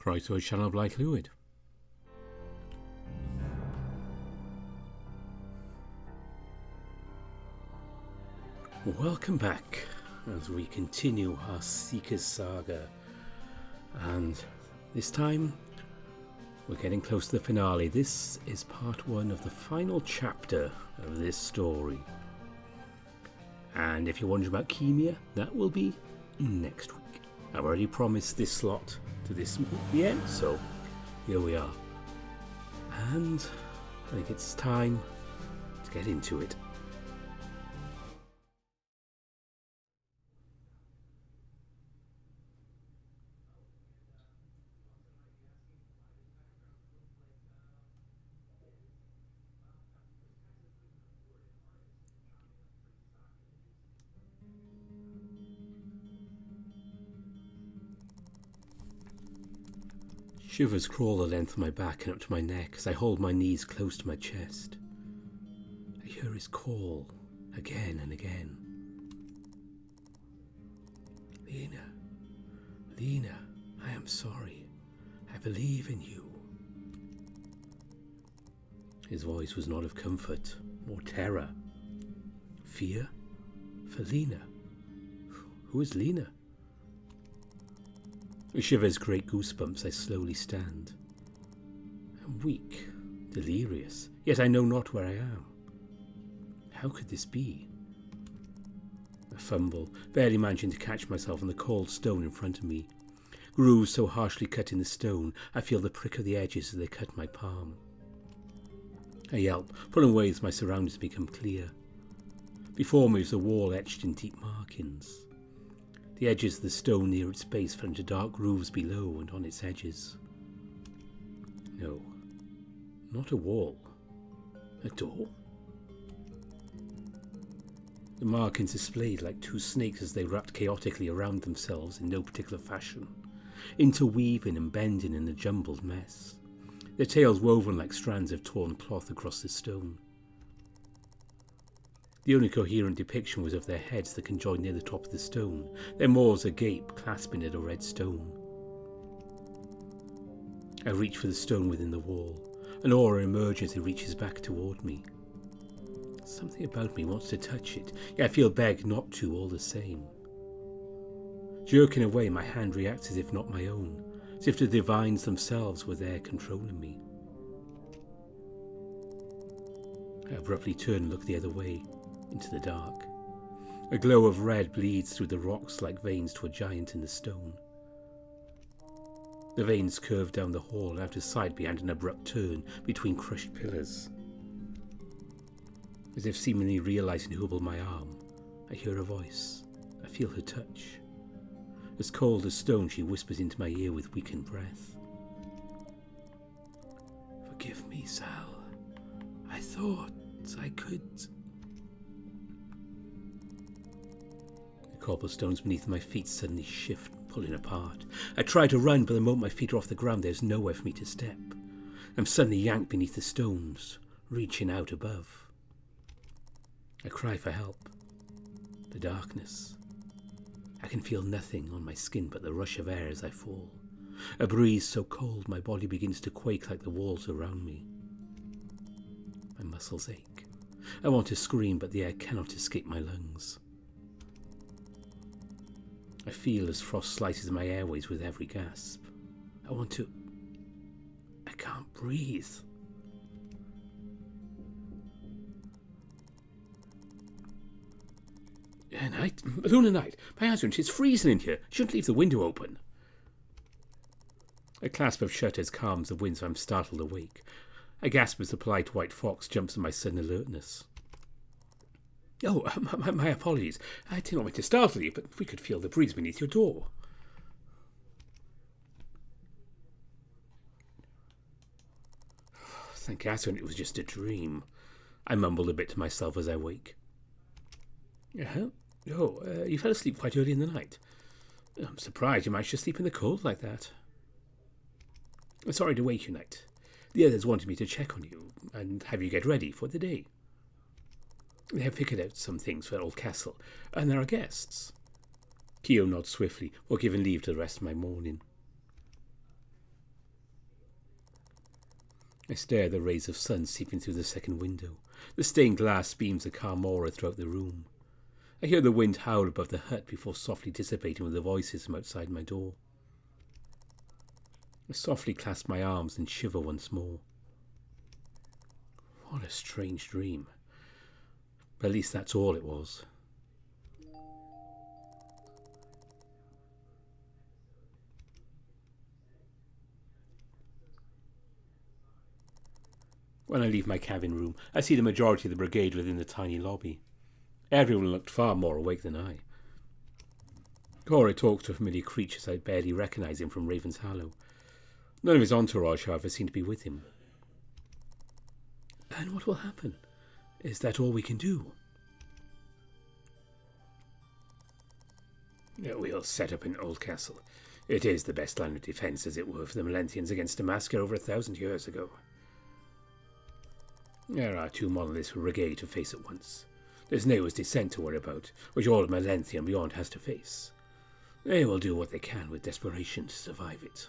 Price to a channel of Black Fluid. Welcome back as we continue our Seeker's Saga, and this time we're getting close to the finale. This is part one of the final chapter of this story, and if you're wondering about Chemia, that will be next week. I've already promised this slot to this PM, so here we are, and I think it's time to get into it. Shivers crawl the length of my back and up to my neck as I hold my knees close to my chest. I hear his call again and again. Lena, Lena, I am sorry. I believe in you. His voice was not of comfort, more terror. Fear? For Lena? Who is Lena? With shivers, great goosebumps, I slowly stand. I'm weak, delirious, yet I know not where I am. How could this be? I fumble, barely managing to catch myself on the cold stone in front of me. Grooves so harshly cut in the stone, I feel the prick of the edges as they cut my palm. I yelp, pulling away as my surroundings become clear. Before me is a wall etched in deep markings. The edges of the stone near its base fell into dark grooves below and on its edges. No, not a wall. A door? The markings displayed like two snakes as they wrapped chaotically around themselves in no particular fashion, interweaving and bending in a jumbled mess, their tails woven like strands of torn cloth across the stone. The only coherent depiction was of their heads that conjoined near the top of the stone, their maws agape, clasping at a red stone. I reach for the stone within the wall. An aura emerges as it reaches back toward me. Something about me wants to touch it, yet I feel begged not to all the same. Jerking away, my hand reacts as if not my own, as if the divines themselves were there controlling me. I abruptly turn and look the other way, into the dark. A glow of red bleeds through the rocks like veins to a giant in the stone. The veins curve down the hall out of sight behind an abrupt turn between crushed pillars. As if seemingly realizing who held my arm, I hear a voice. I feel her touch. As cold as stone, she whispers into my ear with weakened breath. Forgive me, Sal. I thought I could... The cobblestones beneath my feet suddenly shift, pulling apart. I try to run, but the moment my feet are off the ground, there's nowhere for me to step. I'm suddenly yanked beneath the stones, reaching out above. I cry for help. The darkness. I can feel nothing on my skin but the rush of air as I fall. A breeze so cold my body begins to quake like the walls around me. My muscles ache. I want to scream, but the air cannot escape my lungs. I feel as frost slices my airways with every gasp. I can't breathe. Luna Night, my husband, it's freezing in here. Shouldn't leave the window open. A clasp of shutters calms the wind, so I'm startled awake. I gasp as the polite white fox jumps in my sudden alertness. Oh, my apologies. I didn't want to startle you, but we could feel the breeze beneath your door. Thank Catherine, it was just a dream. I mumbled a bit to myself as I wake. You fell asleep quite early in the night. I'm surprised you managed to sleep in the cold like that. I'm sorry to wake you, Knight. The others wanted me to check on you and have you get ready for the day. They have figured out some things for Old Castle, and there are guests. Keo nods swiftly, or given leave to the rest of my morning. I stare at the rays of sun seeping through the second window. The stained glass beams a calm aura throughout the room. I hear the wind howl above the hut before softly dissipating with the voices from outside my door. I softly clasp my arms and shiver once more. What a strange dream. But at least that's all it was. When I leave my cabin room, I see the majority of the brigade within the tiny lobby. Everyone looked far more awake than I. Cora talks to a familiar creatures I barely recognise him from Raven's Hollow. None of his entourage, however, seem to be with him. And what will happen? Is that all we can do? We'll set up an old castle. It is the best line of defence, as it were, for the Melenthians against Damaska over 1,000 years ago. There are 2 monoliths for Brigade to face at once. There's Neywa's descent to worry about, which all of Melenthia and beyond has to face. They will do what they can with desperation to survive it.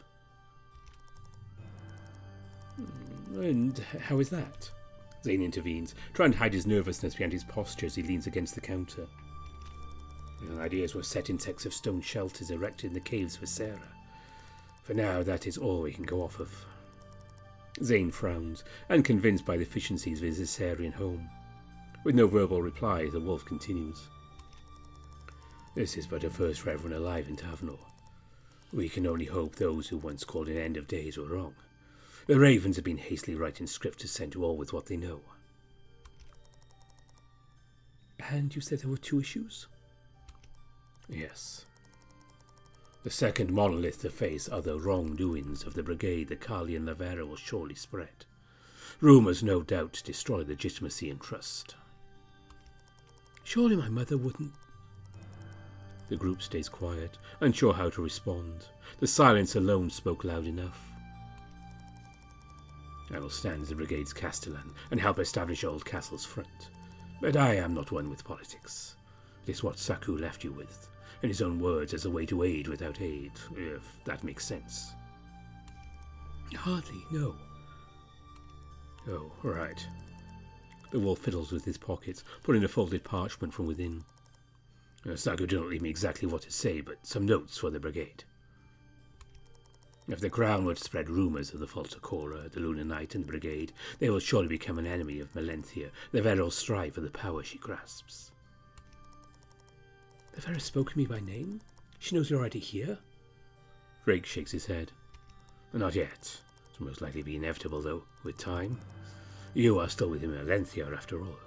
And how is that? Zane intervenes, trying to hide his nervousness behind his posture as he leans against the counter. The ideas were set in sets of stone shelters erected in the caves for Sarah. For now, that is all we can go off of. Zane frowns, unconvinced by the efficiencies of his Isarian home. With no verbal reply, the wolf continues. This is but a first reverend alive in Tavnor. We can only hope those who once called an end of days were wrong. The ravens have been hastily writing script to send to all with what they know. And you said there were 2 issues? Yes. The second monolith to face are the wrongdoings of the Brigade that Kali and Laverra will surely spread. Rumours no doubt destroy legitimacy and trust. Surely my mother wouldn't... The group stays quiet, unsure how to respond. The silence alone spoke loud enough. I will stand as the Brigade's castellan and help establish Old Castle's front. But I am not one with politics. It is what Saku left you with, in his own words, as a way to aid without aid, if that makes sense. Hardly, no. Oh, right. The wolf fiddles with his pockets, pulling a folded parchment from within. Saku did not leave me exactly what to say, but some notes for the Brigade. If the Crown would spread rumours of the false Cora, the Lunar Knight, and the Brigade, they will surely become an enemy of Melenthia. Laverra will strive for the power she grasps. Laverra spoke to me by name? She knows you're already here? Drake shakes his head. Not yet. It will most likely be inevitable, though, with time. You are still within Melenthia, after all.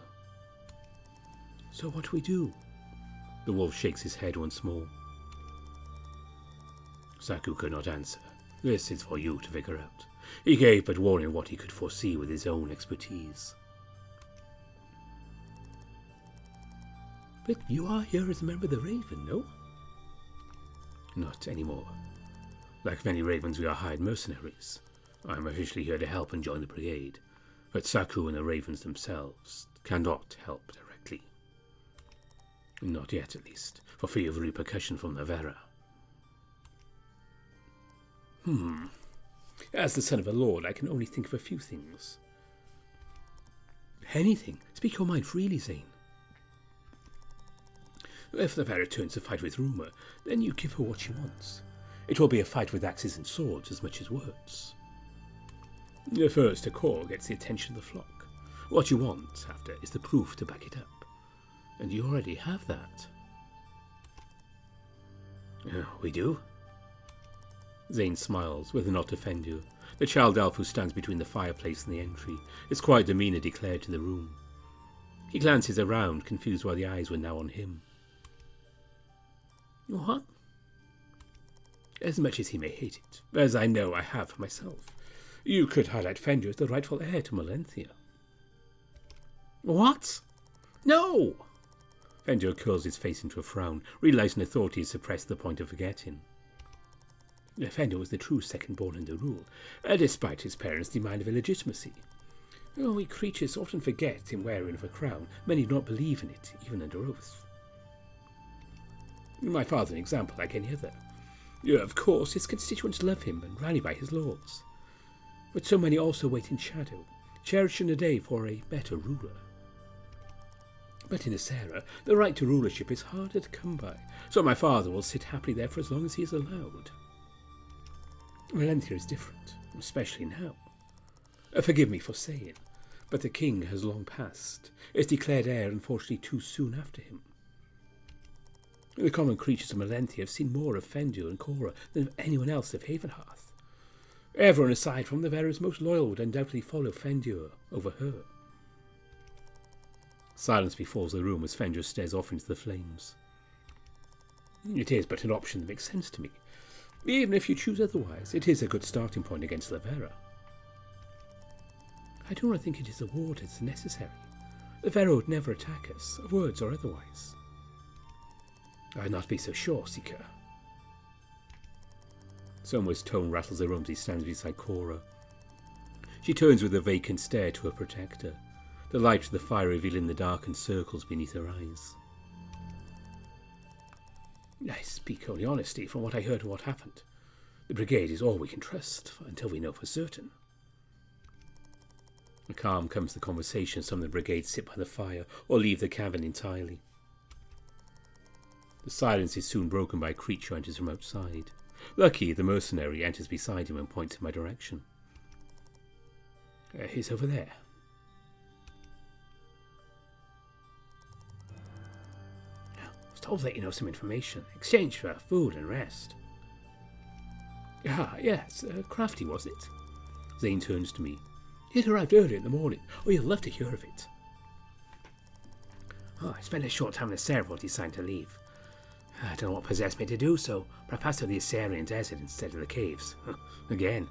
So what do we do? The wolf shakes his head once more. Saku could not answer. This is for you to figure out. He gave but warning what he could foresee with his own expertise. But you are here as a member of the Raven, no? Not anymore. Like many Ravens, we are hired mercenaries. I am officially here to help and join the Brigade, but Saku and the Ravens themselves cannot help directly. Not yet, at least, for fear of repercussion from Laverra. As the son of a lord, I can only think of a few things. Anything. Speak your mind freely, Zane. If Laverra turns to fight with rumour, then you give her what she wants. It will be a fight with axes and swords as much as words. First, a call gets the attention of the flock. What you want, after, is the proof to back it up. And you already have that. We do? Zane smiles, whether not to offend you. The child elf who stands between the fireplace and the entry, his quiet demeanour declared to the room. He glances around, confused why the eyes were now on him. What? As much as he may hate it, as I know I have for myself, you could highlight Fenrir as the rightful heir to Melenthia. What? No! Fenrir curls his face into a frown, realising authority is suppressed to the point of forgetting. Fenrir was the true second-born in the rule, despite his parents' demand of illegitimacy. We creatures often forget in wearing of a crown. Many do not believe in it, even under oath. My father an example like any other. Of course, his constituents love him and rally by his laws. but so many also wait in shadow, cherishing a day for a better ruler. But in Asera, the right to rulership is harder to come by, so my father will sit happily there for as long as he is allowed. Valentia is different, especially now. Forgive me for saying, but the king has long passed, is declared heir unfortunately too soon after him. The common creatures of Valentia have seen more of Fendur and Cora than of anyone else of Havenhearth. Everyone aside from Laverra's most loyal would undoubtedly follow Fendur over her. Silence befalls the room as Fendur stares off into the flames. It is but an option that makes sense to me. Even if you choose otherwise, it is a good starting point against Laverra. I do not think it is a war that is necessary. Laverra would never attack us, words or otherwise. I would not be so sure, Seeker. Someone's tone rattles the room as he stands beside Cora. She turns with a vacant stare to her protector, the light of the fire revealing the darkened circles beneath her eyes. I speak only honestly from what I heard of what happened. The Brigade is all we can trust, until we know for certain. A calm comes to the conversation. Some of the Brigade sit by the fire, or leave the cavern entirely. The silence is soon broken by a creature who enters from outside. Lucky, the mercenary, enters beside him and points in my direction. He's over there. I was told to let you know some information. Exchange for food and rest. Ah, yes. Crafty, was it? Zane turns to me. It arrived early in the morning. Oh, you'll love to hear of it. Oh, I spent a short time in Asera before I decided to leave. I don't know what possessed me to do so, but I passed through the Assyrian desert instead of the caves. Again.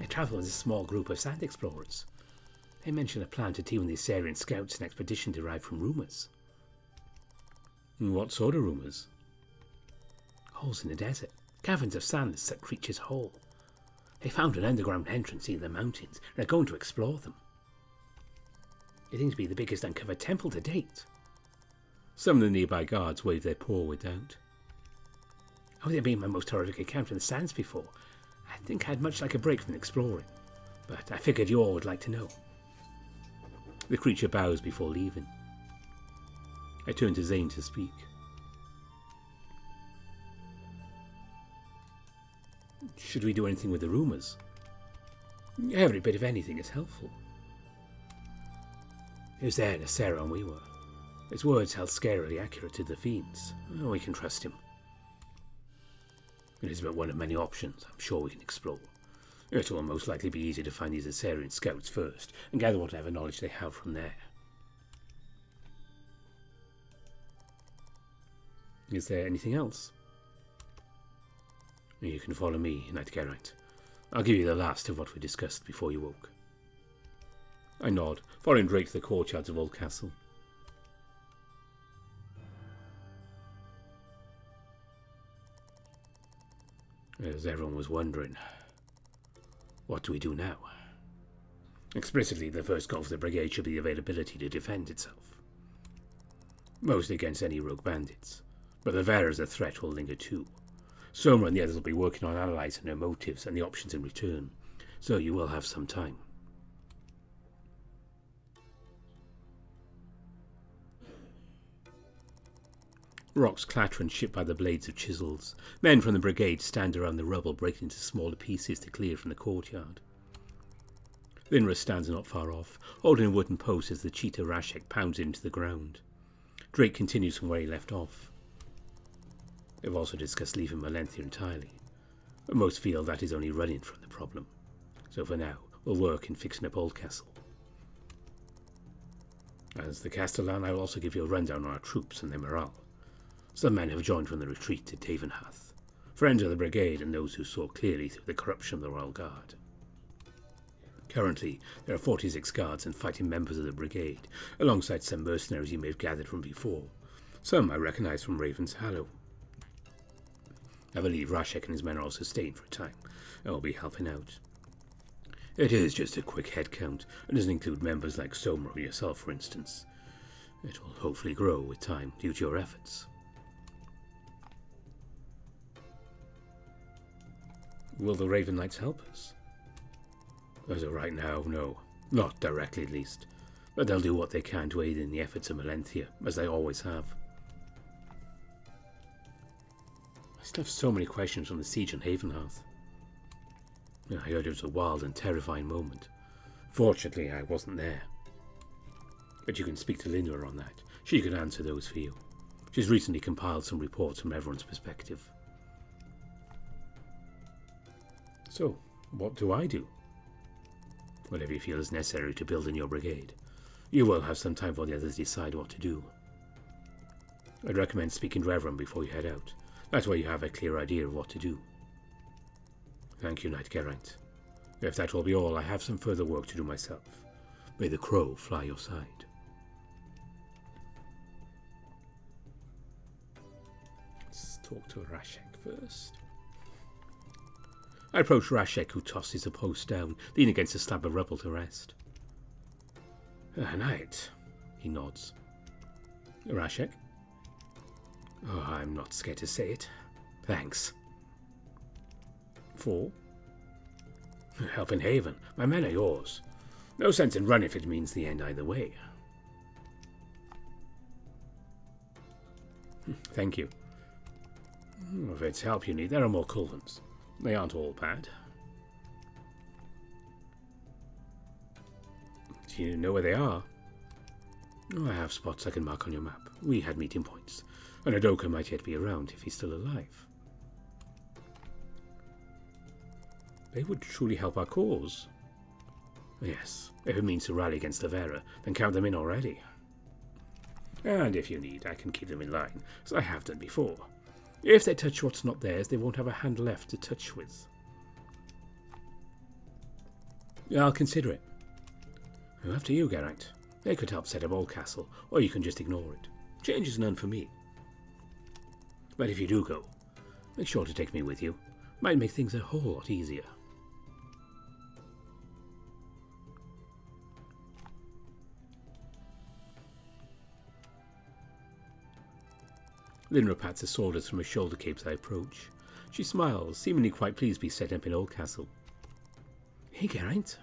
I travelled with a small group of sand explorers. They mentioned a plan to team with the Assyrian scouts, an expedition derived from rumours. What sort of rumours? Holes in the desert. Caverns of sand that suck creatures whole. They found an underground entrance in the mountains and are going to explore them. It seems to be the biggest uncovered temple to date. Some of the nearby guards waved their paw with doubt. Oh, they've been my most horrific encounter in the sands before. I think I'd much like a break from exploring, but I figured you all would like to know. The creature bows before leaving. I turn to Zane to speak. Should we do anything with the rumours? Every bit of anything is helpful. He was there in Laverra and Neywa. His words held scarily accurate to the fiends. Oh, we can trust him. It is but one of many options I'm sure we can explore. It will most likely be easy to find these Assyrian scouts first, and gather whatever knowledge they have from there. Is there anything else? You can follow me, Knight Geraint. I'll give you the last of what we discussed before you woke. I nod, following Drake to the courtyards of Old Castle. As everyone was wondering, what do we do now? Explicitly, the first goal for the Brigade should be the availability to defend itself. Mostly against any rogue bandits, but Laverra as a threat will linger too. Soma and the others will be working on analysing their motives and the options in return, so you will have some time. Rocks clatter and chip by the blades of chisels. Men from the Brigade stand around the rubble, breaking into smaller pieces to clear from the courtyard. Linra stands not far off, holding a wooden post as the cheetah Rashek pounds it into the ground. Drake continues from where he left off. They've also discussed leaving Valentia entirely, but most feel that is only running from the problem. So for now, we'll work in fixing up Old Castle. As the Castellan, I will also give you a rundown on our troops and their morale. Some men have joined from the retreat to Havenhearth, friends of the Brigade and those who saw clearly through the corruption of the Royal Guard. Currently, there are 46 guards and fighting members of the Brigade, alongside some mercenaries you may have gathered from before. Some I recognise from Raven's Hallow. I believe Rashek and his men are also staying for a time, and will be helping out. It is just a quick head count, and doesn't include members like Soma or yourself, for instance. It will hopefully grow with time due to your efforts. Will the Raven Knights help us? As of right now, no. Not directly, at least. But they'll do what they can to aid in the efforts of Melenthia, as they always have. I still have so many questions from the siege on Havenhearth. I heard it was a wild and terrifying moment. Fortunately, I wasn't there. But you can speak to Linda on that. She can answer those for you. She's recently compiled some reports from everyone's perspective. So, what do I do? Whatever you feel is necessary to build in your brigade. You will have some time for the others decide what to do. I'd recommend speaking to everyone before you head out. That way you have a clear idea of what to do. Thank you, Knight Geraint. If that will be all, I have some further work to do myself. May the crow fly your side. Let's talk to Rashek first. I approach Rashek, who tosses a post down, leaning against a slab of rubble to rest. Knight, he nods. Rashek? Oh, I'm not scared to say it. Thanks. For? Help in Haven. My men are yours. No sense in running if it means the end either way. Thank you. If it's help you need, there are more Culvens. They aren't all bad. Do you know where they are? Oh, I have spots I can mark on your map. We had meeting points, and Adoka might yet be around if he's still alive. They would truly help our cause. Yes, if it means to rally against Laverra, then count them in already. And if you need, I can keep them in line, as I have done before. If they touch what's not theirs, they won't have a hand left to touch with. I'll consider it. After you, Geraint. They could help set up Oldcastle, or you can just ignore it. Change is none for me. But if you do go, make sure to take me with you. Might make things a whole lot easier. Linra pats the sawdust from her shoulder cape as I approach. She smiles, seemingly quite pleased to be set up in Oldcastle. Hey, Geraint.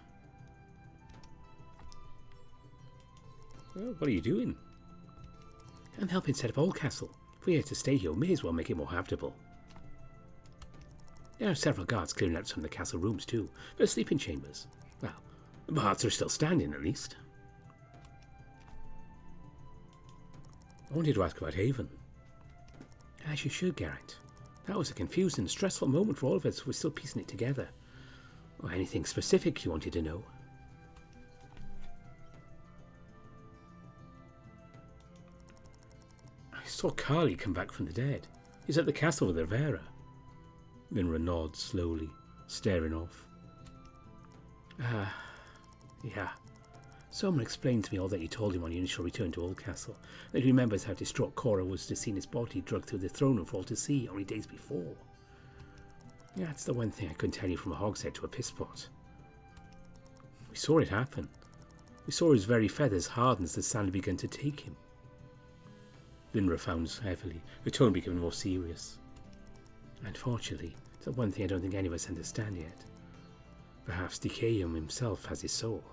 Well, what are you doing? I'm helping set up Oldcastle. If we're here to stay here, we may as well make it more habitable. There are several guards clearing out some of the castle rooms too, for sleeping chambers. Well, the baths are still standing at least. I wanted to ask about Haven. As you should, Geraint. That was a confusing and stressful moment for all of us who were still piecing it together. Or anything specific you wanted to know? I saw Carly come back from the dead. He's at the castle with Laverra. Linra nods slowly, staring off. Yeah. Someone explained to me all that you told him on your initial return to Oldcastle. That he remembers how distraught Cora was to see his body dragged through the throne room for all to see only days before. Yeah, that's the one thing I couldn't tell you from a hogshead to a pisspot. We saw it happen. We saw his very feathers harden as the sand began to take him. Linra frowns heavily, her tone becoming more serious. Unfortunately, it's the one thing I don't think any of us understand yet. Perhaps Decayum himself has his soul.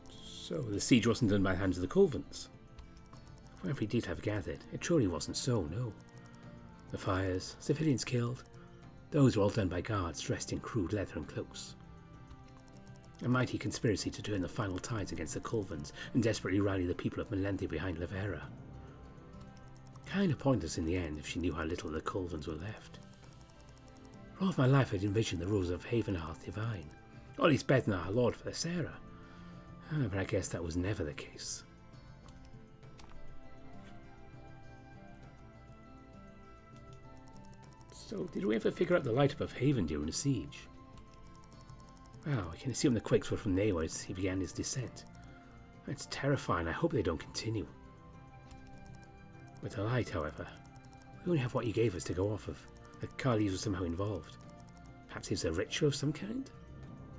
So the siege wasn't done by the hands of the Culvens. Whatever we did have gathered, it truly wasn't so, no. The fires, civilians killed, those were all done by guards dressed in crude leather and cloaks. A mighty conspiracy to turn the final tides against the Culvens and desperately rally the people of Melenthia behind Laverra. Kind of pointless in the end if she knew how little the Culvens were left. For all of my life I'd envisioned the rulers of Havenhearth divine, or at least better than our lord for Sarah. But I guess that was never the case. So, did we ever figure out the light above Haven during the siege? Well, I can assume the quakes were from Neywa as he began his descent. It's terrifying. I hope they don't continue. With the light, however, we only have what you gave us to go off of. The Carlys were somehow involved. Perhaps it's a ritual of some kind?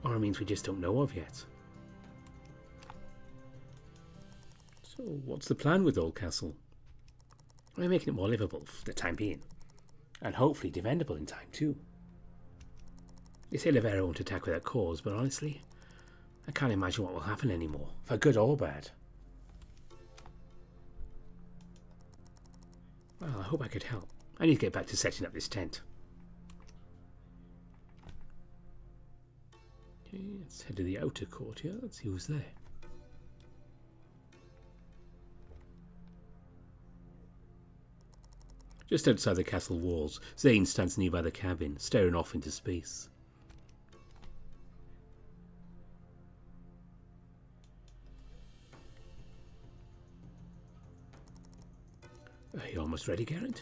Or it means we just don't know of yet. So, what's the plan with Oldcastle? We're making it more livable for the time being. And hopefully defendable in time too. They say Laverra won't attack without cause, but honestly, I can't imagine what will happen anymore, for good or bad. Well, I hope I could help. I need to get back to setting up this tent. Okay, let's head to the outer courtyard. Let's see who's there. Just outside the castle walls, Zane stands nearby the cabin, staring off into space. Are you almost ready, Garrett?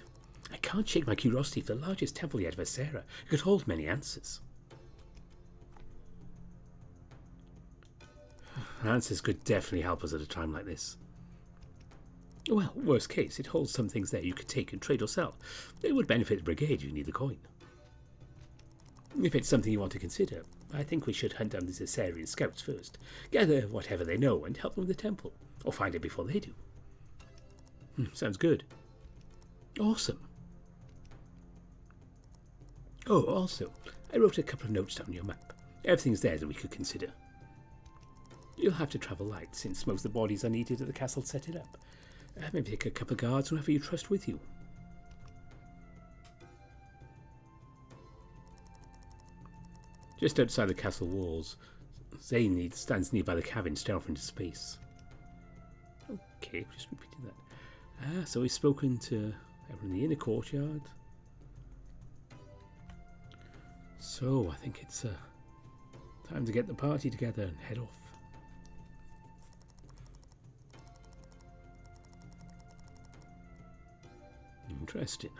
I can't shake my curiosity for the largest temple yet of Asera. It could hold many answers. Answers could definitely help us at a time like this. Well, worst case, it holds some things there you could take and trade or sell. It would benefit the Brigade if you need the coin. If it's something you want to consider, I think we should hunt down these Aserian scouts first, gather whatever they know and help them with the temple, or find it before they do. Sounds good. Awesome. Oh, also, I wrote a couple of notes down on your map. Everything's there that we could consider. You'll have to travel light, since most of the bodies are needed at the castle to set it up. Maybe take a couple of guards, whoever you trust with you. Just outside the castle walls, Zane stands nearby the cabin, staring off into space. Okay, just repeating that. So we've spoken to everyone in the inner courtyard. So I think it's time to get the party together and head off. Interesting.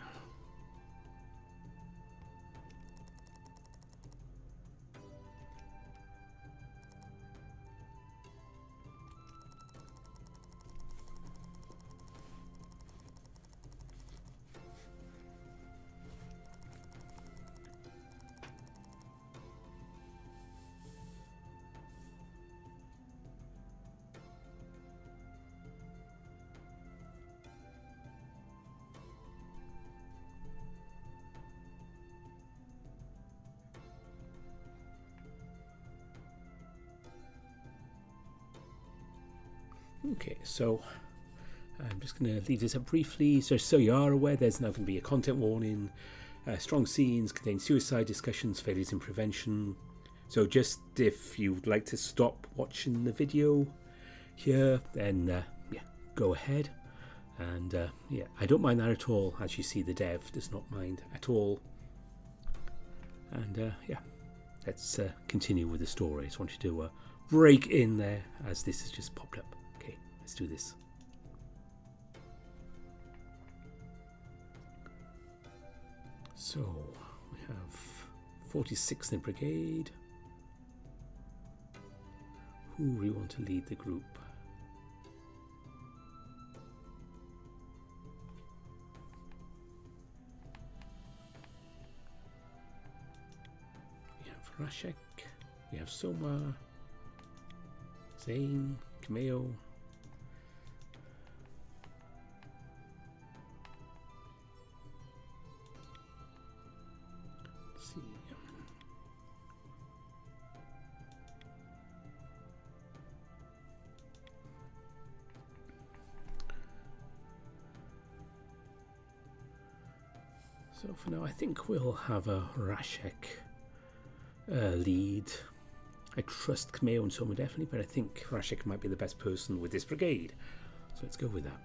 Okay, so I'm just going to leave this up briefly. So you are aware, there's now going to be a content warning. Strong scenes contain suicide discussions, failures in prevention. So just if you'd like to stop watching the video here, then yeah, go ahead. And yeah, I don't mind that at all. As you see, the dev does not mind at all. And yeah, let's continue with the story. I just wanted to break in there as this has just popped up. Okay, let's do this. So we have 46th in Brigade. Who we want to lead the group? We have Rashek, we have Soma, Zane, Cameo. Let's see. So for now, I think we'll have a Rashek lead. I trust Cameo and Soma definitely, but I think Rashek might be the best person with this brigade. So let's go with that.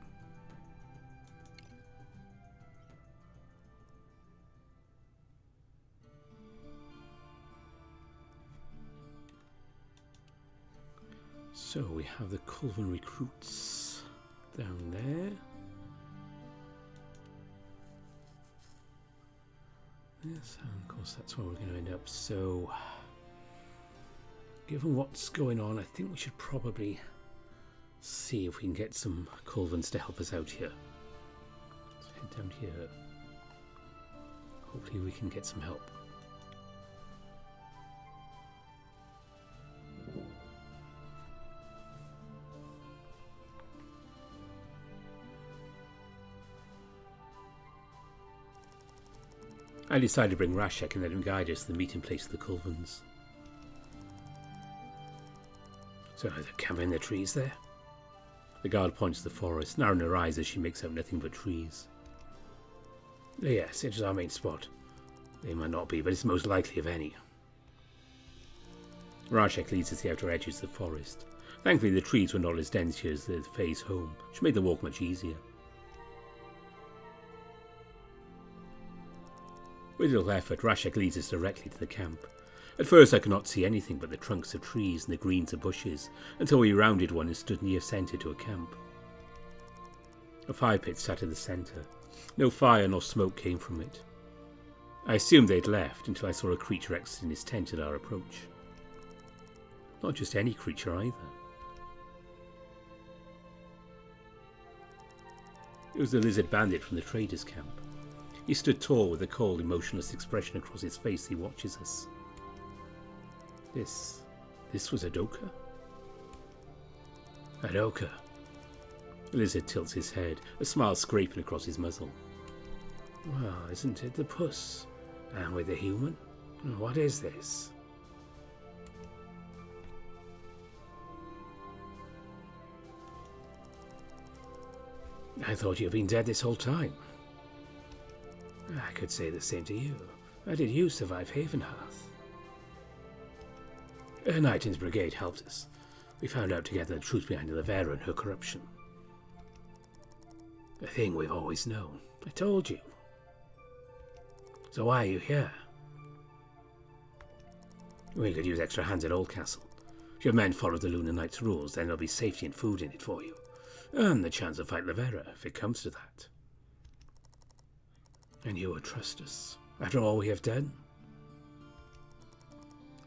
So we have the Culven recruits down there. Yes, and of course that's where we're going to end up. So, given what's going on, I think we should probably see if we can get some Culvens to help us out here. Let's head down here. Hopefully we can get some help. I decided to bring Rashek and let him guide us to the meeting place of the Culvens. So there's a camp in the trees there? The guard points to the forest, narrowing her eyes as she makes out nothing but trees. Yes, it is our main spot. They might not be, but it's the most likely of any. Rashek leads us to the outer edges of the forest. Thankfully, the trees were not as dense here as the Fae's home, which made the walk much easier. With little effort, Rashek leads us directly to the camp. At first I could not see anything but the trunks of trees and the greens of bushes, until we rounded one and stood near centre to a camp. A fire pit sat in the centre. No fire nor smoke came from it. I assumed they'd left until I saw a creature exiting his tent at our approach. Not just any creature either. It was the lizard bandit from the traders' camp. He stood tall with a cold, emotionless expression across his face as he watches us. This was Adoka? Adoka. The lizard tilts his head, a smile scraping across his muzzle. Well, isn't it the puss? And with the human? What is this? I thought you'd been dead this whole time. I could say the same to you. How did you survive Havenhearth? Knighton's brigade helped us. We found out together the truth behind Laverra and her corruption. A thing we've always known. I told you. So why are you here? We could use extra hands at Oldcastle. If your men follow the Lunar Knight's rules, then there'll be safety and food in it for you. And the chance to fight Laverra, if it comes to that. And you would trust us, after all we have done?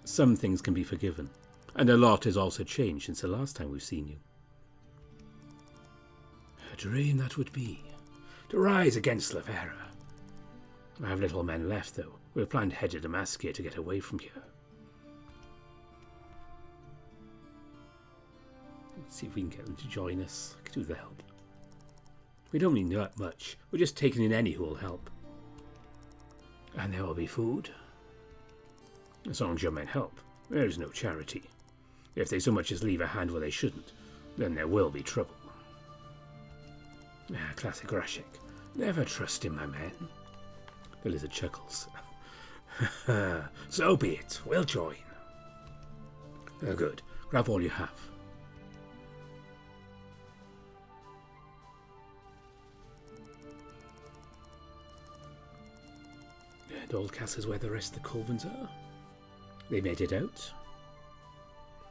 Some things can be forgiven, and a lot has also changed since the last time we've seen you. A dream that would be, to rise against Laverra. I have little men left, though. We're planning to head to Damascus to get away from here. Let's see if we can get them to join us. I could do the help. We don't need that much. We're just taking in any who will help. And there will be food. As long as your men help, there is no charity. If they so much as leave a hand where they shouldn't, then there will be trouble. Classic Rashek. Never trust in my men. The lizard chuckles. So be it. We'll join. Good. Grab all you have. And Oldcastle's where the rest of the Culvens are. They made it out.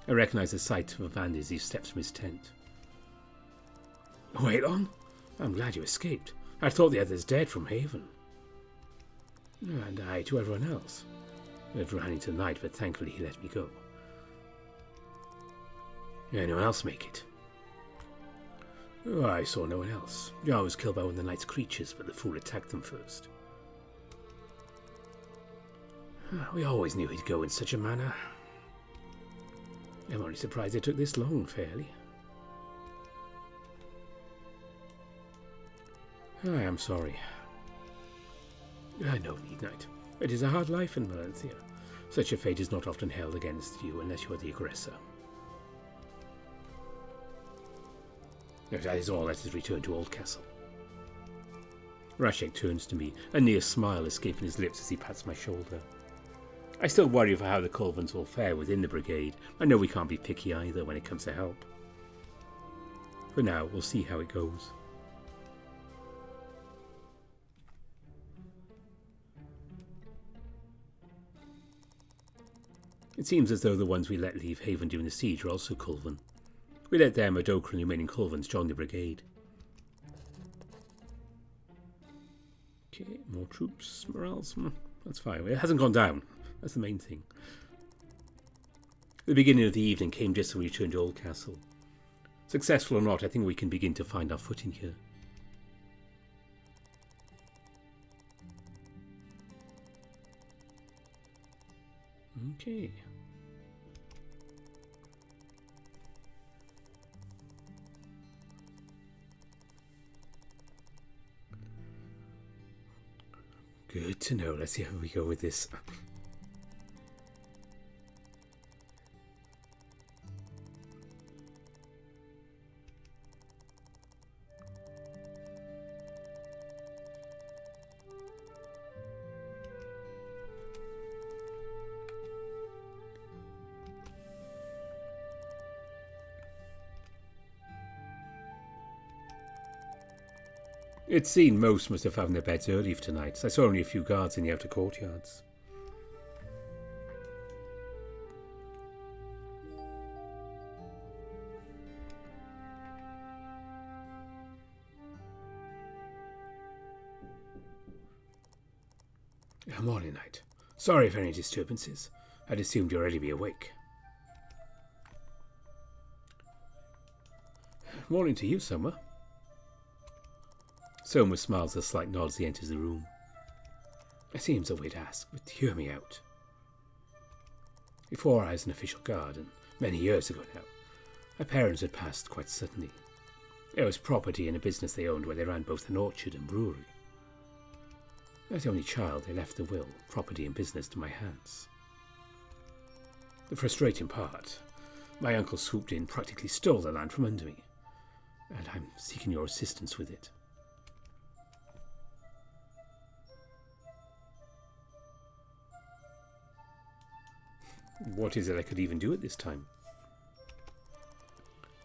I recognise the sight of a bandit as he steps from his tent. Wait on. I'm glad you escaped. I thought the others dead from Haven. And I to everyone else. I'd ran into the night, but thankfully he let me go. Anyone else make it? Oh, I saw no one else. Jar was killed by one of the night's creatures, but the fool attacked them first. We always knew he'd go in such a manner. I'm only surprised it took this long, fairly. I am sorry. No need, Knight. It is a hard life in Melanthia. Such a fate is not often held against you unless you are the aggressor. If that is all, let us return to Oldcastle. Rashek turns to me, a near smile escaping his lips as he pats my shoulder. I still worry for how the Culvens will fare within the Brigade. I know we can't be picky either when it comes to help. For now, we'll see how it goes. It seems as though the ones we let leave Haven during the siege are also Culven. We let them, Adoka and the remaining Culvens, join the Brigade. Okay, more troops, morales, that's fine. It hasn't gone down. That's the main thing. The beginning of the evening came just as we returned to Oldcastle. Successful or not, I think we can begin to find our footing here. Okay. Good to know. Let's see how we go with this. It's seen most must have found their beds early for tonight. I saw only a few guards in the outer courtyards. Morning, Knight. Sorry for any disturbances. I'd assumed you'd already be awake. Morning to you, Soma. Soma smiles a slight nod as he enters the room. It seems a way to ask, but hear me out. Before I was an official guard, and many years ago now, my parents had passed quite suddenly. There was property and a business they owned where they ran both an orchard and brewery. As the only child, they left the will, property and business to my hands. The frustrating part, my uncle swooped in, practically stole the land from under me, and I'm seeking your assistance with it. What is it I could even do at this time?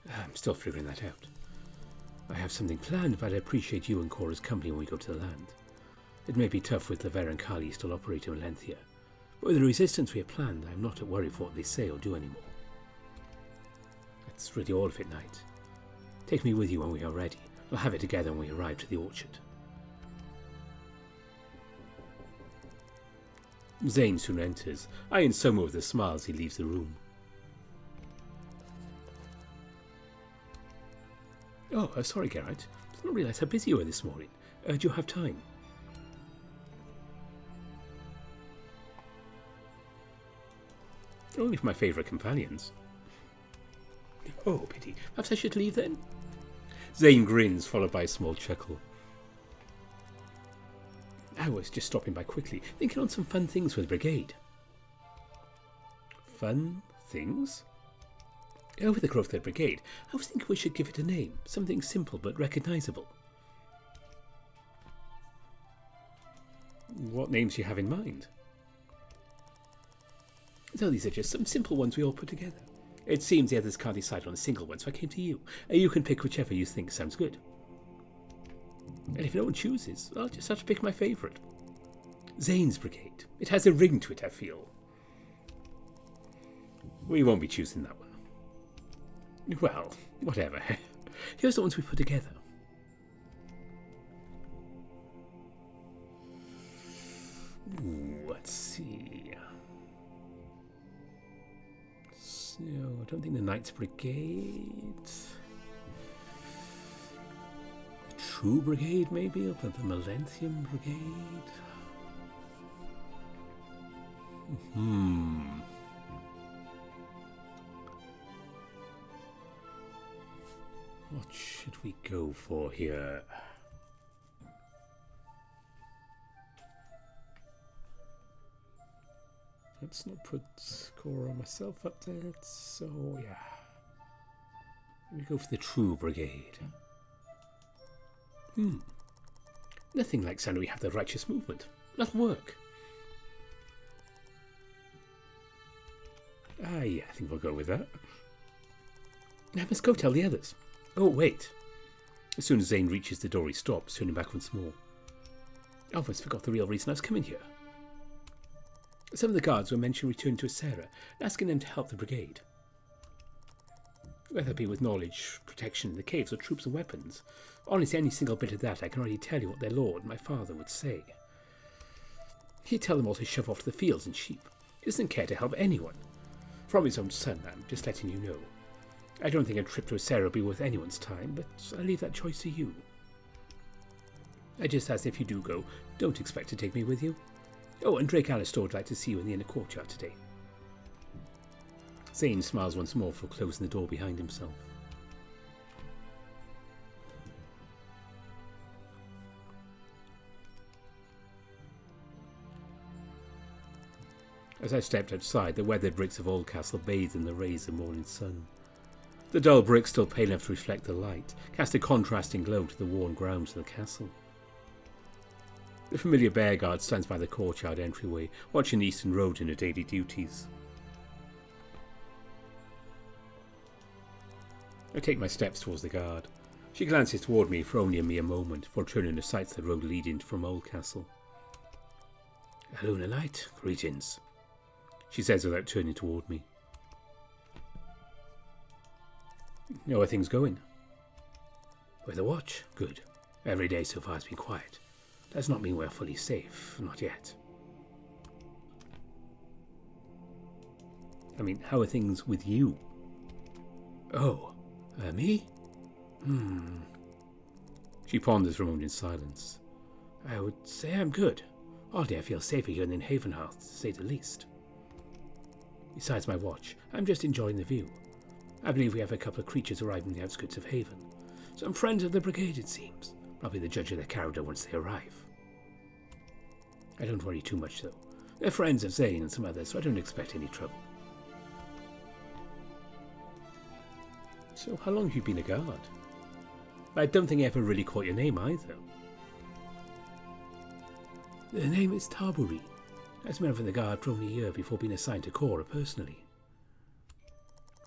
I'm still figuring that out. I have something planned, but I appreciate you and Cora's company when we go to the land. It may be tough with Laverra and Kali still operating in Valentia, but with the resistance we have planned, I am not at worry for what they say or do anymore. That's really all of it, Knight. Take me with you when we are ready. We'll have it together when we arrive to the orchard. Zane soon enters, eyeing Soma with a smile as he leaves the room. Oh, sorry, Garrett. I did not realise how busy you were this morning. Do you have time? Only for my favourite companions. Oh, pity. Perhaps I should leave then? Zane grins, followed by a small chuckle. I was just stopping by quickly, thinking on some fun things for the Brigade. Fun things? With the growth of the Brigade, I was thinking we should give it a name, something simple but recognisable. What names do you have in mind? So these are just some simple ones we all put together. It seems the others can't decide on a single one, so I came to you. You can pick whichever you think sounds good. And if no one chooses, I'll just have to pick my favourite. Zane's Brigade. It has a ring to it, I feel. We won't be choosing that one. Well, whatever. Here's the ones we put together. Ooh, let's see. So, I don't think the Knights Brigade... True Brigade, maybe, or the Malenthium Brigade. What should we go for here? Let's not put Cora or myself up there. So yeah, we go for the True Brigade. Nothing like saying we have the righteous movement. That'll work. Yeah, I think we'll go with that. I must go tell the others. Oh, wait. As soon as Zane reaches the door, he stops, turning back once more. I almost forgot the real reason I was coming here. Some of the guards were mentioned returning to Sarah, asking them to help the Brigade. Whether it be with knowledge, protection in the caves, or troops and weapons. Honestly, any single bit of that, I can already tell you what their lord, my father, would say. He'd tell them all to shove off to the fields and sheep. He doesn't care to help anyone. From his own son, I'm just letting you know. I don't think a trip to Sarah will be worth anyone's time, but I leave that choice to you. I just ask if you do go, don't expect to take me with you. Oh, and Drake Alistair would like to see you in the inner courtyard today. Zane smiles once more before closing the door behind himself. As I stepped outside, the weathered bricks of Oldcastle bathed in the rays of morning sun. The dull bricks, still pale enough to reflect the light, cast a contrasting glow to the worn grounds of the castle. The familiar bear guard stands by the courtyard entryway, watching the Eastern Road in her daily duties. I take my steps towards the guard. She glances toward me for only a mere moment, before turning her sights to the road leading from Oldcastle. "Hello, Knight. Greetings," she says without turning toward me. "How are things going?" "With the watch? Good. Every day so far has been quiet. Does not mean we're fully safe. Not yet." I mean, how are things with you? "Oh, me? She ponders for a moment in silence. "I would say I'm good. All day I feel safer here than in Havenhearth, to say the least. Besides my watch, I'm just enjoying the view. I believe we have a couple of creatures arriving in the outskirts of Haven. Some friends of the Brigade, it seems. Probably the judge of their character once they arrive. I don't worry too much, though. They're friends of Zane and some others, so I don't expect any trouble." "So how long have you been a guard? I don't think I ever really caught your name either." "The name is Tarburi. I was a member of the guard for only a year before being assigned to Cora personally.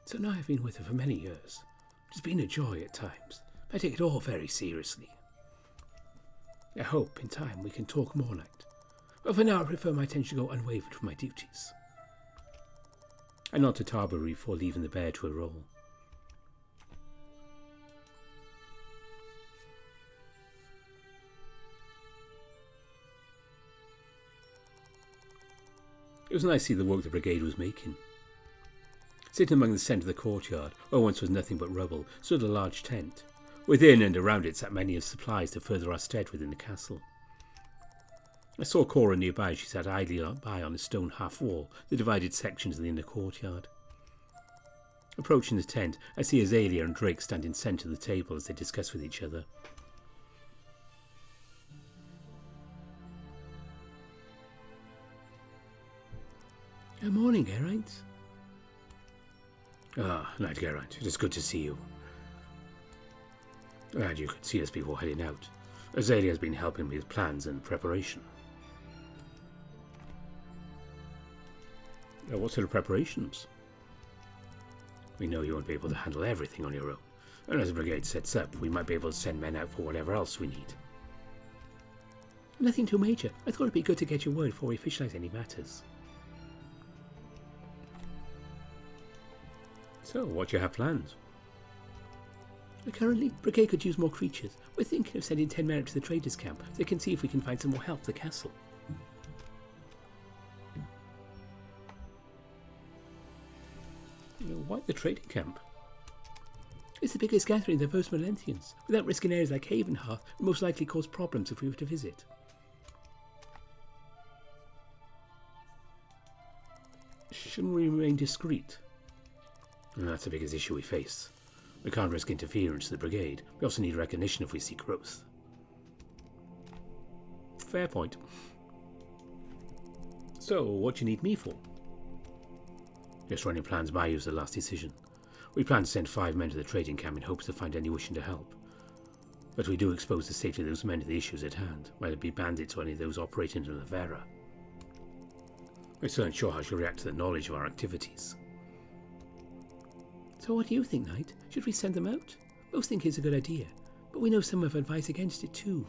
So now I've been with her for many years. It's been a joy at times, but I take it all very seriously. I hope, in time, we can talk more, Knight. But for now, I prefer my attention to go unwavered from my duties." I nod to Tarburi before leaving the bear to her role. It was nice to see the work the Brigade was making. Sitting among the centre of the courtyard, where once was nothing but rubble, stood a large tent. Within and around it sat many of supplies to further our stead within the castle. I saw Cora nearby as she sat idly by on a stone half-wall that divided sections of the inner courtyard. Approaching the tent, I see Azalea and Drake standing centre of the table as they discuss with each other. "Good morning, Geraint." "Ah, Knight Geraint, it is good to see you. Glad you could see us before heading out. Azalea has been helping me with plans and preparation." "What sort of preparations?" "We know you won't be able to handle everything on your own, and as the Brigade sets up, we might be able to send men out for whatever else we need." "Nothing too major. I thought it'd be good to get your word before we officialise any matters." "So, what do you have planned?" "Currently, Brigade could use more creatures. We're thinking of sending 10 men out to the traders' camp so they can see if we can find some more help for the castle." "Why the trading camp?" "It's the biggest gathering of the post-Millennials. Without risking areas like Havenhearth, it would most likely cause problems if we were to visit." "Shouldn't we remain discreet?" "That's the biggest issue we face. We can't risk interference to the Brigade. We also need recognition if we seek growth." "Fair point. So, what do you need me for?" "Just running plans by you is the last decision. We plan to send 5 men to the trading camp in hopes to find any wishing to help. But we do expose the safety of those men to the issues at hand, whether it be bandits or any of those operating in Laverra. We're still unsure how she'll react to the knowledge of our activities." "So what do you think, Knight? Should we send them out? Most think it's a good idea, but we know some have advised against it too."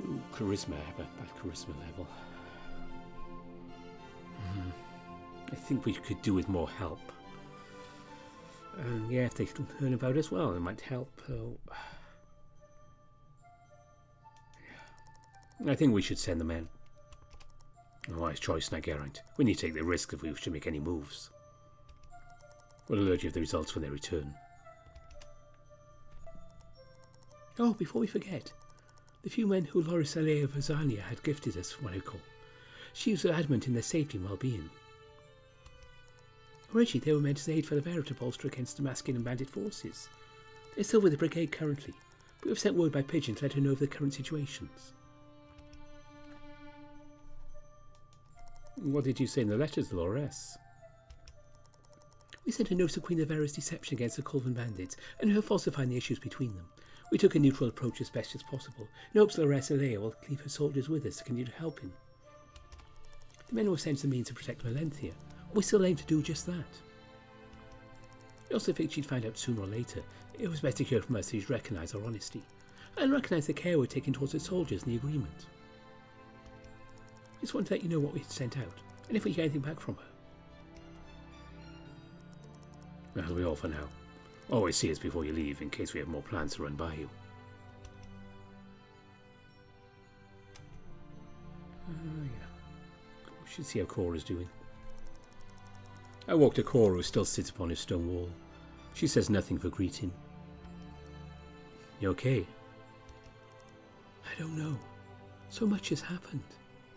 "Ooh, charisma. I have a bad charisma level. I think we could do with more help. And yeah, if they learn about us, well, it might help. I think we should send them in." "A wise choice, Knight Geraint. We need to take the risk if we wish to make any moves. We'll alert you of the results when they return." "Oh, before we forget, the few men who Lorisale of Azania had gifted us one call. She was adamant in their safety and well-being. Originally, they were meant as aid for Laverra to bolster against Damascus and bandit forces. They're still with the Brigade currently, but we've sent word by pigeon to let her know of the current situations. What did you say in the letters, Dolores? We sent a note to Queen Laverra's deception against the Colvin bandits and her falsifying the issues between them. We took a neutral approach as best as possible, in hopes Laverra and Neywa will leave her soldiers with us to continue to help him. The men were sent to mean to protect Melenthia, and we still aim to do just that. We also figured she'd find out sooner or later. It was best to hear from us so she'd recognise our honesty, and recognise the care we're taking towards the soldiers in the agreement. Just wanted to let you know what we had sent out, and if we get anything back from her. That'll be all for now. Always see us before you leave, in case we have more plans to run by you. Yeah. We should see how Cora's doing. I walk to Cora, who still sits upon his stone wall. She says nothing for greeting. You okay? I don't know. So much has happened.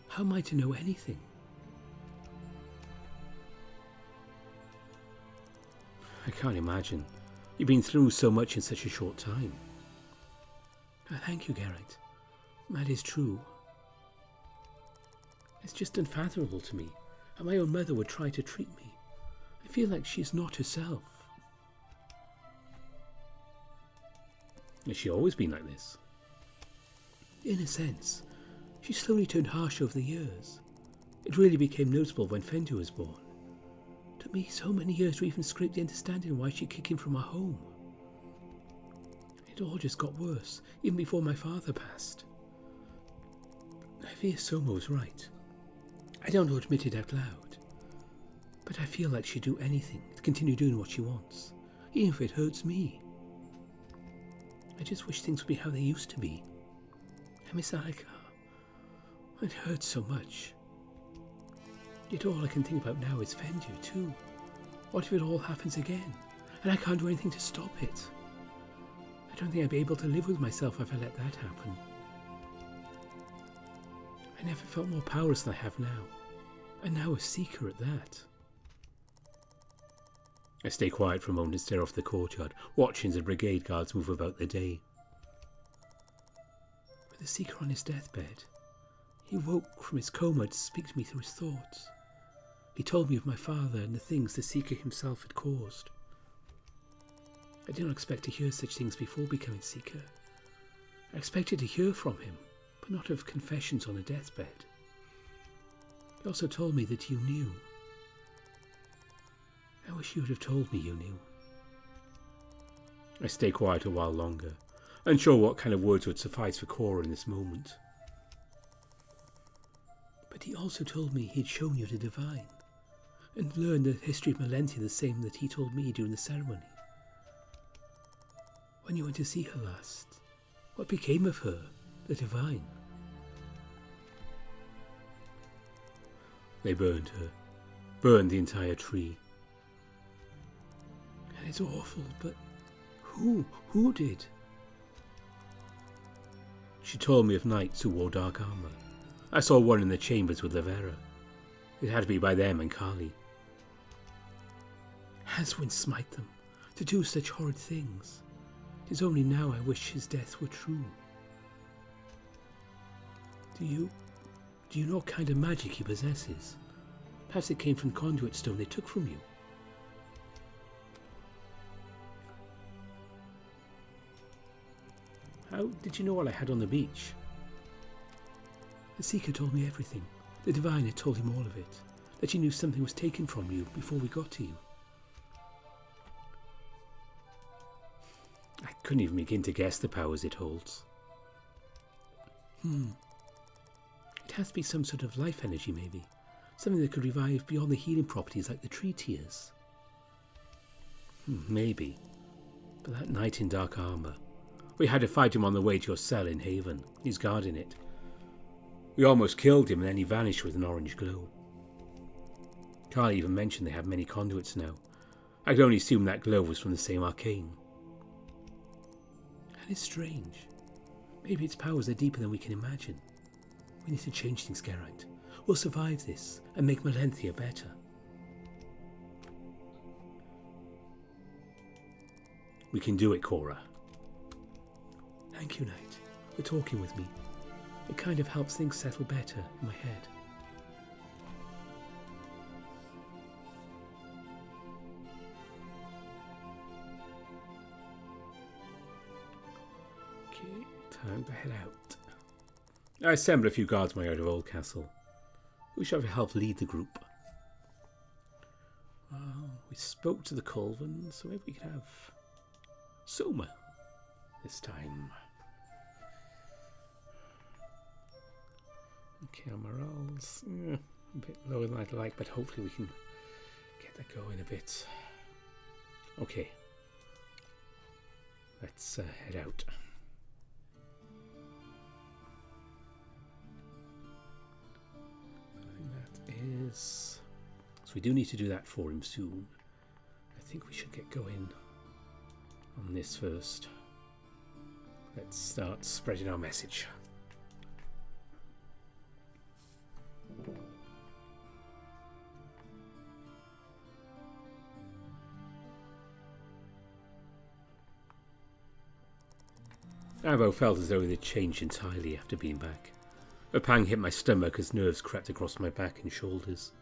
How am I to know anything? I can't imagine. You've been through so much in such a short time. Thank you, Garrett. That is true. It's just unfathomable to me how my own mother would try to treat me. I feel like she's not herself. Has she always been like this? In a sense. She slowly turned harsh over the years. It really became noticeable when Fendu was born. It took me so many years to even scrape the understanding why she'd kick him from our home. It all just got worse, even before my father passed. I fear Soma was right. I don't want to admit it out loud, but I feel like she'd do anything to continue doing what she wants, even if it hurts me. I just wish things would be how they used to be. I miss Saga. It hurts so much. Yet all I can think about now is Fendu too. What if it all happens again, and I can't do anything to stop it? I don't think I'd be able to live with myself if I let that happen. I never felt more powerless than I have now, and now a seeker at that. I stay quiet for a moment and stare off the courtyard, watching as the brigade guards move about their day. With the seeker on his deathbed, he woke from his coma to speak to me through his thoughts. He told me of my father and the things the seeker himself had caused. I did not expect to hear such things before becoming seeker. I expected to hear from him, but not of confessions on a deathbed. He also told me that you knew. I wish you would have told me you knew. I stay quiet a while longer, unsure what kind of words would suffice for Cora in this moment. But he also told me he'd shown you the divine, and learned the history of Melenthia the same that he told me during the ceremony. When you went to see her last, what became of her, the divine? They burned her. Burned the entire tree. And it's awful, but who? Who did? She told me of knights who wore dark armour. I saw one in the chambers with Laverra. It had to be by them and Kali. Haswin smite them, to do such horrid things. It is only now I wish his death were true. Do you know what kind of magic he possesses? Perhaps it came from conduit stone they took from you. How did you know what I had on the beach? The Seeker told me everything. The Divine had told him all of it. That you knew something was taken from you before we got to you. I couldn't even begin to guess the powers it holds. It has to be some sort of life energy, maybe. Something that could revive beyond the healing properties like the tree tears. Maybe. But that knight in dark armour. We had to fight him on the way to your cell in Haven. He's guarding it. We almost killed him and then he vanished with an orange glow. Carl even mentioned they have many conduits now. I could only assume that glow was from the same arcane. And it's strange. Maybe its powers are deeper than we can imagine. We need to change things, Geralt. We'll survive this and make Melenthia better. We can do it, Cora. Thank you, Knight, for talking with me. It kind of helps things settle better in my head. Time to head out. I assembled a few guards my way out of Oldcastle. Who shall help lead the group? Well, we spoke to the Colvin, so maybe we could have Soma this time. Okay, our morale's a bit lower than I'd like, but hopefully we can get that going a bit. Okay, let's head out. I think that is... So we do need to do that for him soon. I think we should get going on this first. Let's start spreading our message. Abo felt as though it had changed entirely after being back. A pang hit my stomach as nerves crept across my back and shoulders.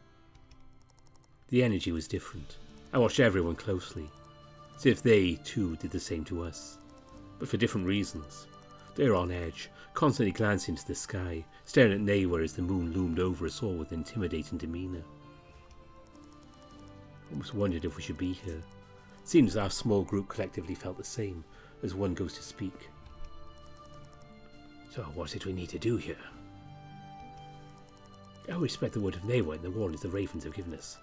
The energy was different. I watched everyone closely, as if they too did the same to us, but for different reasons. They were on edge, constantly glancing to the sky, staring at Neywa as the moon loomed over us all with intimidating demeanour. I almost wondered if we should be here. It seemed as our small group collectively felt the same as one goes to speak. So what's it we need to do here? I respect the word of Neywa and the warnings the Ravens have given us.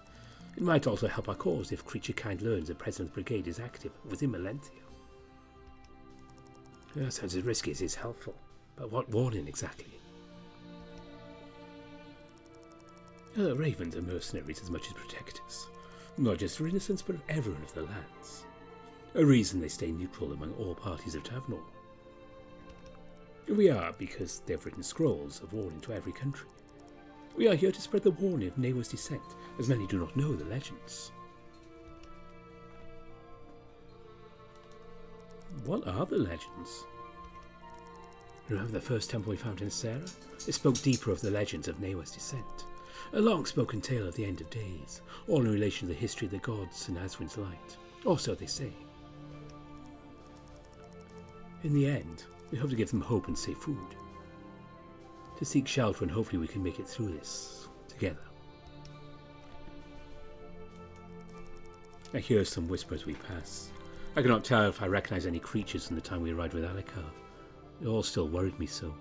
It might also help our cause if creature kind learns the President's Brigade is active within Melentia. That sounds as risky as it's helpful, but what warning exactly? Ravens are mercenaries as much as protectors, not just for innocents but of everyone of the lands. A reason they stay neutral among all parties of Tavnor. We are because they've written scrolls of warning to every country. We are here to spread the warning of Neywa's descent, as many do not know the legends. What are the legends? Remember the first temple we found in Sarah? It spoke deeper of the legends of Neywa's descent. A long-spoken tale of the end of days, all in relation to the history of the gods and Aswin's light. Or so they say. In the end, we hope to give them hope and safe food. To seek shelter, and hopefully we can make it through this together. I hear some whispers as we pass. I cannot tell if I recognize any creatures from the time we arrived with Alikar. It all still worried me so.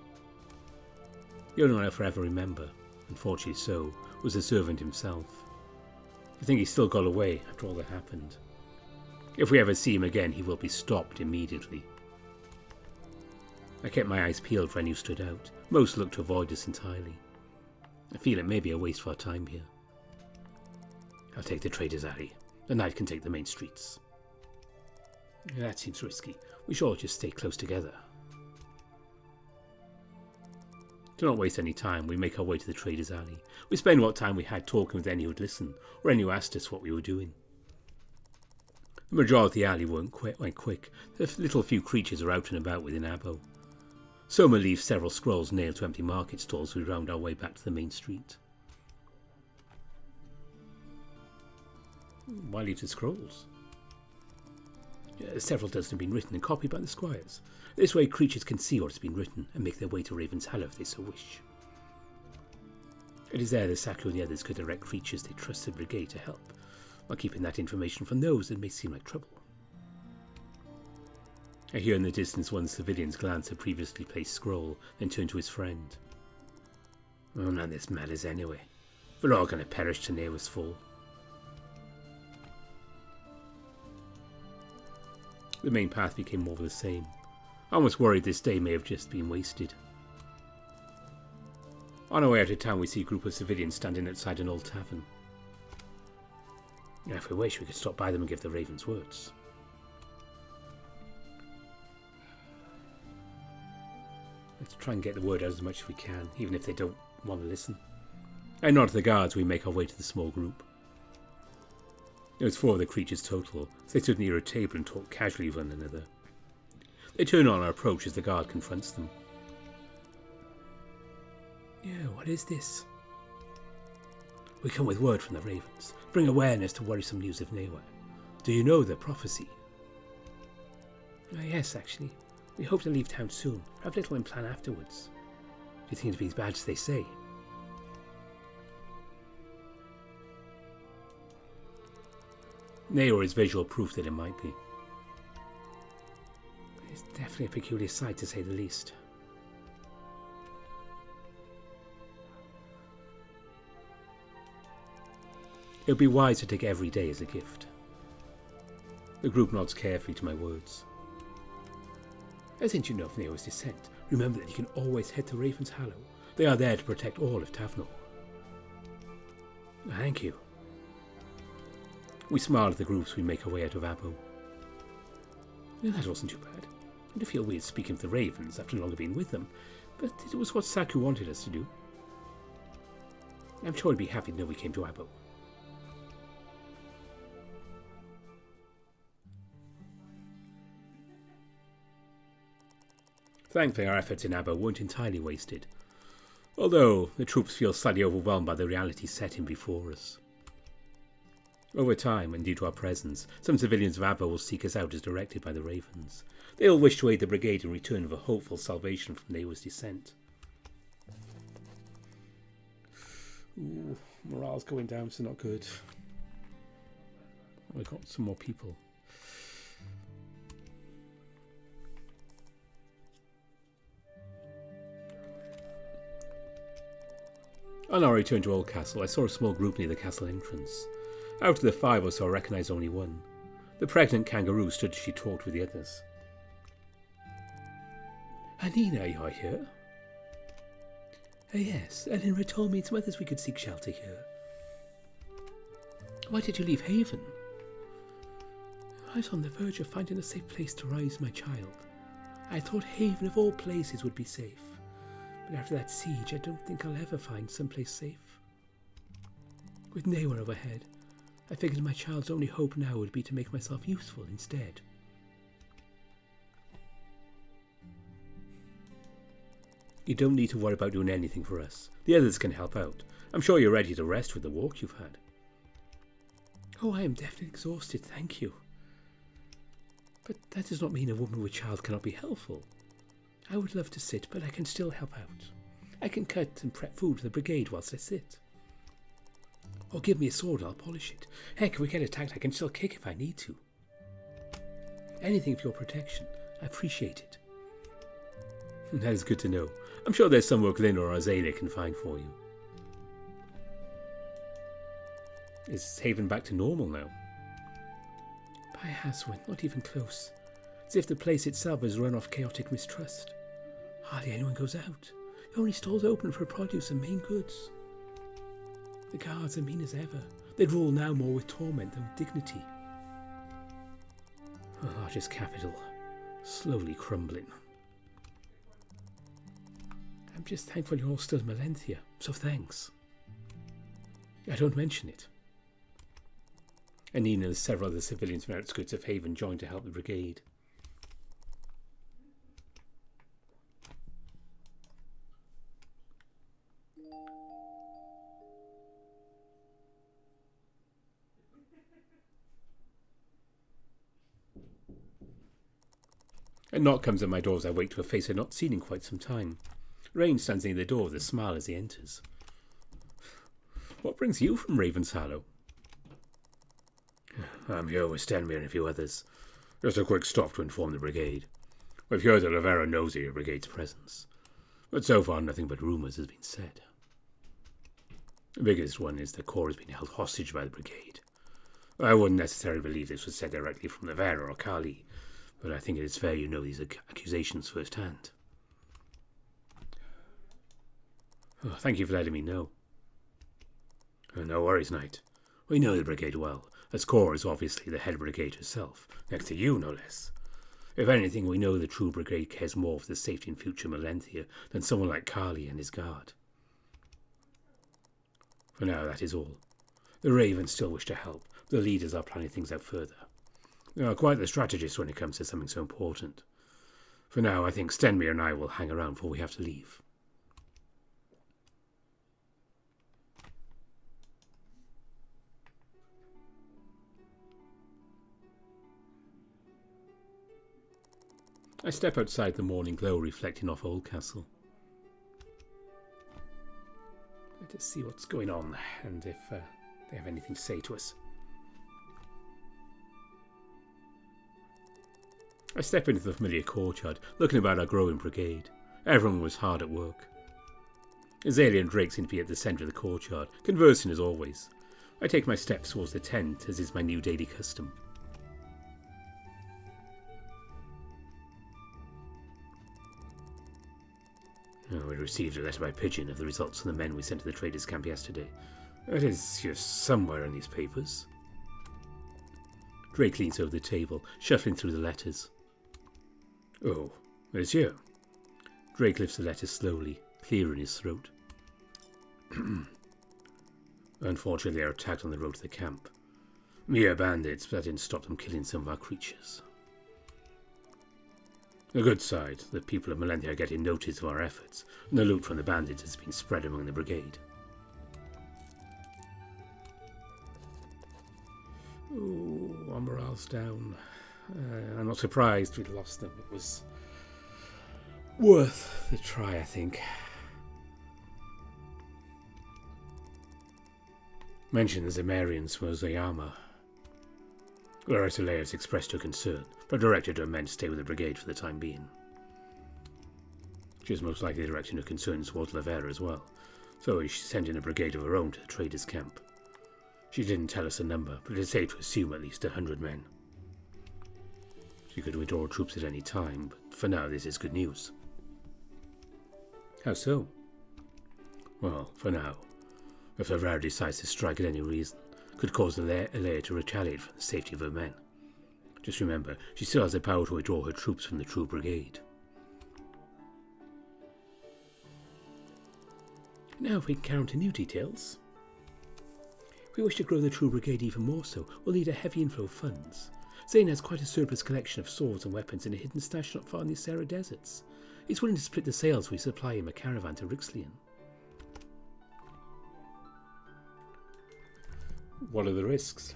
The only one I'll forever remember, unfortunately so, was the servant himself. I think he still got away after all that happened. If we ever see him again, he will be stopped immediately. I kept my eyes peeled for any who stood out. Most looked to avoid us entirely. I feel it may be a waste of our time here. I'll take the Trader's Alley. The Knight can take the main streets. That seems risky. We should all just stay close together. Do not waste any time. We make our way to the Trader's Alley. We spend what time we had talking with any who would listen, or any who asked us what we were doing. The majority of the alley went quick. The little few creatures are out and about within Abo. Soma leaves several scrolls nailed to empty market stalls as we round our way back to the main street. Why leave the scrolls? Several dozen have been written and copied by the squires. This way creatures can see what has been written and make their way to Raven's Hollow if they so wish. It is there that Saga and the others could direct creatures they trust the Brigade to help, while keeping that information from those that may seem like trouble. I hear in the distance one civilian's glance at previously placed scroll, then turn to his friend. Oh, none of this matters anyway. We're all going to perish to Neywa's fall. The main path became more of the same. I almost worried this day may have just been wasted. On our way out of town, we see a group of civilians standing outside an old tavern. If we wish, we could stop by them and give the Ravens words. Let's try and get the word out as much as we can, even if they don't want to listen. I nod to the guards. We make our way to the small group. There was 4 of the creatures total, so they stood near a table and talked casually with one another. They turn on our approach as the guard confronts them. Yeah, what is this? We come with word from the Ravens. Bring awareness to worrisome news of Neywa. Do you know the prophecy? Yes, actually. We hope to leave town soon. Have little in plan afterwards. Do you think it'll be as bad as they say? Neywa is visual proof that it might be. It's definitely a peculiar sight, to say the least. It would be wise to take every day as a gift. The group nods carefully to my words. Since you know of Neywa's descent, remember that you can always head to Raven's Hollow. They are there to protect all of Tavnor. Thank you. We smile at the group as we make our way out of Abo. That wasn't too bad. I do feel weird speaking of the Ravens after no longer being with them, but it was what Saku wanted us to do. I'm sure he'd be happy to know we came to Abo. Thankfully, our efforts in Abo weren't entirely wasted, although the troops feel slightly overwhelmed by the reality setting before us. Over time, and due to our presence, some civilians of Abo will seek us out as directed by the Ravens. They will wish to aid the Brigade in return for hopeful salvation from Neywa's descent. Ooh, morale's going down, so not good. We've got some more people. On our return to Old Castle, I saw a small group near the castle entrance. Out of the 5 or so, I recognised only one. The pregnant kangaroo stood as she talked with the others. Anina, you are here? Yes, Elinor told me and some others we could seek shelter here. Why did you leave Haven? I was on the verge of finding a safe place to raise my child. I thought Haven of all places would be safe. But after that siege, I don't think I'll ever find someplace safe. With Neywa overhead, I figured my child's only hope now would be to make myself useful instead. You don't need to worry about doing anything for us. The others can help out. I'm sure you're ready to rest with the walk you've had. Oh, I am definitely exhausted, thank you. But that does not mean a woman with child cannot be helpful. I would love to sit, but I can still help out. I can cut and prep food for the Brigade whilst I sit. Or give me a sword and I'll polish it. Heck, if we get attacked, I can still kick if I need to. Anything for your protection. I appreciate it. That is good to know. I'm sure there's some work Lynn or Azalea can find for you. Is Haven back to normal now? By Haswin, not even close. As if the place itself has run off chaotic mistrust. Hardly anyone goes out. The only stores open for produce and main goods. The guards are mean as ever. They rule now more with torment than with dignity. The largest capital, slowly crumbling. I'm just thankful you're all still in Melenthia, so thanks. I don't mention it. Anina and several other civilians from the outskirts of Haven joined to help the Brigade. A knock comes at my door as I wake to a face I've not seen in quite some time. Rain stands near the door with a smile as he enters. What brings you from Raven's Hollow? I'm here with Stenmere and a few others. Just a quick stop to inform the Brigade. We've heard that Laverra knows of your Brigade's presence, but so far nothing but rumours has been said. The biggest one is that Cor has been held hostage by the Brigade. I wouldn't necessarily believe this was said directly from Laverra or Kali, but I think it is fair you know these accusations firsthand. Oh, thank you for letting me know. No worries, Knight. We know the Brigade well, as Cor is obviously the head Brigade herself, next to you no less. If anything, we know the true Brigade cares more for the safety and future of Melenthia than someone like Kali and his guard. For now, that is all. The Ravens still wish to help. The leaders are planning things out further. They are quite the strategists when it comes to something so important. For now, I think Stenmere and I will hang around before we have to leave. I step outside the morning glow reflecting off Oldcastle. Let us see what's going on and if they have anything to say to us. I step into the familiar courtyard, looking about our growing brigade. Everyone was hard at work. Azalea and Drake seem to be at the centre of the courtyard, conversing as always. I take my steps towards the tent, as is my new daily custom. Oh, we received a letter by pigeon of the results of the men we sent to the traders' camp yesterday. It is here somewhere in these papers. Drake leans over the table, shuffling through the letters. Oh, it's here. Drake lifts the letter slowly, clear in his throat. Unfortunately, they were attacked on the road to the camp. Mere bandits, but that didn't stop them killing some of our creatures. The good side, the people of Melenthia are getting notice of our efforts, and the loot from the bandits has been spread among the brigade. Oh, our morale's down. I'm not surprised we'd lost them. It was worth the try, I think. Mention the Zemarians from Ozayama. Larissa has expressed her concern, but directed her men to stay with the brigade for the time being. She is most likely directing her concerns towards Laverra as well, so she sent in a brigade of her own to the traders' camp. She didn't tell us the number, but it is safe to assume at least 100 men. She could withdraw troops at any time, but for now this is good news. How so? Well, for now, if Laverra decides to strike at any reason, could cause Alea to retaliate for the safety of her men. Just remember, she still has the power to withdraw her troops from the true brigade. Now if we can count new details. If we wish to grow the true brigade even more so, we'll need a heavy inflow of funds. Zane has quite a surplus collection of swords and weapons in a hidden stash not far in the Serra deserts. He's willing to split the sales we supply him a caravan to Rixlian. What are the risks?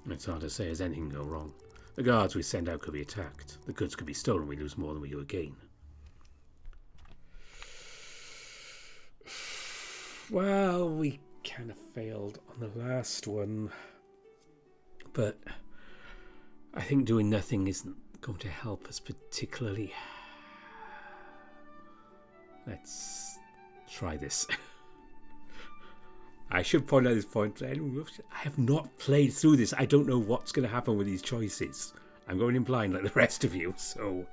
It's hard to say as anything can go wrong. The guards we send out could be attacked. The goods could be stolen, we lose more than we do gain. Well, we kind of failed on the last one. But I think doing nothing isn't going to help us particularly. Let's try this. I should point out this point, I have not played through this. I don't know what's going to happen with these choices. I'm going in blind like the rest of you, so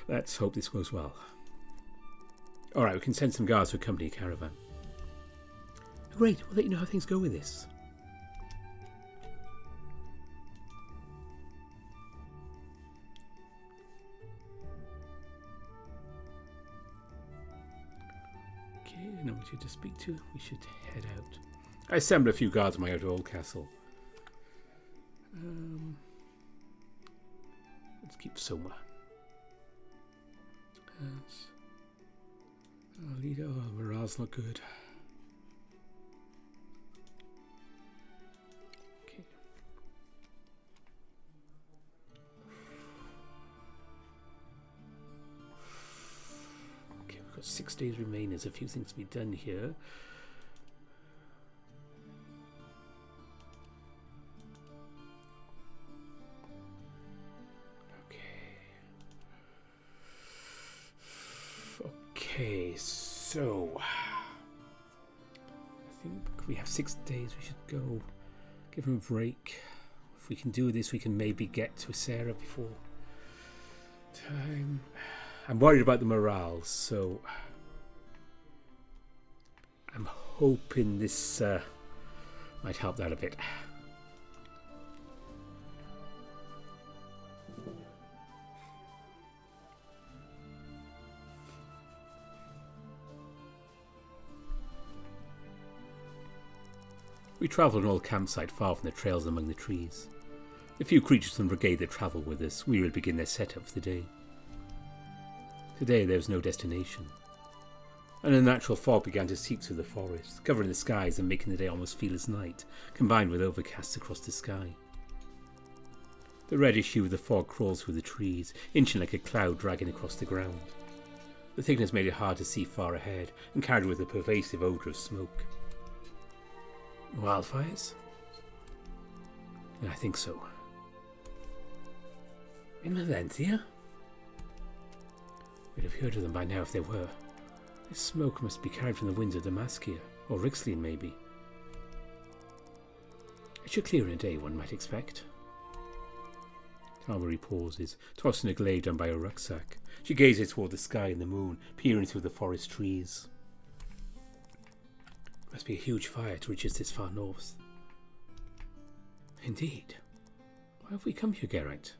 let's hope this goes well. Alright, we can send some guards to accompany a caravan. Great, we'll let you know how things go with this. Okay, no one to speak to. We should head out. I assembled a few guards on my way to Oldcastle. Let's keep Soma. Leader, morale's not good. Okay. Okay, we've got 6 days remaining. There's a few things to be done here. Okay, so I think we have 6 days. We should go give him a break. If we can do this, we can maybe get to Sarah before time. I'm worried about the morale, so I'm hoping this might help that a bit. We travelled an old campsite far from the trails among the trees. The few creatures from the brigade that travelled with us, we will begin their setup for the day. Today there was no destination. An unnatural fog began to seep through the forest, covering the skies and making the day almost feel as night, combined with overcasts across the sky. The reddish hue of the fog crawls through the trees, inching like a cloud dragging across the ground. The thickness made it hard to see far ahead, and carried with a pervasive odour of smoke. Wildfires? I think so. In Valencia? We'd have heard of them by now if they were. This smoke must be carried from the winds of Damascia, or Rixlian maybe. It should clear in a day, one might expect. Tarbury pauses, tossing a glaive down by her rucksack. She gazes toward the sky and the moon, peering through the forest trees. It must be a huge fire to reach us this far north. Indeed. Why have we come here, Geraint?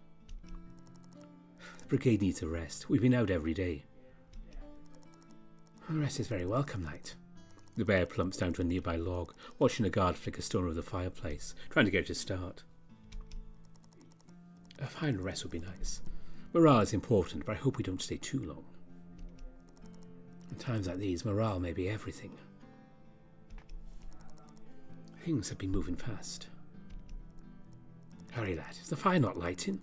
The Brigade needs a rest. We've been out every day. A rest is very welcome, Knight. The bear plumps down to a nearby log, watching a guard flick a stone over the fireplace, trying to get it to start. A final rest would be nice. Morale is important, but I hope we don't stay too long. At times like these, morale may be everything. Things have been moving fast. Hurry, lad. Is the fire not lighting?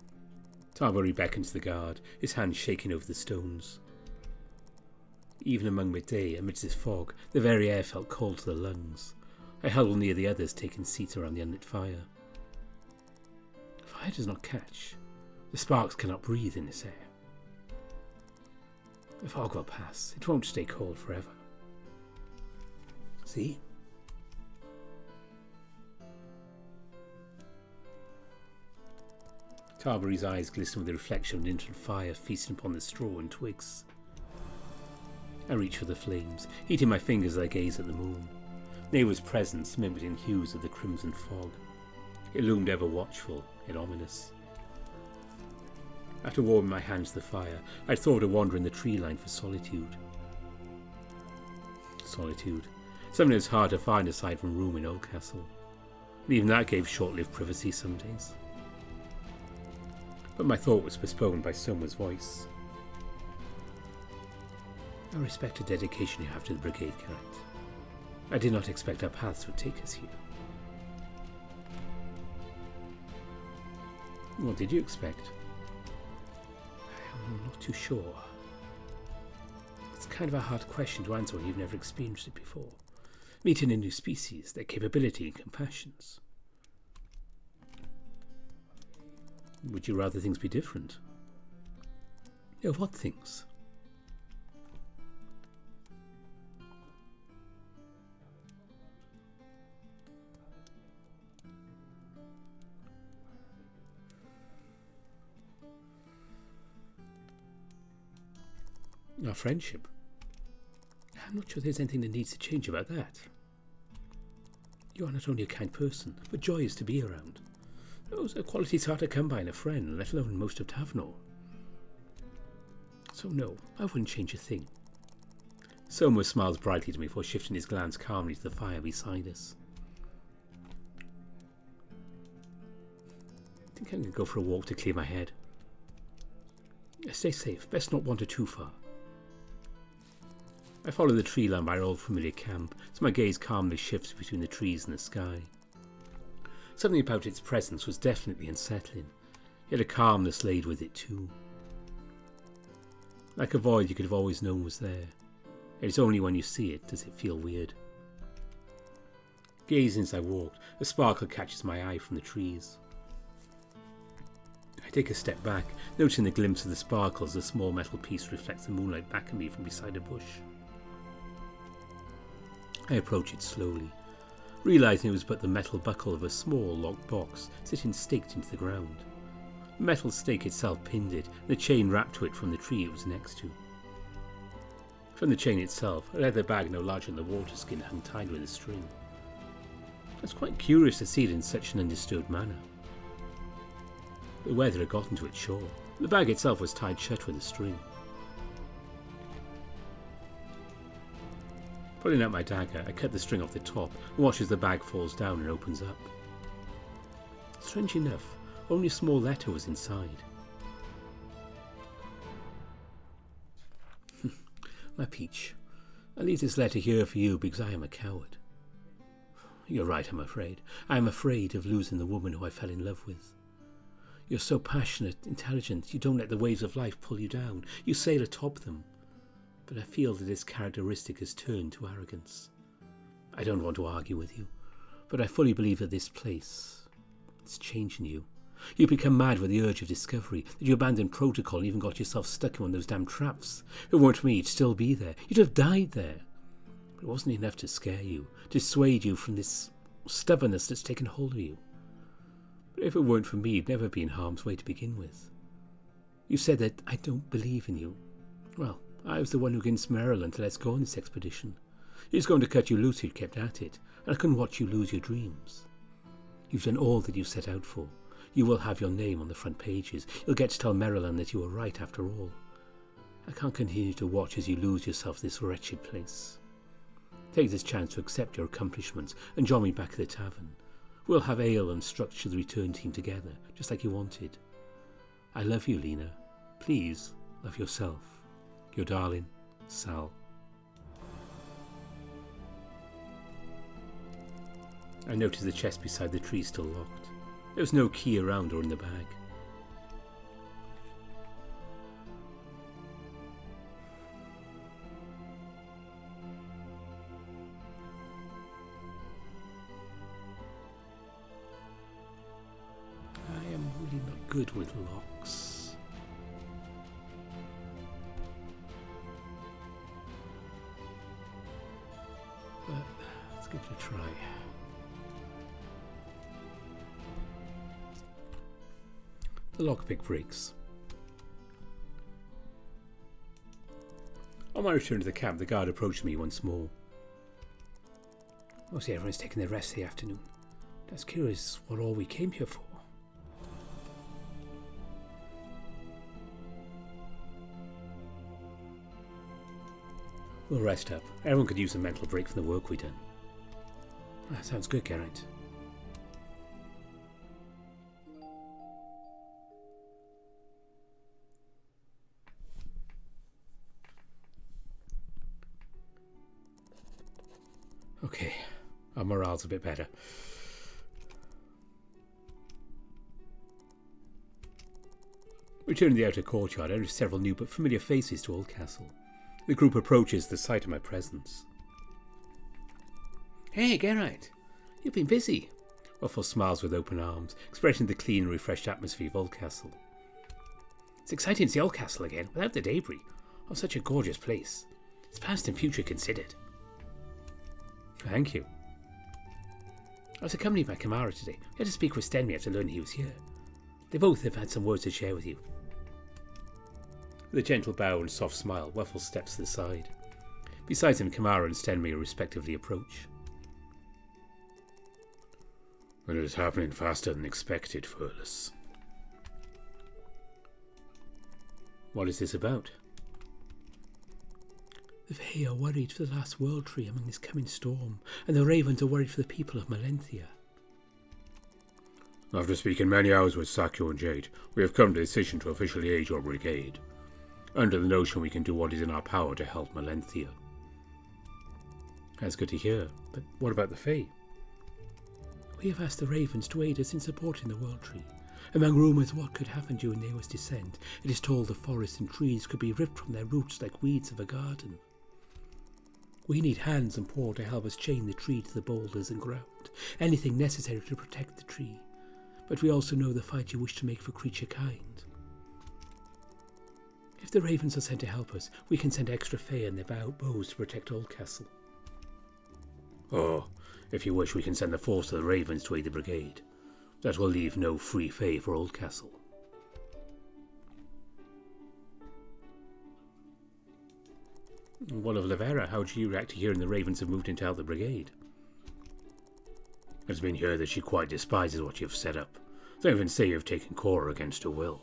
Tarbury beckons the guard, his hand shaking over the stones. Even among midday, amidst this fog, the very air felt cold to the lungs. I huddled near the others, taking seats around the unlit fire. Fire does not catch. The sparks cannot breathe in this air. The fog will pass. It won't stay cold forever. See? Tarbury's eyes glisten with the reflection of an infant fire feasting upon the straw and twigs. I reach for the flames, heating my fingers as I gaze at the moon. Neywa's presence mimicked in hues of the crimson fog. It loomed ever watchful, yet ominous. After warming my hands to the fire, I thought of wandering the tree line for solitude. Solitude. Something that's hard to find aside from room in Oldcastle. And even that gave short-lived privacy some days. But my thought was postponed by Soma's voice. I respect the dedication you have to the Brigade, Geraint. I did not expect our paths would take us here. What did you expect? I'm not too sure. It's kind of a hard question to answer when you've never experienced it before. Meeting a new species, their capability and compassions. Would you rather things be different? Oh, what things? Our friendship. I'm not sure there's anything that needs to change about that. You are not only a kind person, but joyous to be around. Those are qualities hard to come by in a friend, let alone most of Tavnor. So no, I wouldn't change a thing. Soma smiles brightly to me before shifting his glance calmly to the fire beside us. I think I'm going to go for a walk to clear my head. Stay safe, best not wander too far. I follow the tree line by our old familiar camp, so my gaze calmly shifts between the trees and the sky. Something about its presence was definitely unsettling, yet a calmness laid with it too. Like a void you could have always known was there, yet it's only when you see it does it feel weird. Gazing as I walked, a sparkle catches my eye from the trees. I take a step back, noticing the glimpse of the sparkle as a small metal piece reflects the moonlight back at me from beside a bush. I approach it slowly, realising it was but the metal buckle of a small locked box sitting staked into the ground. The metal stake itself pinned it, and the chain wrapped to it from the tree it was next to. From the chain itself, a leather bag no larger than the water skin hung tied with a string. I was quite curious to see it in such an undisturbed manner. The weather had gotten to it, sure. The bag itself was tied shut with a string. Pulling out my dagger, I cut the string off the top and watch as the bag falls down and opens up. Strange enough, only a small letter was inside. My peach, I leave this letter here for you because I am a coward. You're right, I'm afraid. I am afraid of losing the woman who I fell in love with. You're so passionate, intelligent, you don't let the waves of life pull you down. You sail atop them. But I feel that this characteristic has turned to arrogance. I don't want to argue with you, but I fully believe that this place is changing you. You become mad with the urge of discovery, that you abandoned protocol and even got yourself stuck in one of those damn traps. If it weren't for me, you'd still be there. You'd have died there. But it wasn't enough to scare you, to dissuade you from this stubbornness that's taken hold of you. But if it weren't for me, you'd never be in harm's way to begin with. You said that I don't believe in you. Well, I was the one who convinced Marilyn to let's go on this expedition. He was going to cut you loose, you'd kept at it, and I couldn't watch you lose your dreams. You've done all that you set out for. You will have your name on the front pages. You'll get to tell Marilyn that you were right after all. I can't continue to watch as you lose yourself in this wretched place. Take this chance to accept your accomplishments and join me back at the tavern. We'll have ale and structure the return team together, just like you wanted. I love you, Lena. Please, love yourself. Your darling, Sal. I noticed the chest beside the tree still locked. There was no key around or in the bag. I am really not good with locks. But let's give it a try. The lockpick breaks. On my return to the camp, the guard approached me once more. Mostly everyone's taking their rest the afternoon. I was curious what all we came here for. We'll rest up. Everyone could use a mental break from the work we've done. That sounds good, Geraint. Okay, our morale's a bit better. Returning to the outer courtyard, I noticed several new but familiar faces to Oldcastle. The group approaches the sight of my presence. Hey, Geraint, you've been busy. Waffle smiles with open arms, expressing the clean and refreshed atmosphere of Oldcastle. It's exciting to see Oldcastle again, without the debris. Oh, such a gorgeous place. It's past and future considered. Thank you. I was accompanied by Kamara today. I had to speak with Stenry after learning he was here. They both have had some words to share with you. With a gentle bow and soft smile, Waffle steps to the side. Besides him, Kamara and Stenry respectively approach. Well, it is happening faster than expected, Furless. What is this about? The Fae are worried for the last world tree among this coming storm, and the Ravens are worried for the people of Melenthia. After speaking many hours with Sakyo and Jade, we have come to the decision to officially aid your brigade, under the notion we can do what is in our power to help Melenthia. That's good to hear, but what about the Fae? We have asked the Ravens to aid us in supporting the world tree. Among rumours of what could happen during Neywa's descent, it is told the forests and trees could be ripped from their roots like weeds of a garden. We need hands and paw to help us chain the tree to the boulders and ground, anything necessary to protect the tree. But we also know the fight you wish to make for creature kind. If the Ravens are sent to help us, we can send extra Fae and their bows to protect Oldcastle. Oh, if you wish, we can send the force of the Ravens to aid the brigade. That will leave no free Fae for Oldcastle. What of Laverra? How do you react to hearing the Ravens have moved in to help the brigade? It's been heard that she quite despises what you have set up. Some even say you have taken Cora against her will.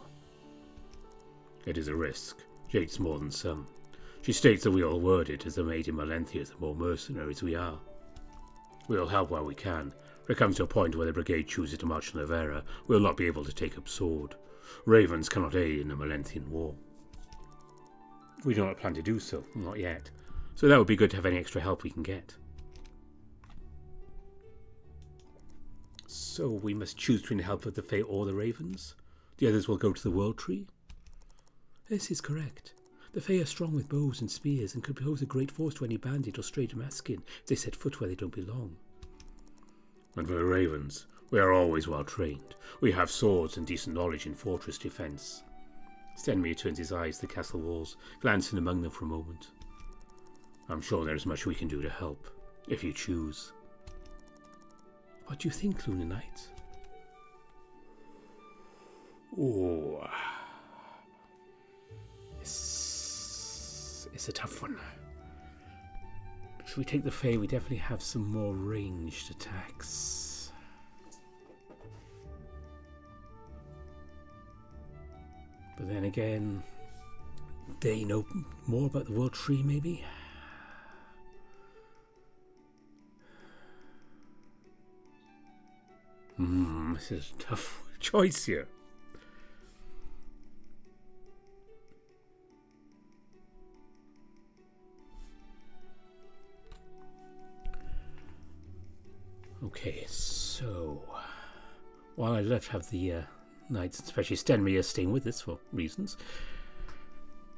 It is a risk. Jade's more than some. She states that we all word it as the maid in Melenthia the more mercenaries we are. We'll help where we can. If it comes to a point where the brigade chooses to march on Laverra, we'll not be able to take up sword. Ravens cannot aid in the Melenthian war. We do not plan to do so, not yet. So that would be good to have any extra help we can get. So we must choose between the help of the Fae or the Ravens? The others will go to the World Tree? This is correct. The Fae are strong with bows and spears and could pose a great force to any bandit or stray Damascus if they set foot where they don't belong. And for the Ravens, we are always well trained. We have swords and decent knowledge in fortress defence. Stenmir turns his eyes to the castle walls, glancing among them for a moment. I'm sure there is much we can do to help, if you choose. What do you think, Lunar Knight? Oh, it's a tough one. Should we take the Fae? We definitely have some more ranged attacks. But then again, they know more about the World Tree, maybe? This is a tough choice here. Okay, so while I'd love to have the knights, especially Stenmir, staying with us for reasons,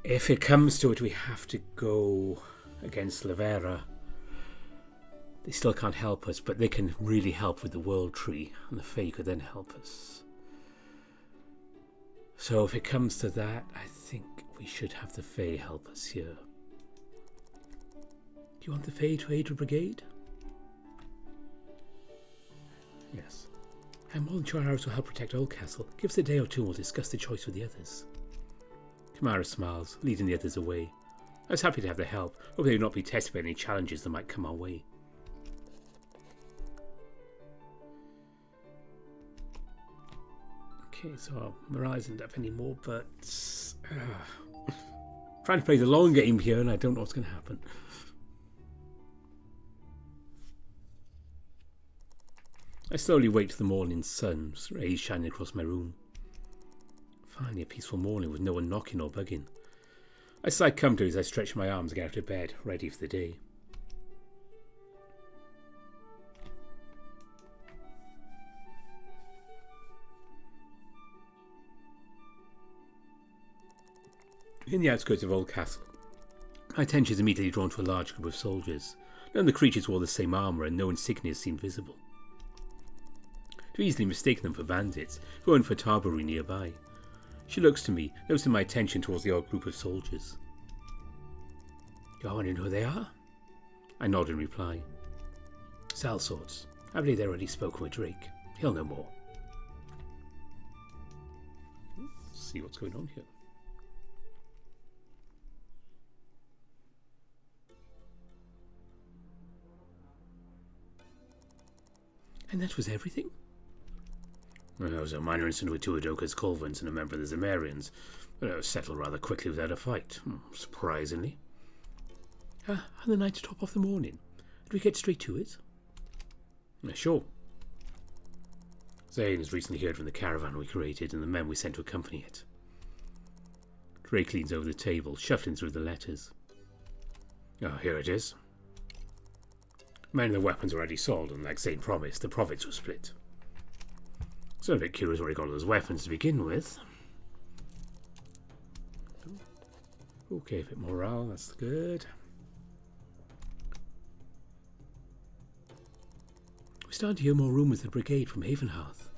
if it comes to it, we have to go against Laverra. They still can't help us, but they can really help with the World Tree, and the Fae could then help us. So if it comes to that, I think we should have the Fae help us here. Do you want the Fae to aid the Brigade? Yes. I'm more than sure ours will help protect Oldcastle. Give us a day or two and we'll discuss the choice with the others. Kamara smiles, leading the others away. I was happy to have the help, hoping they would not be tested by any challenges that might come our way. Okay, so our morale isn't up anymore, but trying to play the long game here and I don't know what's going to happen. I slowly wait for the morning sun's rays shining across my room. Finally a peaceful morning with no one knocking or bugging. I sigh comfortably as I stretch my arms and get out of bed, ready for the day. In the outskirts of Oldcastle, my attention is immediately drawn to a large group of soldiers. None of the creatures wore the same armour and no insignias seemed visible. To easily mistake them for bandits, who weren't for Tarbury nearby. She looks to me, noticing my attention towards the odd group of soldiers. You're wondering who they are? I nod in reply. Sellswords. I believe they've already spoken with Drake. He'll know more. Let's see what's going on here. And that was everything? Well, there was a minor incident with two Udoka's Colvins and a member of the Zemarians, but it was settled rather quickly without a fight, surprisingly. And the night to top off the morning. Did we get straight to it? Sure. Zane has recently heard from the caravan we created and the men we sent to accompany it. Drake leans over the table, shuffling through the letters. Here it is. Men and the weapons were already sold, and like Zane promised, the profits were split. So I'm a bit curious where he got all those weapons to begin with. Okay, a bit more morale, that's good. We're starting to hear more rumours of the Brigade from Havenhearth.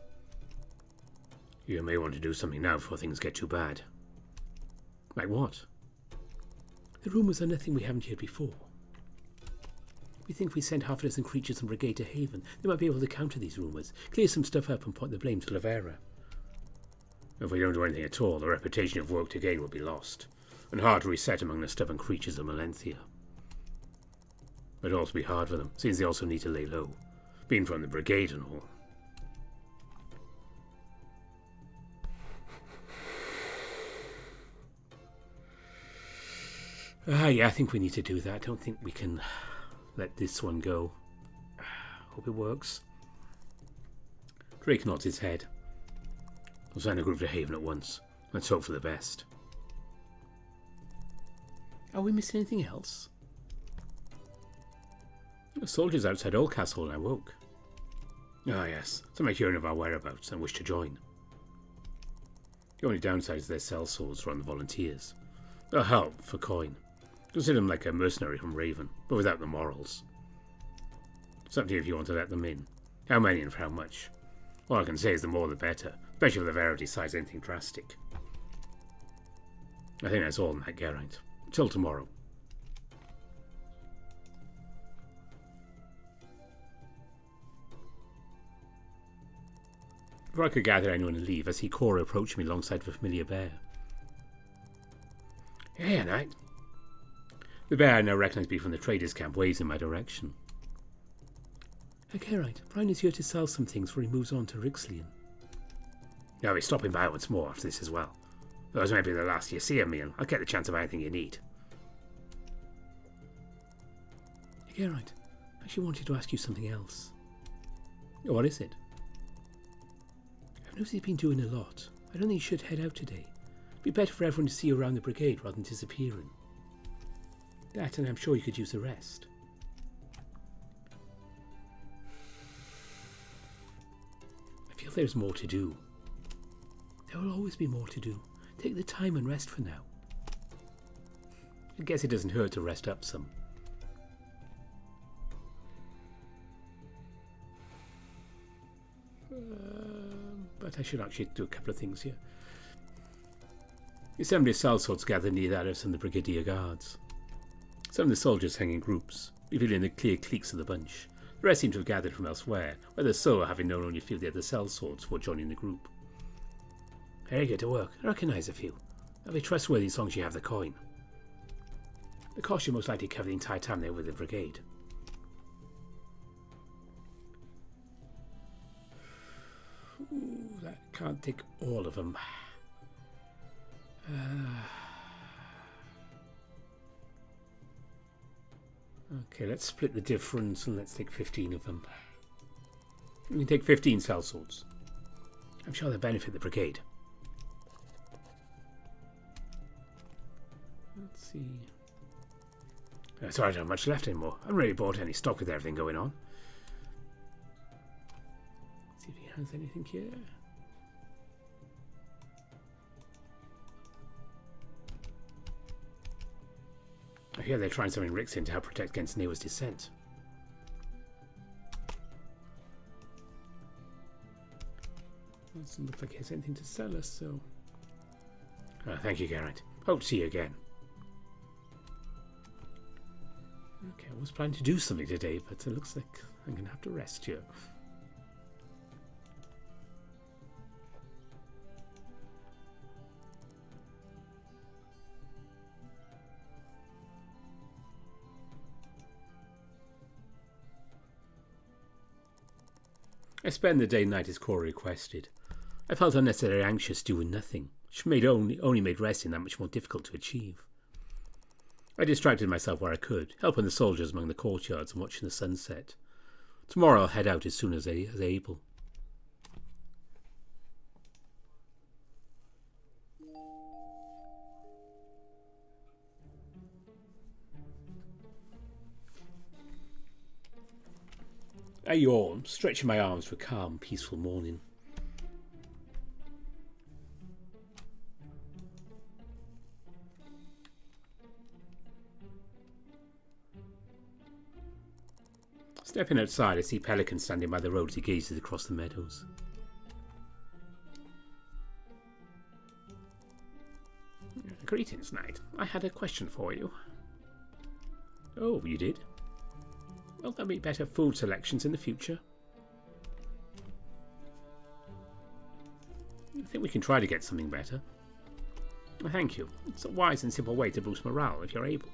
You may want to do something now before things get too bad. Like what? The rumours are nothing we haven't heard before. We think if we send half a dozen creatures and Brigade to Haven, they might be able to counter these rumours, clear some stuff up and point the blame to Laverra. If we don't do anything at all, the reputation of worked again will be lost, and hard to reset among the stubborn creatures of Melenthia. It'll also be hard for them, since they also need to lay low, being from the Brigade and all. Yeah, I think we need to do that. I don't think we can let this one go. Hope it works. Drake nods his head. I'll send a group to Haven at once. Let's hope for the best. Are we missing anything else? The soldiers outside Oldcastle when I woke. Ah yes, some are hearing of our whereabouts and wish to join. The only downside is their sellswords run the volunteers. They'll help for coin. Consider them like a mercenary from Raven, but without the morals. It's up to you if you want to let them in. How many and for how much? All I can say is the more the better, especially if Laverra decides anything drastic. I think that's all, Knight Geraint. Till tomorrow. Before I could gather anyone and leave, I see Cora approach me alongside the familiar bear. Hey, Knight. The bear, now recognised me from the traders' camp, waves in my direction. Geraint, Brian is here to sell some things before he moves on to Rixlian. I'll be stopping by once more after this as well. Those may be the last you see of me, and I'll get the chance of anything you need. Geraint, I actually wanted to ask you something else. What is it? I've noticed you've been doing a lot. I don't think you should head out today. It'd be better for everyone to see you around the Brigade rather than disappearing. That, and I'm sure you could use the rest. I feel there's more to do. There will always be more to do. Take the time and rest for now. I guess it doesn't hurt to rest up some. But I should actually do a couple of things here. The assembly of sellswords gathered near that of some of the Brigadier guards. Some of the soldiers hang in groups, revealing the clear cliques of the bunch. The rest seem to have gathered from elsewhere, whether so or having known only a few of the other sellswords before joining the group. Very good to work. I recognise a few. They'll be trustworthy as long as you have the coin. The cost should most likely cover the entire time they're with the Brigade. Ooh, that can't take all of them. Okay, let's split the difference and let's take 15 of them. We can take 15 sellswords. I'm sure they'll benefit the Brigade. Let's see. Sorry, I don't have much left anymore. I haven't really bought any stock with everything going on. See if he has anything here. I hear they're trying something Rixlian to help protect against Neywa's descent. Doesn't look like he has anything to sell us, so... Thank you, Geraint. Hope to see you again. Okay, I was planning to do something today, but it looks like I'm going to have to rest here. I spent the day and night as Cora requested. I felt unnecessarily anxious doing nothing, which only made resting that much more difficult to achieve. I distracted myself where I could, helping the soldiers among the courtyards and watching the sunset. Tomorrow I'll head out as soon as able. I yawned, stretching my arms for a calm, peaceful morning. Stepping outside, I see Pelican standing by the road as he gazes across the meadows. Greetings, Knight. I had a question for you. Oh, you did? Will there be better food selections in the future? I think we can try to get something better. Thank you. It's a wise and simple way to boost morale if you're able.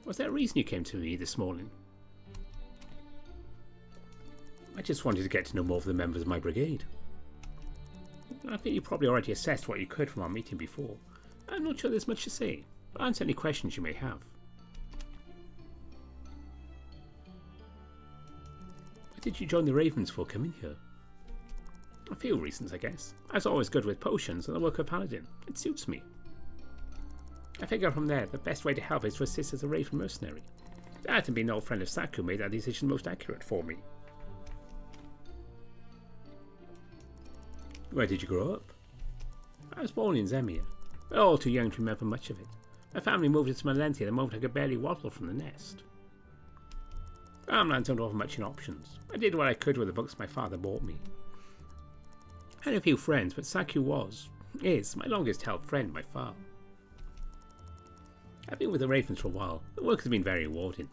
Was there a reason you came to me this morning? I just wanted to get to know more of the members of my brigade. I think you probably already assessed what you could from our meeting before. I'm not sure there's much to say, but answer any questions you may have. Why did you join the Ravens for coming here? A few reasons, I guess. I was always good with potions and the work of Paladin. It suits me. I figure from there the best way to help is to assist as a Raven mercenary. That and being an old friend of Saku made that decision most accurate for me. Where did you grow up? I was born in Zemir, but all too young to remember much of it. My family moved to Smolensk the moment I could barely waddle from the nest. Farmlands don't offer much in options. I did what I could with the books my father bought me. I had a few friends, but Saku is my longest held friend by far. I've been with the Ravens for a while. The work has been very rewarding,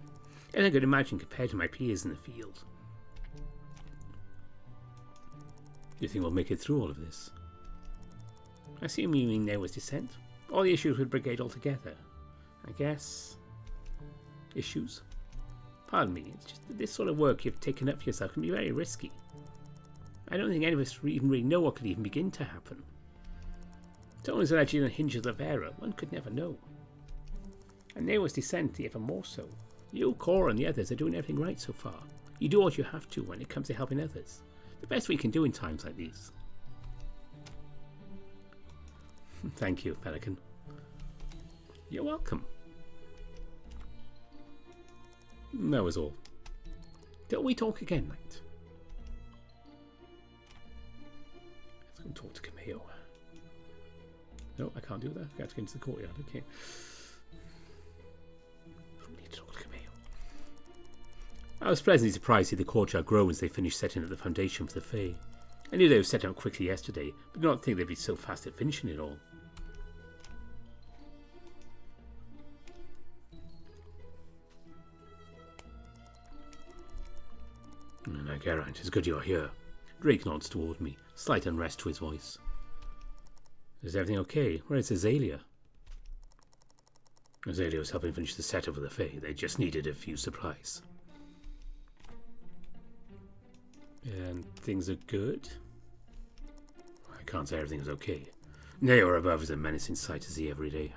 as I could imagine compared to my peers in the field. Do you think we'll make it through all of this? I assume you mean Neywa's descent? All the issues with Brigade altogether? I guess... Issues? Pardon me, it's just that this sort of work you've taken up for yourself can be very risky. I don't think any of us even really know what could even begin to happen. Someone as allegedly unhinged as Laverra, one could never know. And Neywa's descent even more so. You, Cora, and the others are doing everything right so far. You do what you have to when it comes to helping others. The best we can do in times like these. Thank you, Pelican. You're welcome. That was all. Till we talk again, Knight. Let's go and talk to Cameo. No, I can't do that. I have to get into the courtyard. Okay. I need to talk to Cameo. I was pleasantly surprised to see the courtyard grow as they finished setting up the foundation for the Fae. I knew they were setting up quickly yesterday, but did not think they'd be so fast at finishing it all. Now, Geraint, it's good you're here. Drake nods toward me, slight unrest to his voice. Is everything okay? Where's Azalea? Azalea was helping finish the setup of the Fae. They just needed a few supplies. And things are good? I can't say everything is okay. Neywa above is a menacing sight to see every day.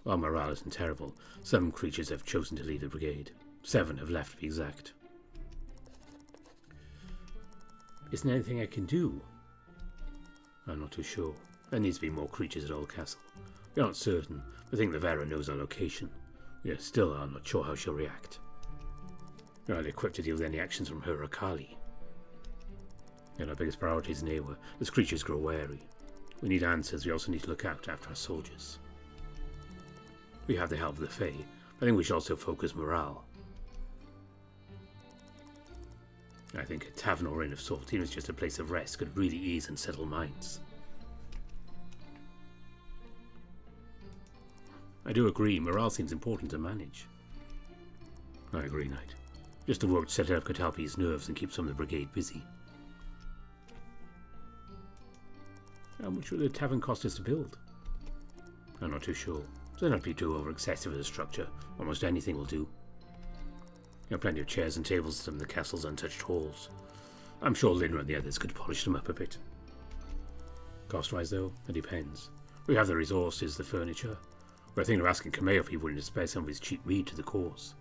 While morale isn't terrible, some creatures have chosen to leave the Brigade. 7 have left, to be exact. Isn't there anything I can do? I'm not too sure. There needs to be more creatures at Old Castle. We aren't certain, but think Laverra knows our location. We still are not sure how she'll react. We're not equipped to deal with any actions from her or Kali. And our biggest priority is Neywa, as creatures grow wary. We need answers, we also need to look out after our soldiers. We have the help of the Fae, but I think we should also focus morale. I think a tavern or inn of sort, even if it's just a place of rest, could really ease and settle minds. I do agree, morale seems important to manage. I agree, Knight. Just the work set up could help ease nerves and keep some of the Brigade busy. How much will the tavern cost us to build? I'm not too sure. Doesn't have to be too over-excessive as a structure. Almost anything will do. There are plenty of chairs and tables in some of the castle's untouched halls. I'm sure Linra and the others could polish them up a bit. Cost-wise, though, it depends. We have the resources, the furniture. We're thinking of asking Cameo if he's willing to spare some of his cheap mead to the cause.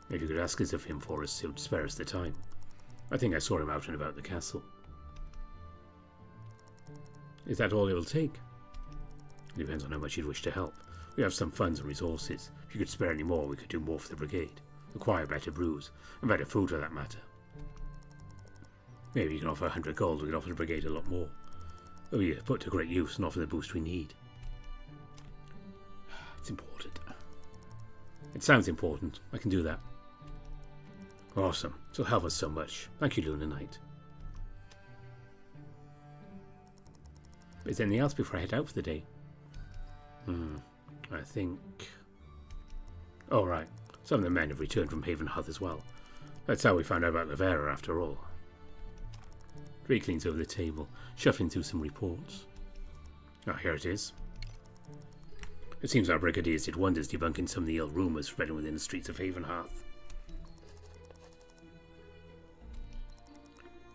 Maybe you could ask us of him for us, it would spare us the time. I think I saw him out and about the castle. Is that all it will take? It depends on how much you'd wish to help. We have some funds and resources. If you could spare any more, we could do more for the Brigade. Acquire better brews, and better food for that matter. Maybe you can offer 100 gold, we can offer the Brigade a lot more. Or we put to great use and offer the boost we need. It's important. It sounds important. I can do that. Awesome. It'll help us so much. Thank you, Luna Knight. Is there anything else before I head out for the day? I think... Oh, right. Some of the men have returned from Haven Hearth as well. That's how we found out about Laverra, after all. Drake leans over the table, shuffling through some reports. Here it is. It seems our brigadiers did wonders debunking some of the ill rumours spreading within the streets of Haven Hearth.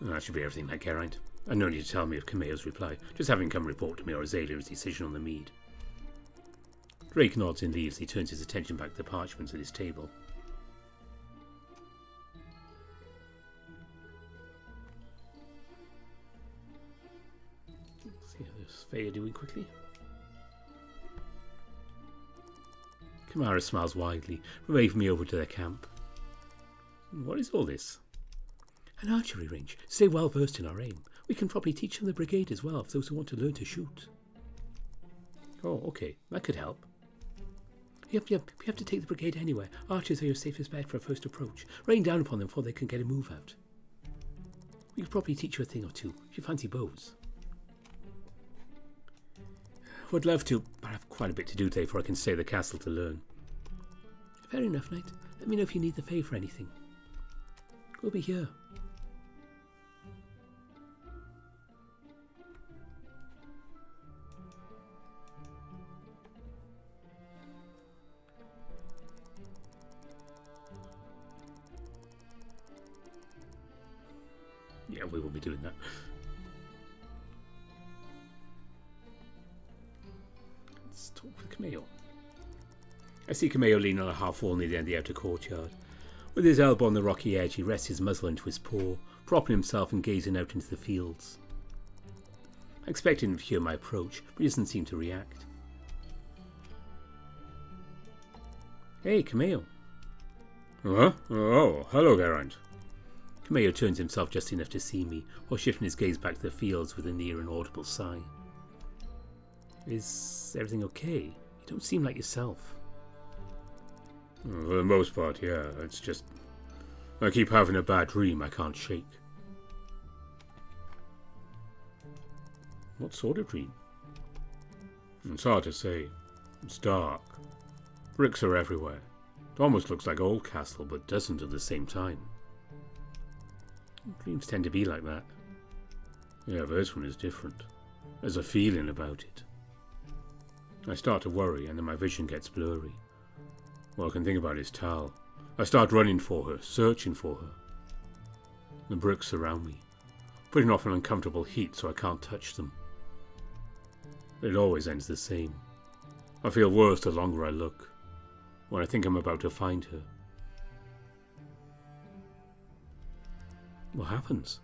That should be everything, Knight Geraint. And no need to tell me of Cameo's reply, just having come report to me or Azalea's decision on the mead. Drake nods and leaves. He turns his attention back to the parchments at his table. Let's see how this Fae are doing quickly. Kamara smiles widely, waving me over to their camp. What is all this? An archery range. Stay well versed in our aim. We can probably teach them the Brigade as well, for those who want to learn to shoot. Oh, okay. That could help. You have to take the Brigade anywhere. Archers are your safest bet for a first approach. Rain down upon them before they can get a move out. We could probably teach you a thing or two, if you fancy bows. Would love to, but I have quite a bit to do today before I can stay at the castle to learn. Fair enough, Knight. Let me know if you need the Fae for anything. We'll be here. Yeah, we will be doing that. Let's talk with Camille. I see Camille leaning on a half wall near the end of the outer courtyard. With his elbow on the rocky edge, he rests his muzzle into his paw, propping himself and gazing out into the fields. I expected him to hear my approach, but he doesn't seem to react. Hey, Camille. Huh? Oh, hello, Geraint. Camille turns himself just enough to see me, while shifting his gaze back to the fields with a near inaudible sigh. Is everything okay? You don't seem like yourself. For the most part, yeah. It's just... I keep having a bad dream I can't shake. What sort of dream? It's hard to say. It's dark. Bricks are everywhere. It almost looks like Oldcastle, but doesn't at the same time. Dreams tend to be like that. Yeah, but this one is different. There's a feeling about it. I start to worry, and then my vision gets blurry. All I can think about is Tal. I start running for her, searching for her. The bricks surround me, putting off an uncomfortable heat so I can't touch them. It always ends the same. I feel worse the longer I look, when I think I'm about to find her. What happens?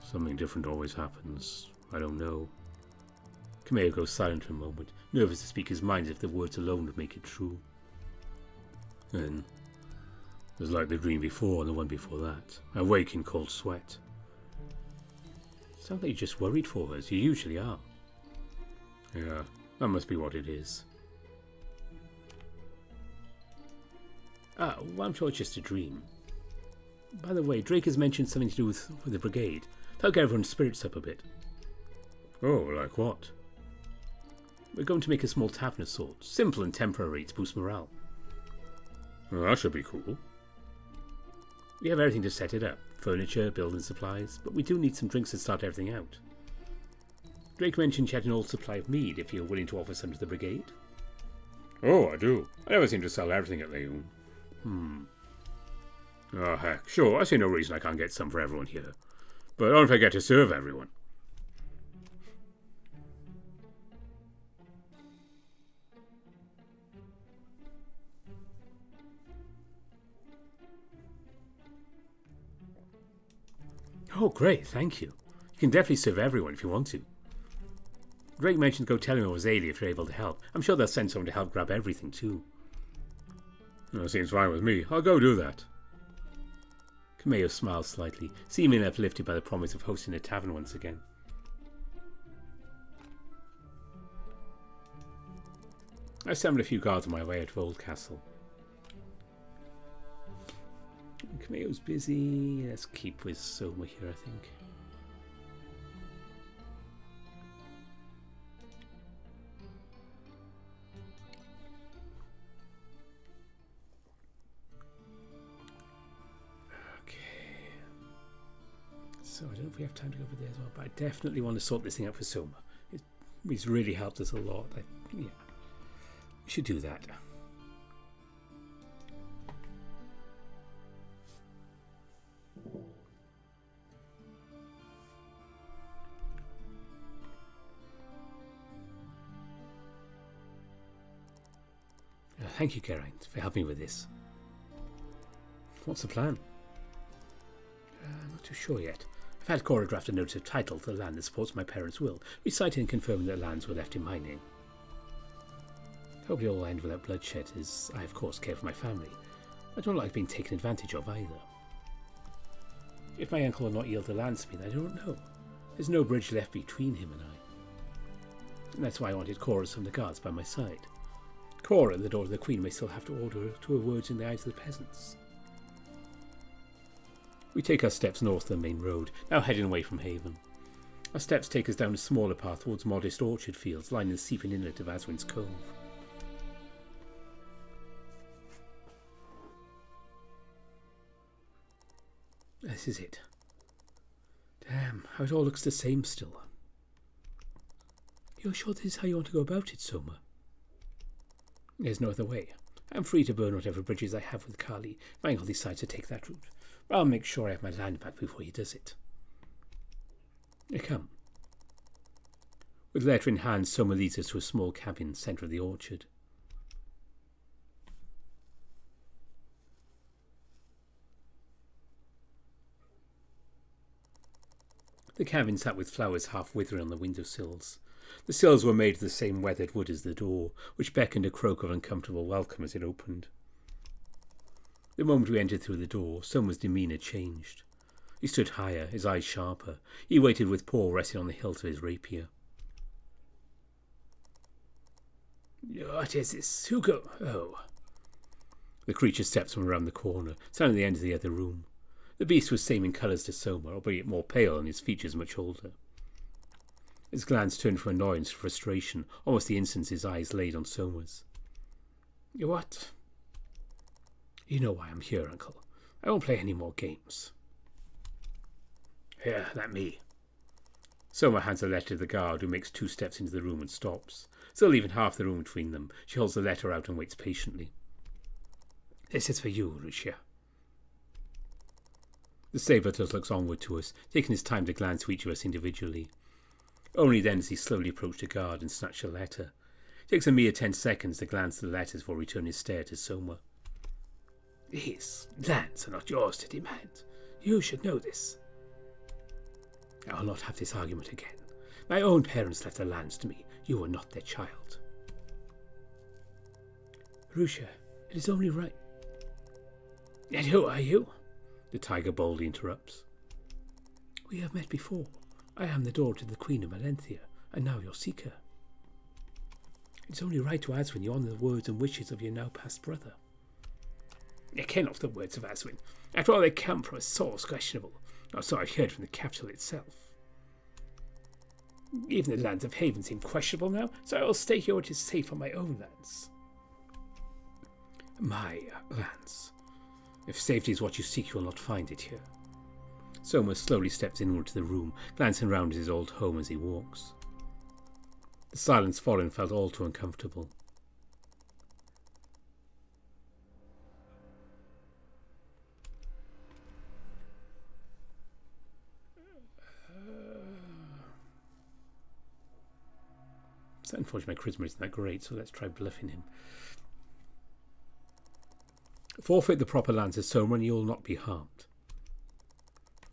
Something different always happens. I don't know. Camille goes silent for a moment, nervous to speak his mind as if the words alone would make it true. Then, there's like the dream before and the one before that. I wake in cold sweat. Sounds like you're just worried for her, as you usually are. Yeah, that must be what it is. Well, I'm sure it's just a dream. By the way, Drake has mentioned something to do with the Brigade. That'll get everyone's spirits up a bit. Oh, like what? We're going to make a small tavern of sorts, simple and temporary to boost morale. Well, that should be cool. We have everything to set it up. Furniture, building supplies, but we do need some drinks to start everything out. Drake mentioned she had an old supply of mead if you're willing to offer some to the Brigade. Oh, I do. I never seem to sell everything at Leon. Oh, heck. Sure, I see no reason I can't get some for everyone here. But only if I get to serve everyone. Oh, great, thank you. You can definitely serve everyone if you want to. Drake mentioned go tell him it was Ailey if you're able to help. I'm sure they'll send someone to help grab everything too. That seems fine with me. I'll go do that. Cameo smiles slightly, seemingly uplifted by the promise of hosting a tavern once again. I summoned a few guards on my way out of Oldcastle. Cameo's busy. Let's keep with Soma here, I think. So I don't know if we have time to go over there as well, but I definitely want to sort this thing out for Soma. It's really helped us a lot. Yeah, we should do that. Thank you, Geraint, for helping me with this. What's the plan? I'm not too sure yet. I've had Cora draft a notice of title to the land that supports my parents' will, reciting and confirming that lands were left in my name. Hope it all end without bloodshed, as I of course care for my family. I don't like being taken advantage of either. If my uncle will not yield the lands to me, then I don't know. There's no bridge left between him and I. And that's why I wanted Cora from the guards by my side. Cora, the daughter of the Queen, may still have to order to her words in the eyes of the peasants. We take our steps north of the main road, now heading away from Haven. Our steps take us down a smaller path towards modest orchard fields lining the seeping inlet of Aswin's Cove. This is it. Damn, how it all looks the same still. You're sure this is how you want to go about it, Soma? There's no other way. I'm free to burn whatever bridges I have with Kali if my uncle decides to take that route. But I'll make sure I have my land back before he does it. Come. With letter in hand, Soma leads us to a small cabin in the centre of the orchard. The cabin sat with flowers half withering on the windowsills. The sills were made of the same weathered wood as the door, which beckoned a croak of uncomfortable welcome as it opened. The moment we entered through the door, Soma's demeanour changed. He stood higher, his eyes sharper. He waited with paw resting on the hilt of his rapier. What is this? Hugo? Oh. The creature stepped from around the corner, standing at the end of the other room. The beast was same in colours to Soma, albeit more pale and his features much older. His glance turned from annoyance to frustration, almost the instant his eyes laid on Soma's. What? You know why I'm here, Uncle. I won't play any more games. Here, let me. Soma hands a letter to the guard, who makes 2 steps into the room and stops. Still leaving half the room between them, she holds the letter out and waits patiently. This is for you, Lucia. The saber-tooth looks onward to us, taking his time to glance to each of us individually. Only then does he slowly approach the guard and snatch the letter. It takes a mere 10 seconds to glance at the letters before returning his stare to Soma. These lands are not yours to demand. You should know this. I will not have this argument again. My own parents left their lands to me. You were not their child. Rusha, it is only right. And who are you? The tiger boldly interrupts. We have met before. I am the daughter of the Queen of Melenthia, and now your seeker. It's only right to Aswin you honour the words and wishes of your now past brother. I ken of the words of Aswin. After all, they come from a source questionable, or so I've heard from the capital itself. Even the lands of Haven seem questionable now, so I will stay here where it is safe on my own lands. My lands. If safety is what you seek, you will not find it here. Soma slowly steps inward to the room, glancing round at his old home as he walks. The silence following felt all too uncomfortable. Unfortunately, my charisma isn't that great, so let's try bluffing him. Forfeit the proper lands of Soma and you will not be harmed.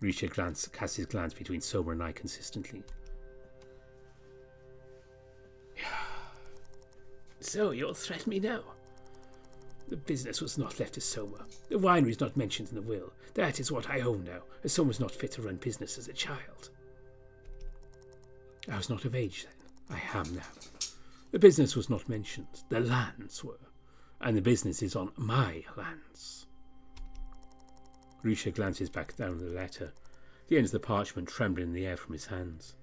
Risha casts his glance between Soma and I consistently. So you'll threaten me now? The business was not left to Soma. The winery is not mentioned in the will. That is what I own now, as Soma's not fit to run business as a child. I was not of age then. I am now. The business was not mentioned. The lands were. And the business is on my lands. Risha glances back down at the letter, the ends of the parchment trembling in the air from his hands.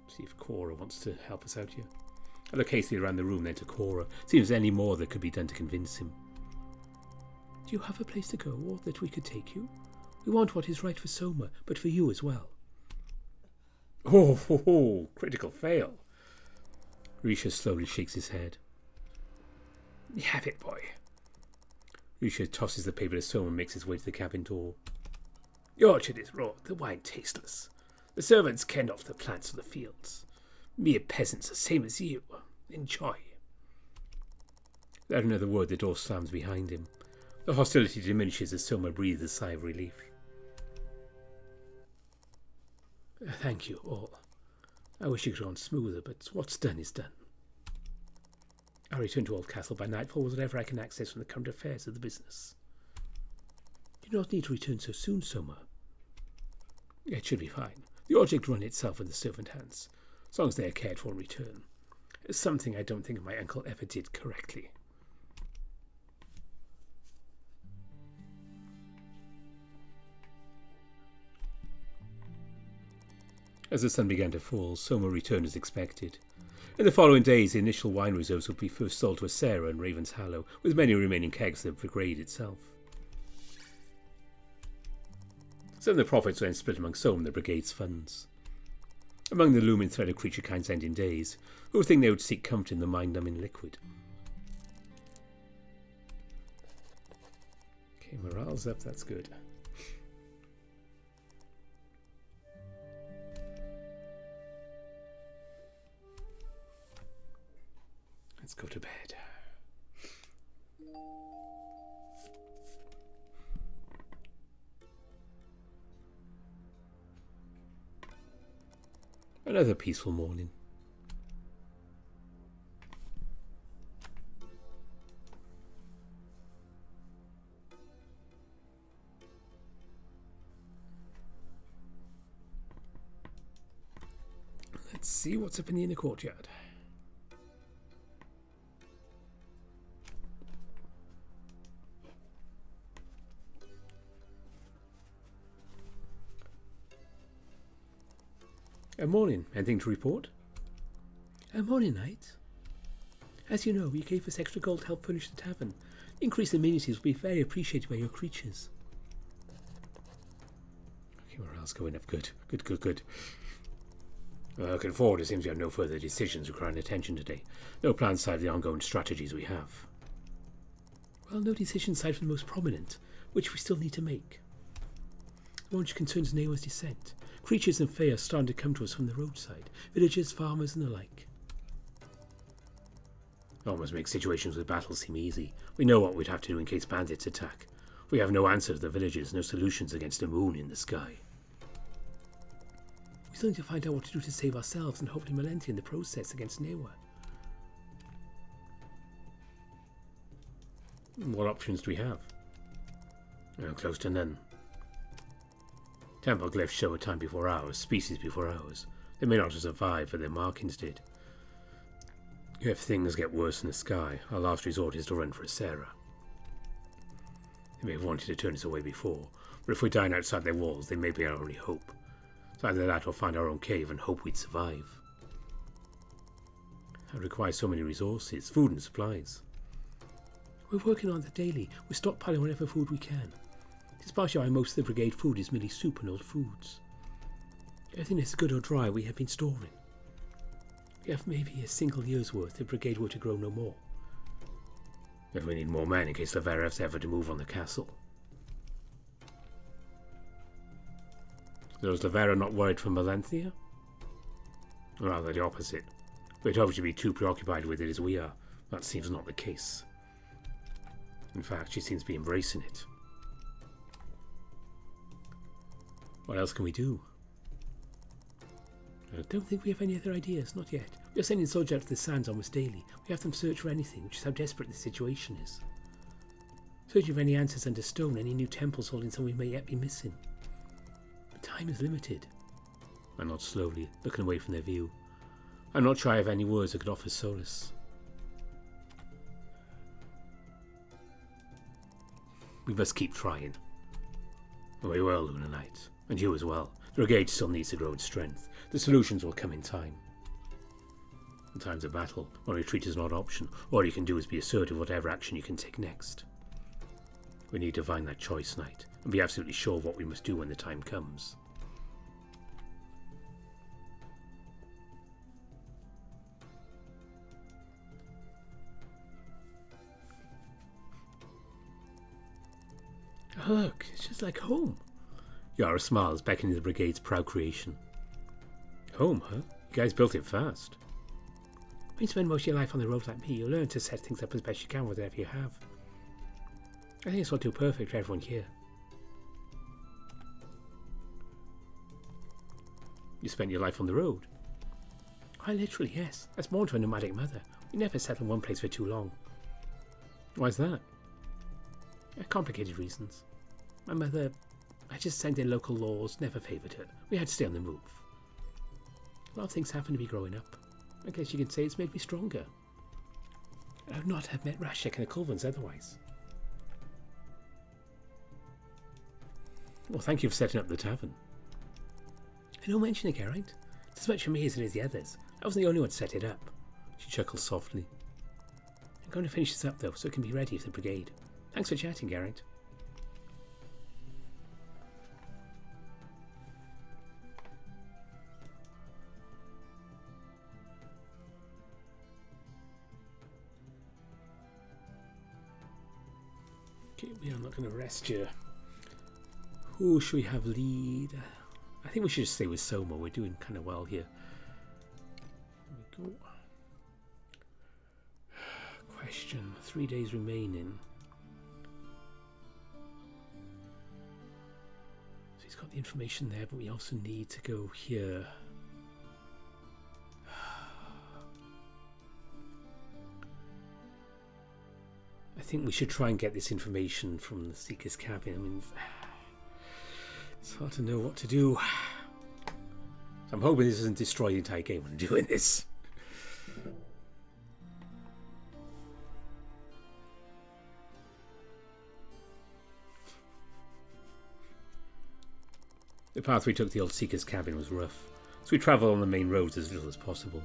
See if Cora wants to help us out here. I look hastily around the room, then to Cora. Seems any more that could be done to convince him. Do you have a place to go, or that we could take you? We want what is right for Soma, but for you as well. Oh, critical fail. Risha slowly shakes his head. Have it, boy. Risha tosses the paper to Soma and makes his way to the cabin door. The orchard is raw, the wine tasteless. The servants ken off the plants of the fields. Mere peasants, the same as you. Enjoy. Without another word, the door slams behind him. The hostility diminishes as Soma breathes a sigh of relief. Thank you all. I wish it could have gone smoother, but what's done is done. I'll return to Old Castle by nightfall with whatever I can access from the current affairs of the business. You do not need to return so soon, Soma. It should be fine. The object run itself in the servant hands, as long as they are cared for in return. It's something I don't think my uncle ever did correctly. As the sun began to fall, Soma returned as expected. In the following days, the initial wine reserves would be first sold to Sarah and Raven's Hallow, with many remaining kegs of the Brigade itself. Some of the profits were then split among Soma and the Brigade's funds. Among the looming thread of creature kind's ending days, who would think they would seek comfort in the mind-numbing liquid? Okay, morale's up, that's good. Let's go to bed. Another peaceful morning. Let's see what's up in the inner courtyard. Morning. Anything to report? Morning, Knight. As you know, you gave us extra gold to help furnish the tavern. Increased amenities will be very appreciated by your creatures. Okay, morale's going up. Good. Good. Looking forward, it seems we have no further decisions requiring attention today. No plans aside the ongoing strategies we have. Well, no decisions aside from the most prominent, which we still need to make. One which concerns Neywa's descent. Creatures and fae are starting to come to us from the roadside. Villagers, farmers and the like. Almost makes situations with battles seem easy. We know what we'd have to do in case bandits attack. We have no answer to the villagers, no solutions against a moon in the sky. We still need to find out what to do to save ourselves and hopefully Malenti in the process against Neywa. What options do we have? Close to none. Temple glyphs show a time before ours, species before ours. They may not have survived, but their markings did. If things get worse in the sky, our last resort is to run for Sarah. They may have wanted to turn us away before, but if we dine outside their walls, they may be our only hope. So either that or find our own cave and hope we'd survive. That requires so many resources, food and supplies. We're working on that daily. We're stockpiling whatever food we can. It's partially why most of the Brigade food is merely soup and old foods. Everything that's good or dry we have been storing. We have maybe a single year's worth if the Brigade were to grow no more. If we need more men in case Laverra has ever to move on the castle. So is Laverra not worried for Melanthia? Or rather the opposite. We'd hoped she'd be too preoccupied with it as we are. That seems not the case. In fact, she seems to be embracing it. What else can we do? I don't think we have any other ideas, not yet. We are sending soldiers out to the sands almost daily. We have them search for anything, which is how desperate the situation is. Searching for any answers under stone, any new temples holding something we may yet be missing. But time is limited. I nod slowly, looking away from their view. I'm not sure I have any words that could offer solace. We must keep trying. We will, Luna Knight. And you as well. The Brigade still needs to grow in strength. The solutions will come in time. In times of battle, when retreat is not an option, all you can do is be assertive whatever action you can take next. We need to find that choice, Knight, and be absolutely sure of what we must do when the time comes. Look, it's just like home. Yara smiles, beckoning the Brigade's proud creation. Home, huh? You guys built it fast. When you spend most of your life on the road like me, you'll learn to set things up as best you can with whatever you have. I think it's not too perfect for everyone here. You spent your life on the road? Quite literally, yes. That's born to a nomadic mother. We never settle in one place for too long. Why's that? Complicated reasons. My mother, I just sang their local laws, never favoured her. We had to stay on the move. A lot of things happened to me growing up. I guess you could say it's made me stronger. I would not have met Rashek and the Culvins otherwise. Well, thank you for setting up the tavern. I don't mention it, Geraint. It's as much for me as it is the others. I wasn't the only one to set it up. She chuckles softly. I'm going to finish this up, though, so it can be ready for the Brigade. Thanks for chatting, Geraint. Okay, we are not going to rest you. Who should we have lead? I think we should just stay with Soma. We're doing kind of well here. There we go. Question. 3 days remaining. So he's got the information there, but we also need to go here. I think we should try and get this information from the Seeker's cabin. I mean, it's hard to know what to do. So I'm hoping this doesn't destroy the entire game when I'm doing this. The path we took to the old Seeker's cabin was rough, so we travelled on the main roads as little as possible.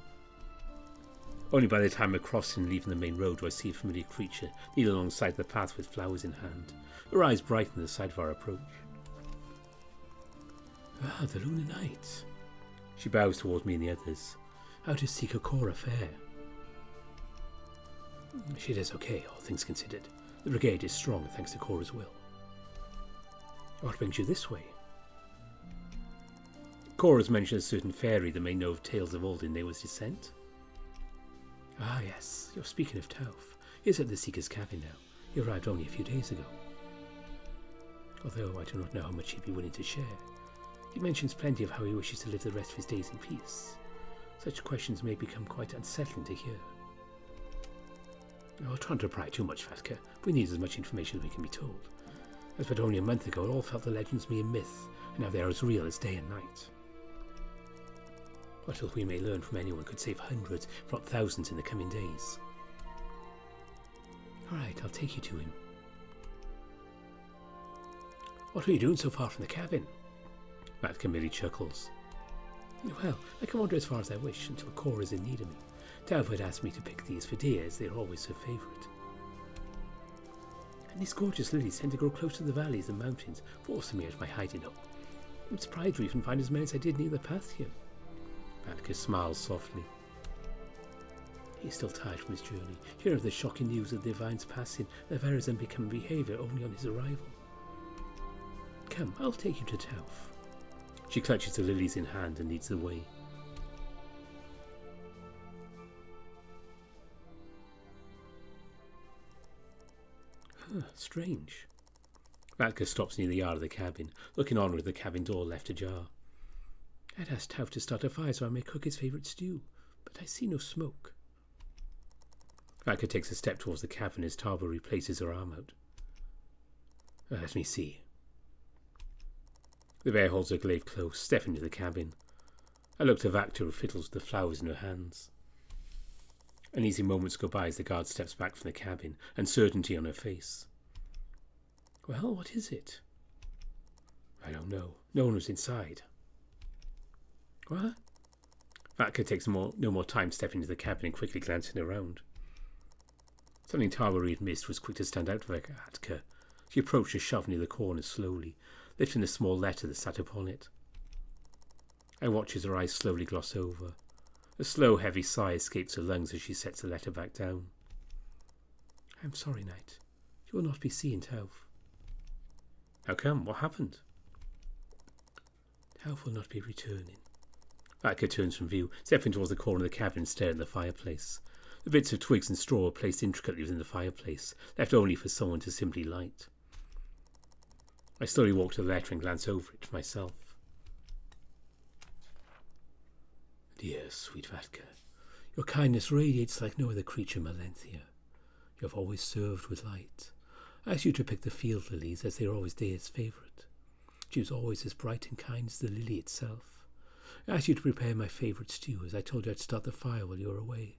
Only by the time we're crossing and leaving the main road do I see a familiar creature kneel alongside the path with flowers in hand. Her eyes brighten at the sight of our approach. Ah, the Lunar Knight. She bows towards me and the others. How does Seeker Cora fare? She does okay, all things considered. The Brigade is strong thanks to Cora's will. What brings you this way? Cora's mentioned a certain fairy that may know of tales of old in Neywa's descent. Ah, yes. You're speaking of Tauf. He's at the Seeker's cabin now. He arrived only a few days ago. Although I do not know how much he'd be willing to share. He mentions plenty of how he wishes to live the rest of his days in peace. Such questions may become quite unsettling to hear. I'll try not to pry too much, Fatka. We need as much information as we can be told. As but only a month ago, it all felt the legends mere myth, and now they are as real as day and night. What little we may learn from anyone could save hundreds, if not thousands, in the coming days. All right, I'll take you to him. What are you doing so far from the cabin? Fatka merely chuckles. Well, I can wander as far as I wish until Cora is in need of me. Tauf had asked me to pick these for deer, as they are always her favourite. And these gorgeous lilies tend to grow close to the valleys and mountains, forcing me out of my hiding hole. I'm surprised to even find as many as I did near the path here. Fatka smiles softly. He's still tired from his journey, hearing of the shocking news of the Divine's passing, Laverra's unbecoming behaviour only on his arrival. Come, I'll take you to Tauf. She clutches the lilies in hand and leads the way. Strange. Fatka stops near the yard of the cabin, looking on with the cabin door left ajar. I'd asked Tauf to start a fire so I may cook his favourite stew, but I see no smoke. Fatka takes a step towards the cabin as Tava replaces her arm out. Let me see. The bear holds her glaive close, stepping into the cabin. I look to Vakta, who fiddles with the flowers in her hands. Uneasy moments go by as the guard steps back from the cabin, uncertainty on her face. Well, what is it? I don't know. No one was inside. What? Vakta takes no more time stepping into the cabin and quickly glancing around. Something Tara had missed was quick to stand out for Vakta. She approached a shove near the corner slowly, lifting a small letter that sat upon it. I watch as her eyes slowly gloss over. A slow, heavy sigh escapes her lungs as she sets the letter back down. I'm sorry, Knight. You will not be seeing Tauf. How come? What happened? Tauf will not be returning. Vakta turns from view, stepping towards the corner of the cabin and staring at the fireplace. The bits of twigs and straw are placed intricately within the fireplace, left only for someone to simply light. I slowly walk to the letter and glance over it myself. Dear, sweet Vatka, your kindness radiates like no other creature in Malenthia. You have always served with light. I asked you to pick the field lilies, as they are always Dea's favourite. She was always as bright and kind as the lily itself. I asked you to prepare my favourite stew, as I told you I'd start the fire while you were away.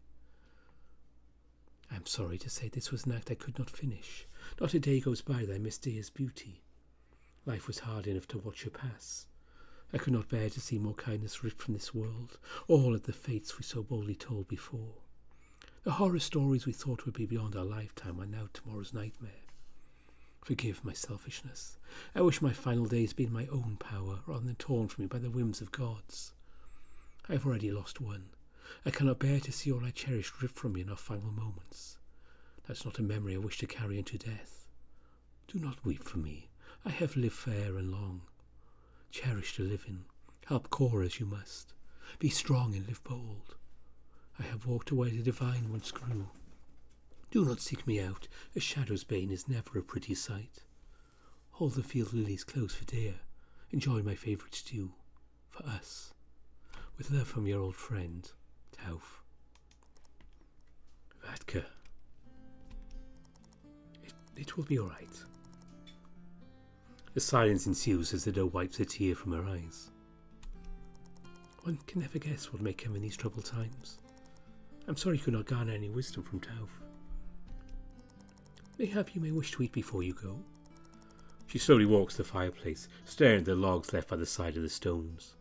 I am sorry to say this was an act I could not finish. Not a day goes by that I miss Dea's beauty. Life was hard enough to watch her pass. I could not bear to see more kindness ripped from this world, all of the fates we so boldly told before. The horror stories we thought would be beyond our lifetime are now tomorrow's nightmare. Forgive my selfishness. I wish my final days had been my own power, rather than torn from me by the whims of gods. I have already lost one. I cannot bear to see all I cherished ripped from me in our final moments. That's not a memory I wish to carry into death. Do not weep for me. I have lived fair and long. Cherish the living. Help Cora as you must. Be strong and live bold. I have walked away the divine once grew. Do not seek me out, a shadow's bane is never a pretty sight. Hold the field lilies close for Dea. Enjoy my favourite stew. For us. With love from your old friend, Tauf. Vatka. It will be all right. A silence ensues as the doe wipes a tear from her eyes. One can never guess what may come in these troubled times. I'm sorry you could not garner any wisdom from Tauf. Mayhap you may wish to eat before you go. She slowly walks to the fireplace, staring at the logs left by the side of the stones.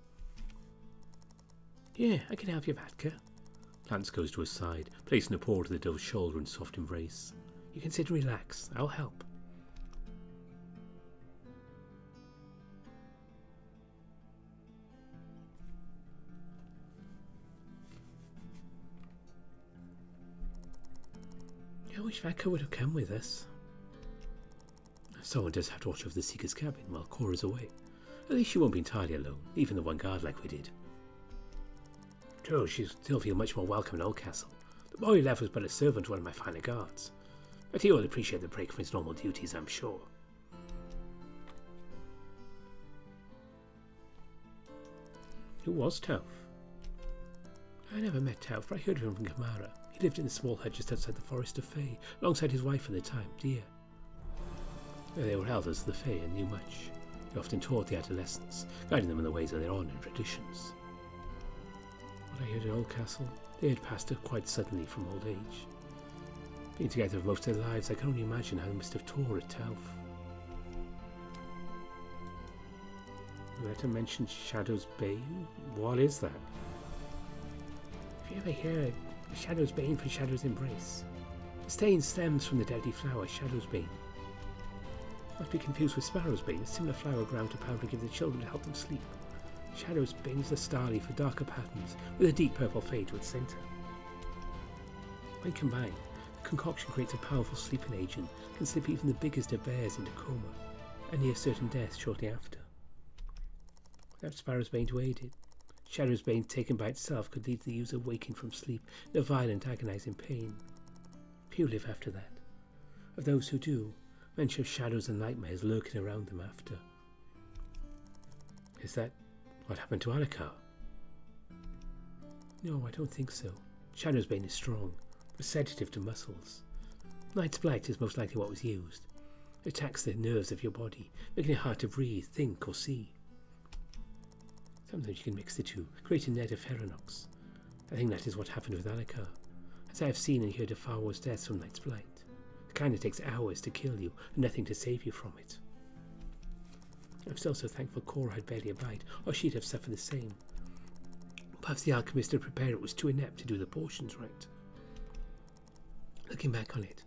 Yeah, I can help you, Vatka. Lance goes to his side, placing a paw to the dove's shoulder in soft embrace. You can sit and relax. I'll help. I wish Vatka would have come with us. Someone does have to watch over the Seeker's cabin while Cora's away. At least she won't be entirely alone, even the one guard like we did. True, she'll still feel much more welcome in Oldcastle. The boy who left was but a servant to one of my finer guards. But he will appreciate the break from his normal duties, I'm sure. Who was Tauf? I never met Tauf, but I heard of him from Kamara. He lived in a small hut just outside the Forest of Fae, alongside his wife at the time, Dea. They were elders of the Fae and knew much. He often taught the adolescents, guiding them in the ways of their honour and traditions. What I heard at Oldcastle, they had passed her quite suddenly from old age. Being together for most of their lives, I can only imagine how they must have tore at Tauf. The letter mentioned Shadow's Bane? What is that? If you ever hear a Shadow's Bane for Shadow's Embrace, the stain stems from the deadly flower Shadow's Bane. Not be confused with Sparrow's Bane, a similar flower ground to powder to give the children to help them sleep. Shadow's Bane is a star leaf with darker patterns, with a deep purple fade to its centre. When combined, the concoction creates a powerful sleeping agent, can slip even the biggest of bears into coma, and near certain death shortly after. Without Sparrow's Bane to aid it, Shadow's Bane taken by itself could leave the user waking from sleep in a violent, agonizing pain. Few live after that. Of those who do, mention of shadows and nightmares lurking around them after. Is that what happened to Alakar? No, I don't think so. Shadow's Bane is strong, a sedative to muscles. Night's Blight is most likely what was used. It attacks the nerves of your body, making it hard to breathe, think, or see. Sometimes you can mix the two, creating net of Ferronox. I think that is what happened with Alakar, as I have seen and heard of far worse deaths from Night's Blight. The kind that takes hours to kill you, and nothing to save you from it. I'm still so thankful Cora had barely a bite, or she'd have suffered the same. Perhaps the alchemist who prepared it was too inept to do the potions right. Looking back on it,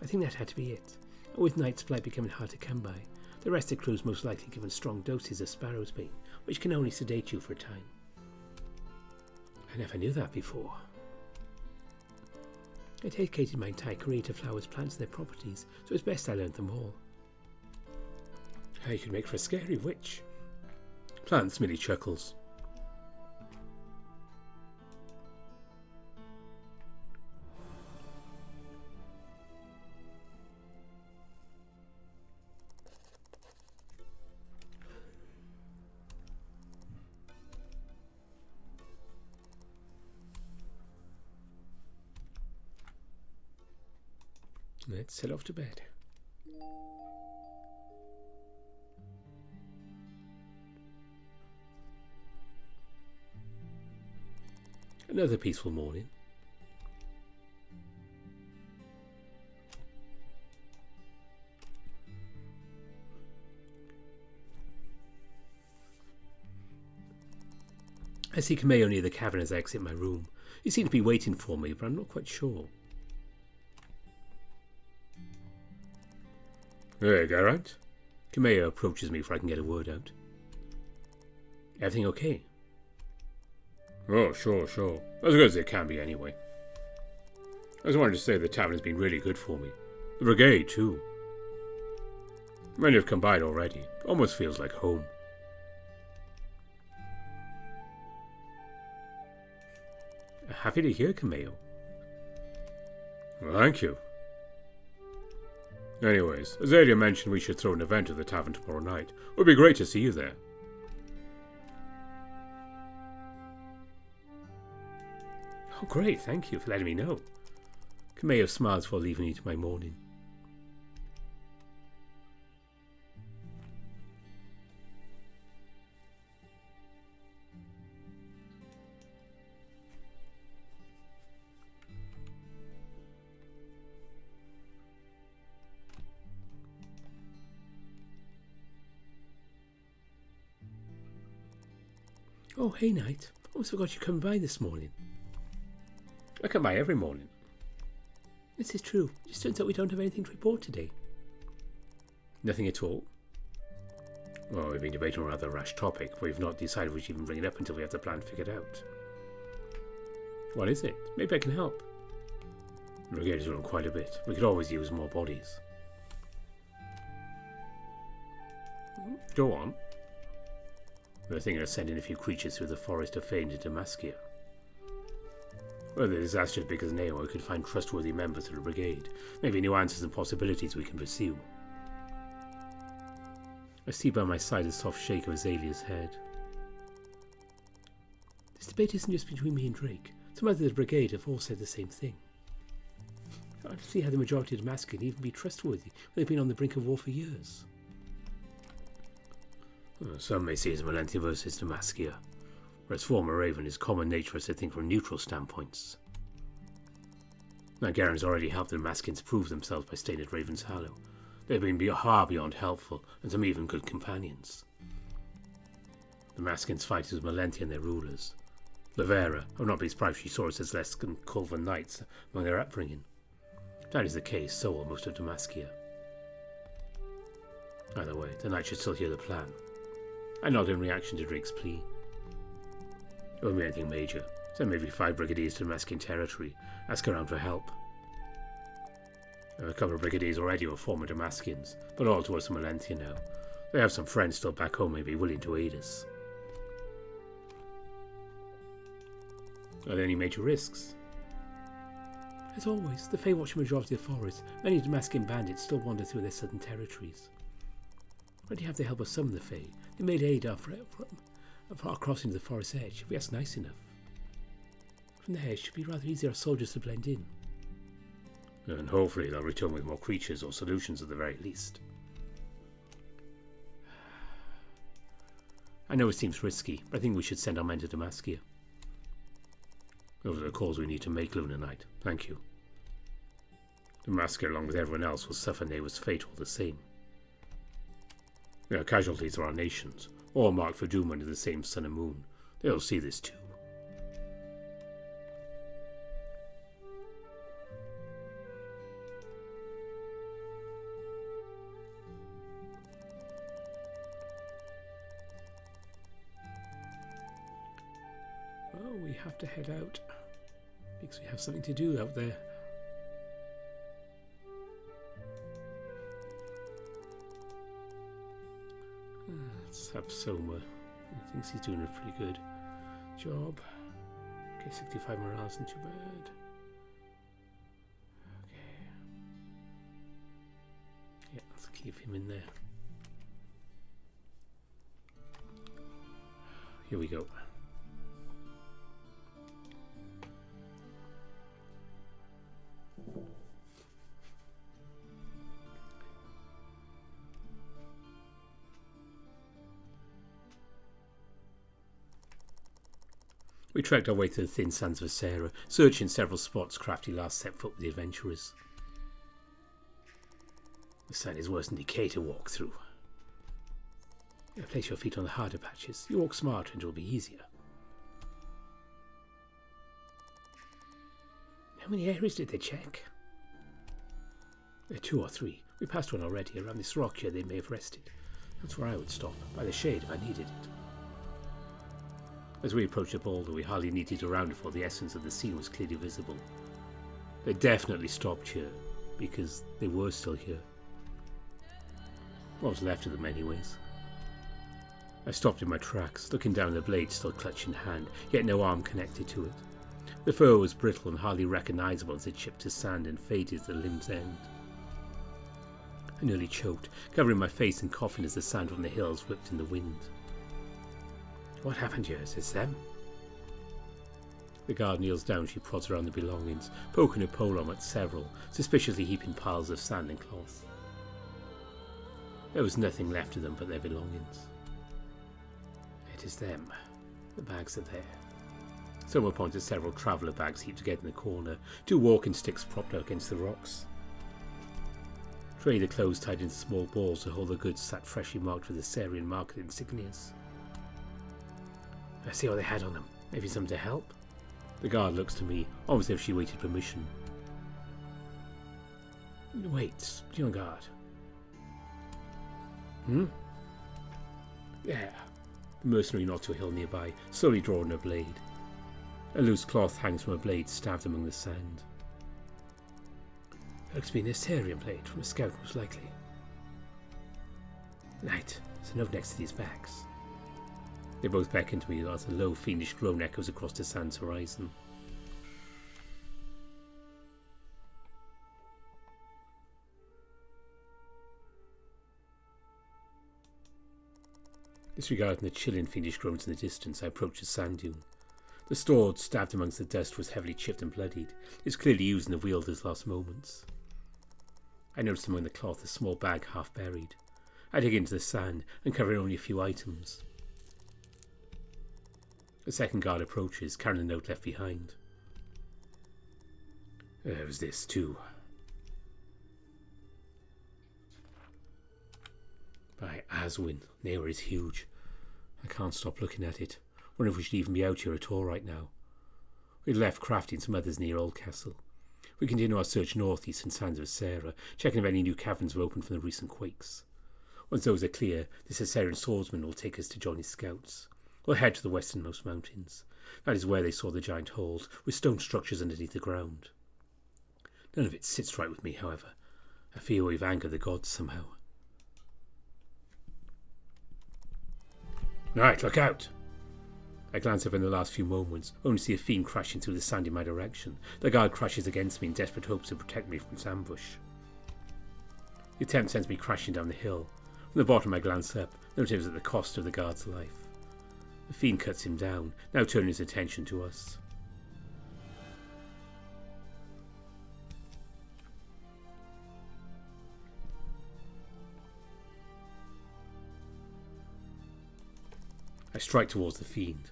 I think that had to be it. And with Night's Blight becoming hard to come by, the rest of the crew's most likely given strong doses of Sparrow's Bane, which can only sedate you for a time. I never knew that before. I dedicated my entire career to flowers, plants and their properties, so it's best I learned them all. How you could make for a scary witch. Plants merely chuckles. Let's head off to bed. Another peaceful morning. I see Kameo near the cavern as I exit my room. He seemed to be waiting for me, but I'm not quite sure. Hey, Garant. Kameo approaches me before I can get a word out. Everything okay? Oh, sure. As good as it can be, anyway. I just wanted to say the tavern has been really good for me. The Brigade, too. Many have come by it already. Almost feels like home. Happy to hear, Kameo. Well, thank you. Anyways, Azalea mentioned we should throw an event at the tavern tomorrow night. It would be great to see you there. Oh, great, thank you for letting me know. Kameo smiles before leaving me to my morning. Oh, hey, Knight. Almost forgot you coming by this morning. I come by every morning. This is true. It just turns out we don't have anything to report today. Nothing at all? Well, we've been debating a rather rash topic, but we've not decided we should even bring it up until we have the plan figured out. What is it? Maybe I can help. The Brigade has grown quite a bit. We could always use more bodies. Go on. We're thinking of sending a few creatures through the forest of Fane to Damaskia. Whether the disaster is big as Neywa, we could find trustworthy members of the Brigade. Maybe new answers and possibilities we can pursue. I see by my side a soft shake of Azalea's head. This debate isn't just between me and Drake. Some others of the Brigade have all said the same thing. I don't see how the majority of Damaskia can even be trustworthy when they've been on the brink of war for years. Some may see it as Melentia versus Damaskia, whereas former Raven is common nature for us to think from neutral standpoints. Now Garen's already helped the Damaskians prove themselves by staying at Raven's Hollow. They've been far beyond helpful, and some even good companions. The Damaskians fight as Melentia and their rulers. Laverra, I would not be surprised if she saw us as less than Culven Knights among their upbringing. If that is the case, so will most of Damaskia. Either way, the Knight should still hear the plan. I nod in reaction to Drake's plea. It won't be anything major. Send maybe 5 brigadiers to Damaskian territory. Ask around for help. A couple of brigadiers already were former Damaskians, but all towards Melentia now. They have some friends still back home may be willing to aid us. Are there any major risks? As always, the Fae watch the majority of the forest. Many Damaskian bandits still wander through their southern territories. Already have the help of some of the Fae. They may aid our crossing to the forest edge, if we ask nice enough. From there, it should be rather easy for our soldiers to blend in. And hopefully they'll return with more creatures or solutions at the very least. I know it seems risky, but I think we should send our men to Damaskia. Those are the calls we need to make, Luna Knight. Thank you. Damaskia, along with everyone else, will suffer Neywa's fate all the same. Their casualties are our nations, all marked for doom under the same sun and moon. They'll see this too. Well, we have to head out because we have something to do out there. Let's have Soma. He thinks he's doing a pretty good job. Okay, 65 morale isn't too bad. Okay. Yeah, let's keep him in there. Here we go. We trekked our way through the thin sands of Sarah, searching several spots Crafty last set foot with the adventurers. The sand is worse than decay to walk through. You place your feet on the harder patches. You walk smarter and it will be easier. How many areas did they check? There are 2 or 3. We passed one already. Around this rock here they may have rested. That's where I would stop, by the shade if I needed it. As we approached the boulder, we hardly needed to round before the essence of the scene was clearly visible. They definitely stopped here, because they were still here. What was left of them anyways? I stopped in my tracks, looking down at the blade still clutched in hand, yet no arm connected to it. The fur was brittle and hardly recognisable as it chipped to sand and faded at the limb's end. I nearly choked, covering my face and coughing as the sand from the hills whipped in the wind. What happened here? Is this them? The guard kneels down. She prods around the belongings, poking her pole at several, suspiciously heaping piles of sand and cloth. There was nothing left of them but their belongings. It is them. The bags are there. Someone pointed several traveller bags heaped together in the corner, 2 walking sticks propped up against the rocks. Trader clothes tied into small balls to hold the goods sat freshly marked with the Sarian market insignias. I see what they had on them. Maybe some to help? The guard looks to me, almost as if she waited permission. Wait, young guard. Yeah. The mercenary nods to a hill nearby, slowly drawing her blade. A loose cloth hangs from a blade stabbed among the sand. Looks to be an Asterian blade from a scout, most likely. Knight, there's a note next to these bags. They both beckon to me as a low, fiendish groan echoes across the sand's horizon. Disregarding the chilling, fiendish groans in the distance, I approach the sand dune. The sword, stabbed amongst the dust, was heavily chipped and bloodied. It's clearly used in the wielder's last moments. I noticed among the cloth a small bag half buried. I dig into the sand, uncovering only a few items. A second guard approaches, carrying the note left behind. There was this too. By Aswin, Neywa is huge. I can't stop looking at it. Wonder if we should even be out here at all right now. We left Crafty and some others near Oldcastle. We continue our search northeast in sands of Sarah, checking if any new caverns were open from the recent quakes. Once those are clear, this Assyrian swordsman will take us to join his scouts. We'll head to the westernmost mountains. That is where they saw the giant holes, with stone structures underneath the ground. None of it sits right with me, however. I fear we've angered the gods somehow. Right, look out! I glance up in the last few moments, only to see a fiend crashing through the sand in my direction. The guard crashes against me in desperate hopes to protect me from its ambush. The attempt sends me crashing down the hill. From the bottom I glance up, noting it was at the cost of the guard's life. The fiend cuts him down, now turning his attention to us. I strike towards the fiend.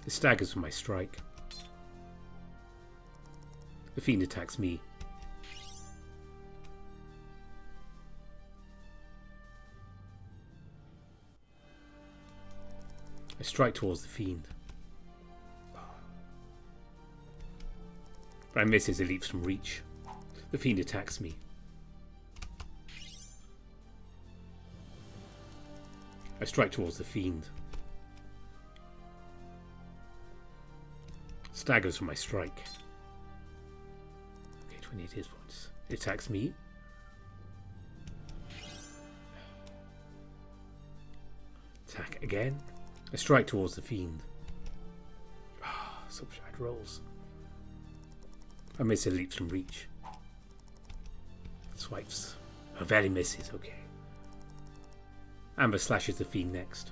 It staggers from my strike. The fiend attacks me. I strike towards the fiend. But I miss as it leaps from reach. The fiend attacks me. I strike towards the fiend. Staggers from my strike. Okay, 28 hit points. It attacks me. Attack again. I strike towards the fiend. Some bad rolls. I miss, it leaps from reach. Swipes. I barely misses, okay. Amber slashes the fiend next.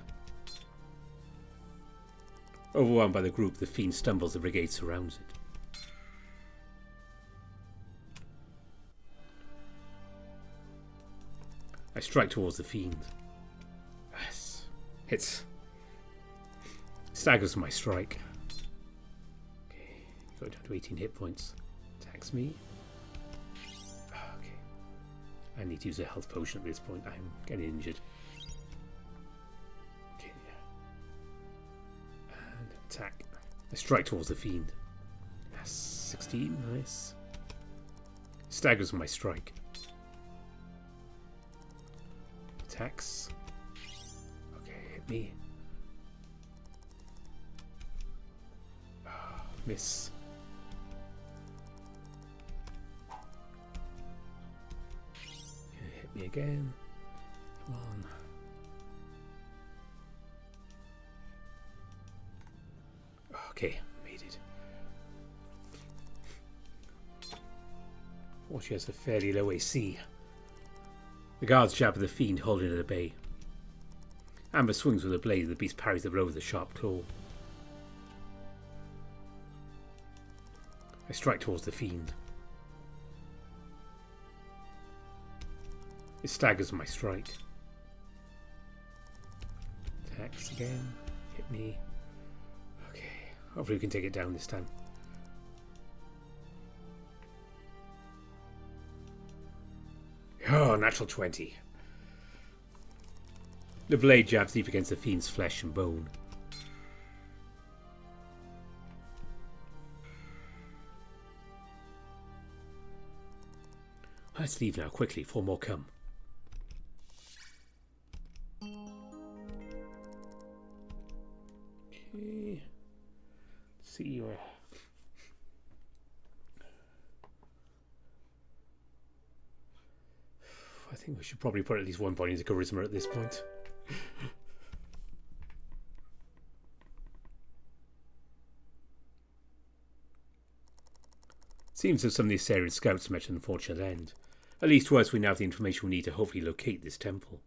Overwhelmed by the group, the fiend stumbles. The brigade surrounds it. I strike towards the fiend. Yes. Hits. Staggers my strike. Okay, go down to 18 hit points. Attacks me. Okay. I need to use a health potion at this point. I'm getting injured. Okay. And attack. I strike towards the fiend. Yes, 16. Nice. Staggers my strike. Attacks. Okay, hit me. Oh, miss. Okay, hit me again. Come on. Okay, made it. Well, she has a fairly low AC. The guards jab at the fiend, holding it at bay. Amber swings with a blade. The beast parries the blow with a sharp claw. I strike towards the fiend. It staggers my strike. Attacks again. Hit me. Okay. Hopefully we can take it down this time. Oh, natural 20. The blade jabs deep against the fiend's flesh and bone. Let's leave now, quickly, 4 more come. Okay. See where. I think we should probably put at least 1 point into charisma at this point. Seems that some of the Assyrian scouts met an unfortunate end. At least to us, we now have the information we need to hopefully locate this temple.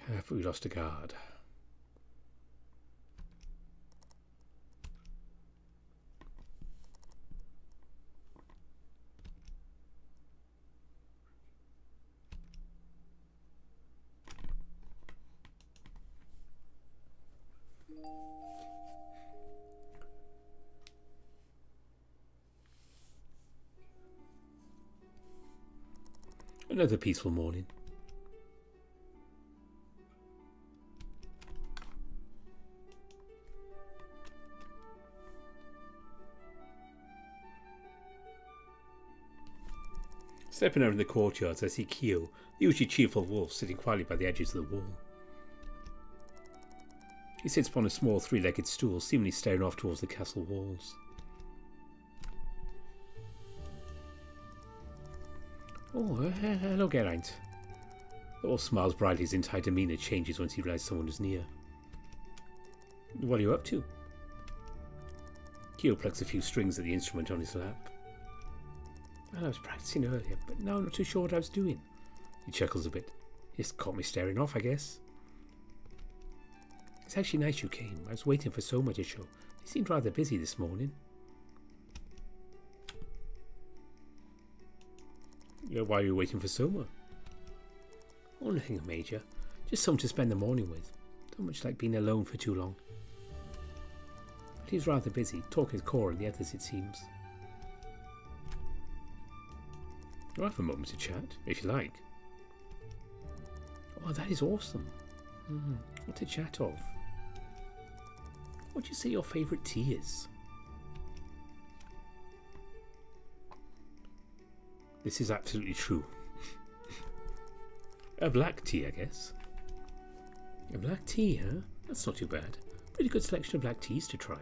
But we lost a guard. Another peaceful morning. Stepping out in the courtyards, I see Kyo, the usually cheerful wolf, sitting quietly by the edges of the wall. He sits upon a small 3-legged stool, seemingly staring off towards the castle walls. Oh, hello, Geraint. The wolf smiles brightly. His entire demeanour changes once he realises someone is near. What are you up to? Kyo plucks a few strings of the instrument on his lap. Well, I was practising earlier, but now I'm not too sure what I was doing. He chuckles a bit. He just caught me staring off, I guess. It's actually nice you came. I was waiting for Soma to show. He seemed rather busy this morning. Why are you waiting for Soma? Oh, nothing major. Just someone to spend the morning with. Don't much like being alone for too long. But he's rather busy, talking with Cora and the others, it seems. I'll have a moment to chat, if you like. Oh, that is awesome. What to chat of? What do you say your favourite tea is? This is absolutely true. A black tea, I guess. A black tea, huh? That's not too bad. Pretty good selection of black teas to try.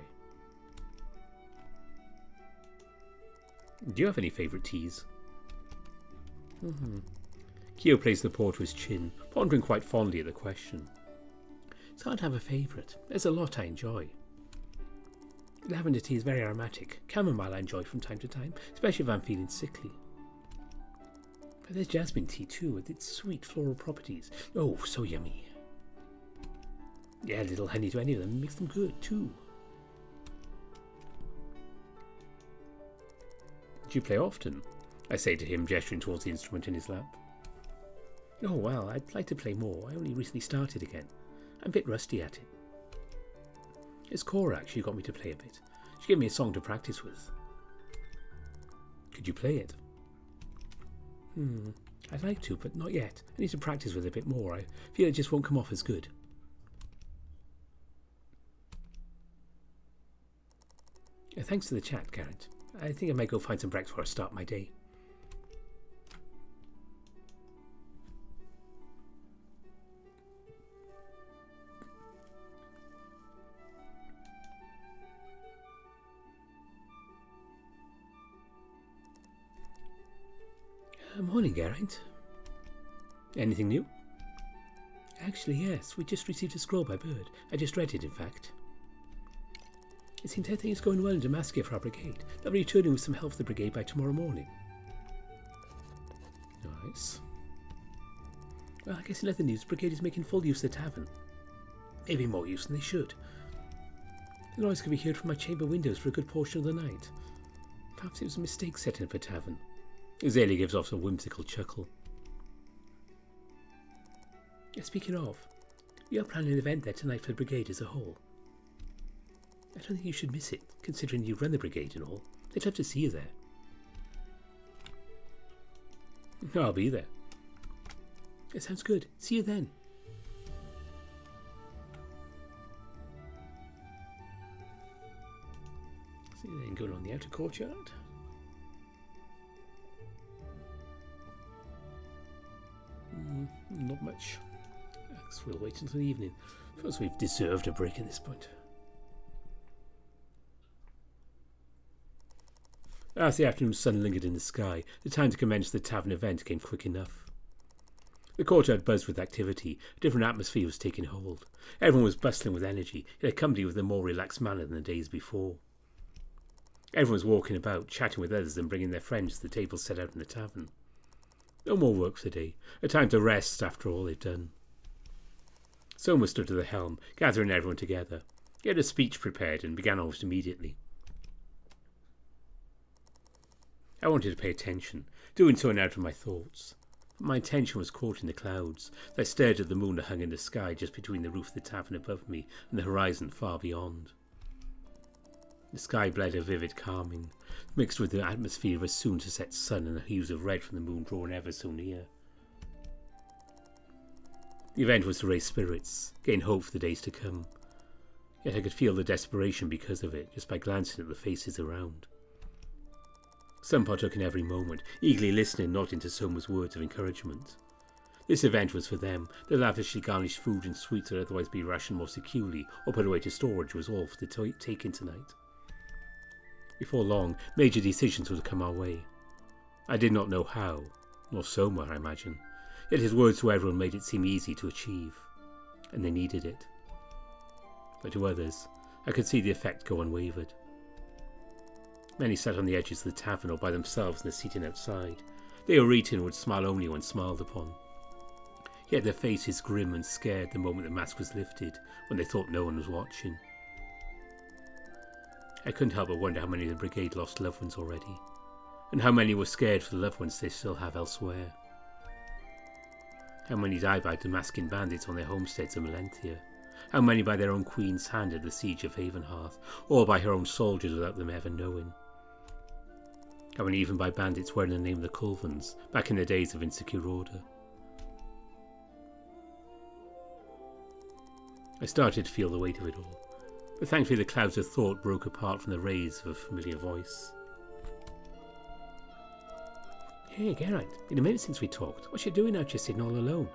Do you have any favourite teas? Kyo plays the paw to his chin, pondering quite fondly at the question. It's hard to have a favourite. There's a lot I enjoy. Lavender tea is very aromatic. Chamomile I enjoy from time to time, especially if I'm feeling sickly. But there's jasmine tea too, with its sweet floral properties. Oh, so yummy. Yeah, a little honey to any of them makes them good too. Do you play often? I say to him, gesturing towards the instrument in his lap. Oh well, I'd like to play more. I only recently started again. I'm a bit rusty at it. It's Cora actually got me to play a bit. She gave me a song to practice with. Could you play it? I'd like to, but not yet. I need to practice with it a bit more. I feel it just won't come off as good. Thanks for the chat, Garrett. I think I might go find some breakfast before I start my day. Morning, Garrett. Anything new? Actually, yes. We just received a scroll by Bird. I just read it, in fact. It seems everything is going well in Damascus for our brigade. They'll be returning with some help for the brigade by tomorrow morning. Nice. Well, I guess in other news, the brigade is making full use of the tavern. Maybe more use than they should. The noise can be heard from my chamber windows for a good portion of the night. Perhaps it was a mistake setting up a tavern. Azalea gives off a whimsical chuckle. Speaking of, we are planning an event there tonight for the brigade as a whole. I don't think you should miss it, considering you run the brigade and all. They'd love to see you there. I'll be there. It sounds good. See you then. See you then, going on the outer courtyard. Not much. I guess we'll wait until the evening. First, we've deserved a break at this point. As the afternoon sun lingered in the sky, the time to commence the tavern event came quick enough. The courtyard buzzed with activity. A different atmosphere was taking hold. Everyone was bustling with energy, yet accompanied with a more relaxed manner than the days before. Everyone was walking about, chatting with others and bringing their friends to the tables set out in the tavern. No more work for the day, a time to rest after all they've done. Soma stood to the helm, gathering everyone together. He had a speech prepared and began almost immediately. I wanted to pay attention, doing so out of my thoughts. But my attention was caught in the clouds. I stared at the moon that hung in the sky just between the roof of the tavern above me and the horizon far beyond. The sky bled a vivid carmine, mixed with the atmosphere of a soon-to-set sun and the hues of red from the moon drawn ever so near. The event was to raise spirits, gain hope for the days to come. Yet I could feel the desperation because of it, just by glancing at the faces around. Some partook in every moment, eagerly listening not into Soma's words of encouragement. This event was for them. The lavishly garnished food and sweets that would otherwise be rationed more securely or put away to storage was all for the taking tonight. Before long, major decisions would come our way. I did not know how, nor Soma, I imagine, yet his words to everyone made it seem easy to achieve, and they needed it. But to others, I could see the effect go unwavered. Many sat on the edges of the tavern or by themselves in the seating outside. They were eating and would smile only when smiled upon. Yet their faces grim and scared the moment the mask was lifted, when they thought no one was watching. I couldn't help but wonder how many of the brigade lost loved ones already, and how many were scared for the loved ones they still have elsewhere. How many died by Damascus bandits on their homesteads in Melenthia? How many by their own queen's hand at the siege of Havenhearth, or by her own soldiers without them ever knowing? How many even by bandits wearing the name of the Culvens, back in the days of Insecure Order? I started to feel the weight of it all, but thankfully the clouds of thought broke apart from the rays of a familiar voice. Hey, Geralt, been a minute since we talked. What you doing out here sitting all alone?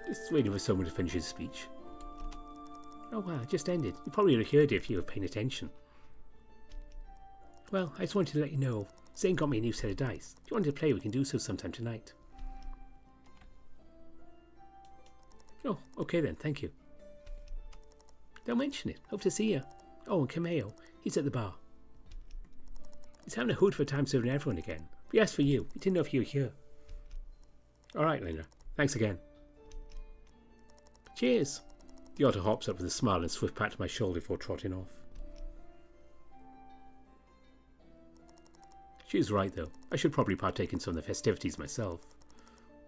Just waiting for someone to finish his speech. Oh wow, it just ended. You probably would have heard it if you were paying attention. Well, I just wanted to let you know, Zane got me a new set of dice. If you wanted to play, we can do so sometime tonight. Oh, okay then, thank you. Don't mention it. Hope to see you. Oh, and Kameo, he's at the bar. He's having a hoot for time serving everyone again. But he asked for you. He didn't know if you were here. Alright, Lena. Thanks again. Cheers. The otter hops up with a smile and swift pat to my shoulder before trotting off. She's right, though. I should probably partake in some of the festivities myself.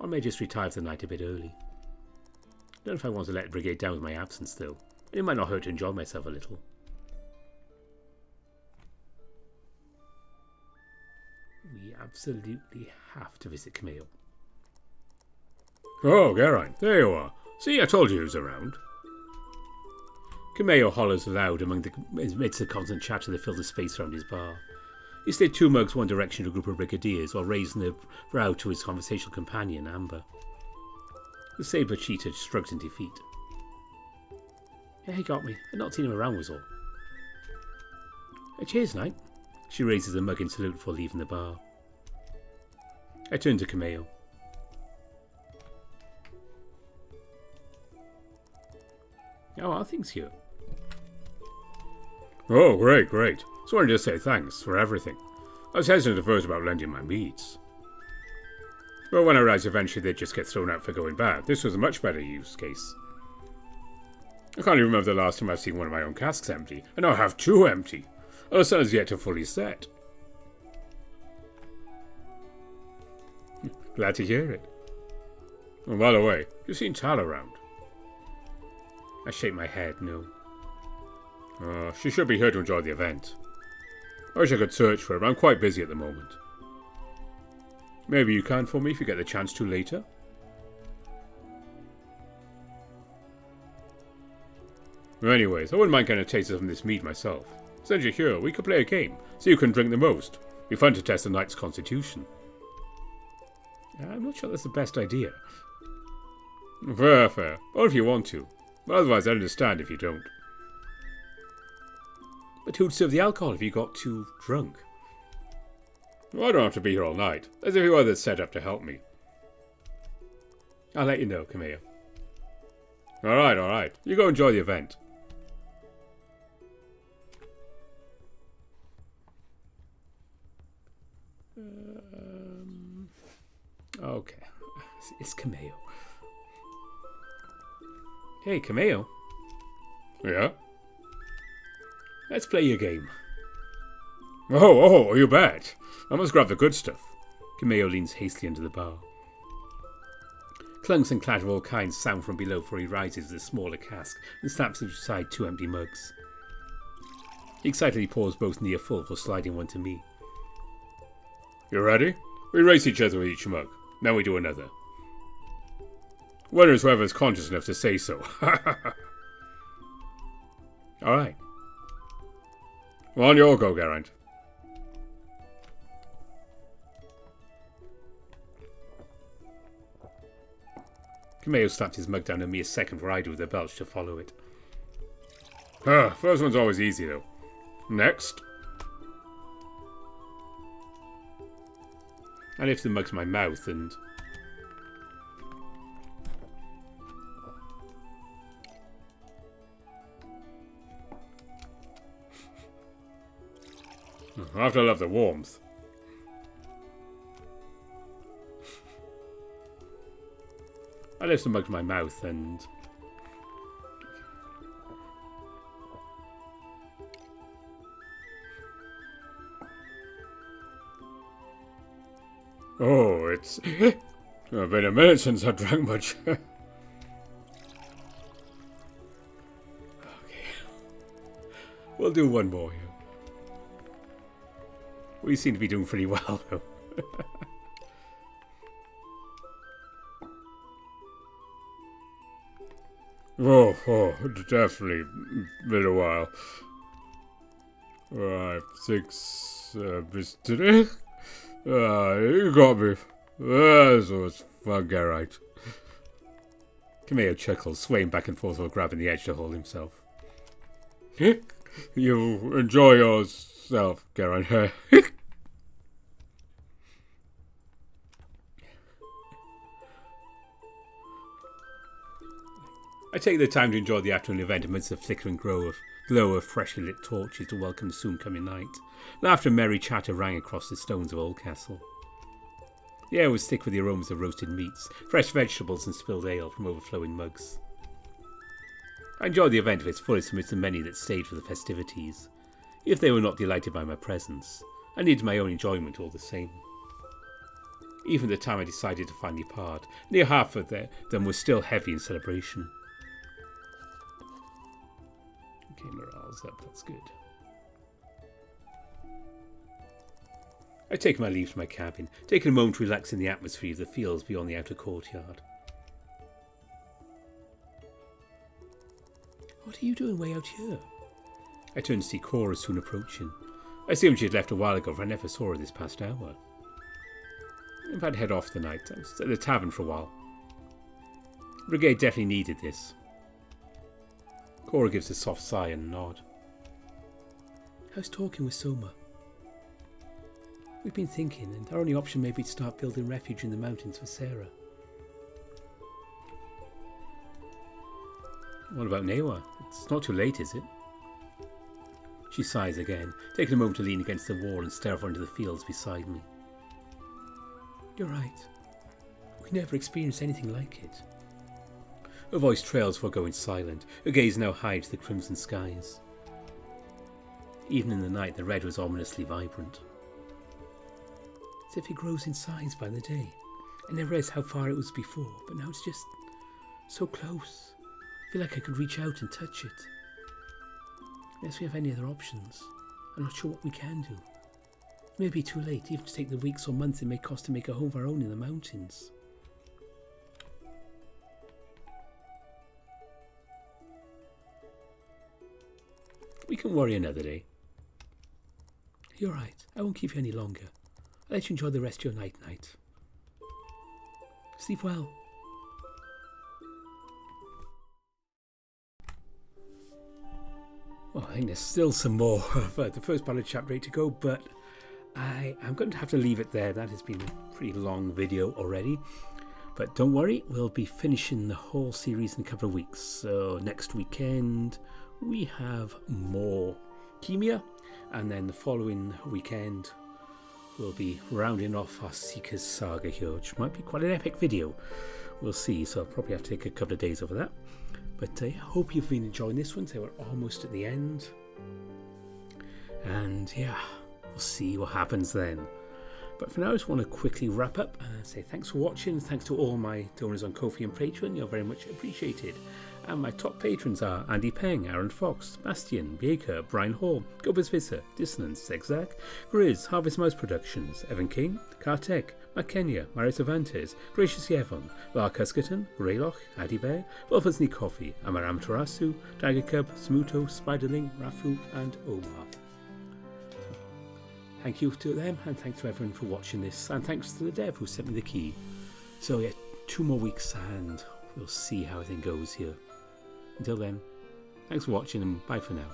Or I may just retire for the night a bit early. I don't know if I want to let the Brigade down with my absence, though. It might not hurt to enjoy myself a little. We absolutely have to visit Camille. Oh, Geraint, there you are. See, I told you he was around. Camille hollers aloud amidst the constant chatter that filled the space around his bar. He steered 2 mugs one direction to a group of brigadiers while raising a brow to his conversational companion, Amber. The saber cheetah shrugged in defeat. Yeah, he got me. I'd not seen him around was all. Cheers, Knight. She raises a mug in salute before leaving the bar. I turn to Camille. How are things here? Oh, great, great. So I wanted to say thanks for everything. I was hesitant at first about lending my meats. But when I realised eventually they'd just get thrown out for going bad, this was a much better use case. I can't even remember the last time I've seen one of my own casks empty, and now I have 2 empty. And the sun has yet to fully set. Glad to hear it. And by the way, you've seen Tal around? I shake my head, no. She should be here to enjoy the event. I wish I could search for her, but I'm quite busy at the moment. Maybe you can for me if you get the chance to later? Anyways, I wouldn't mind getting a taste of some of this meat myself. Since you're here, we could play a game, so you can drink the most. It'd be fun to test the knight's constitution. I'm not sure that's the best idea. Fair, fair. Or if you want to. But otherwise, I understand if you don't. But who'd serve the alcohol if you got too drunk? Well, I don't have to be here all night. There's a few others set up to help me. I'll let you know, Camille. Alright, alright. You go enjoy the event. Okay. It's Camille. Hey, Camille. Yeah? Let's play your game. Oh, you bet. I must grab the good stuff. Camille leans hastily under the bar. Clunks and clatter of all kinds sound from below before he rises with a smaller cask and snaps aside 2 empty mugs. He excitedly pours both near full before sliding one to me. You ready? We race each other with each mug. Then we do another. Winner is whoever's conscious enough to say so. Alright. On your go, Geraint. Camille slapped his mug down a mere second before I do with a belch to follow it. First one's always easy, though. Next. I lift the mug to my mouth and... I have to love the warmth. I lift the mug to my mouth and... Oh, it's been a minute since I drank much. Okay. We'll do one more here. We seem to be doing pretty well, though. Definitely been a while. 5, 6, today. You got me. That was fun, Geraint. Camille chuckles, swaying back and forth while grabbing the edge to hold himself. You enjoy yourself, Geraint. I take the time to enjoy the afternoon event amidst the flickering glow of freshly lit torches to welcome the soon coming night. Laughter and merry chatter rang across the stones of Oldcastle. The air was thick with the aromas of roasted meats, fresh vegetables and spilled ale from overflowing mugs. I enjoyed the event of its fullest amidst the many that stayed for the festivities. If they were not delighted by my presence, I needed my own enjoyment all the same. even at the time I decided to finally part. Near half of them were still heavy in celebration. Okay, morale's up, that's good. I take my leave to my cabin, taking a moment to relax in the atmosphere of the fields beyond the outer courtyard. What are you doing way out here? I turned to see Cora soon approaching. I assumed she had left a while ago, for I never saw her this past hour. If I'd head off the night, I was at the tavern for a while. Brigade definitely needed this. Cora gives a soft sigh and a nod. How's talking with Soma? We've been thinking, and our only option may be to start building refuge in the mountains for Sarah. What about Neywa? It's not too late, is it? She sighs again, taking a moment to lean against the wall and stare off into the fields beside me. You're right. We never experienced anything like it. Her voice trails before going silent. Her gaze now hides the crimson skies. Even in the night, the red was ominously vibrant. As if it grows in size by the day. I never realized how far it was before, but now it's just so close. I feel like I could reach out and touch it. Unless we have any other options, I'm not sure what we can do. It may be too late, even to take the weeks or months it may cost to make a home of our own in the mountains. We can worry another day. You're right, I won't keep you any longer. I'll let you enjoy the rest of your night. Sleep well. Well, I think there's still some more of the first part of chapter 8 to go, but I'm going to have to leave it there. That has been a pretty long video already. But don't worry, we'll be finishing the whole series in a couple of weeks. So next weekend we have more Chemia, and then the following weekend we'll be rounding off our Seeker's Saga here, which might be quite an epic video. We'll see, so I'll probably have to take a couple of days over that. But I hope you've been enjoying this one. So we're almost at the end. And yeah, we'll see what happens then. But for now, I just want to quickly wrap up and say thanks for watching. Thanks to all my donors on Ko-fi and Patreon. You're very much appreciated. And my top patrons are Andy Peng, Aaron Fox, Bastian, Baker, Brian Hall, Gobers Visser, Dissonance, Zigzag, Grizz, Harvest Mouse Productions, Evan King, Kartek, Kenya, Mario Cervantes, Gracious Yevon, Lark Huskerton, Greylock, Addy Bear, Wolfersney Coffee, Amaram Tarasu, Tiger Cub, Smuto, Spiderling, Rafu, and Omar. Thank you to them, and thanks to everyone for watching this, and thanks to the dev who sent me the key. So yeah, 2 more weeks and we'll see how everything goes here. Until then, thanks for watching and bye for now.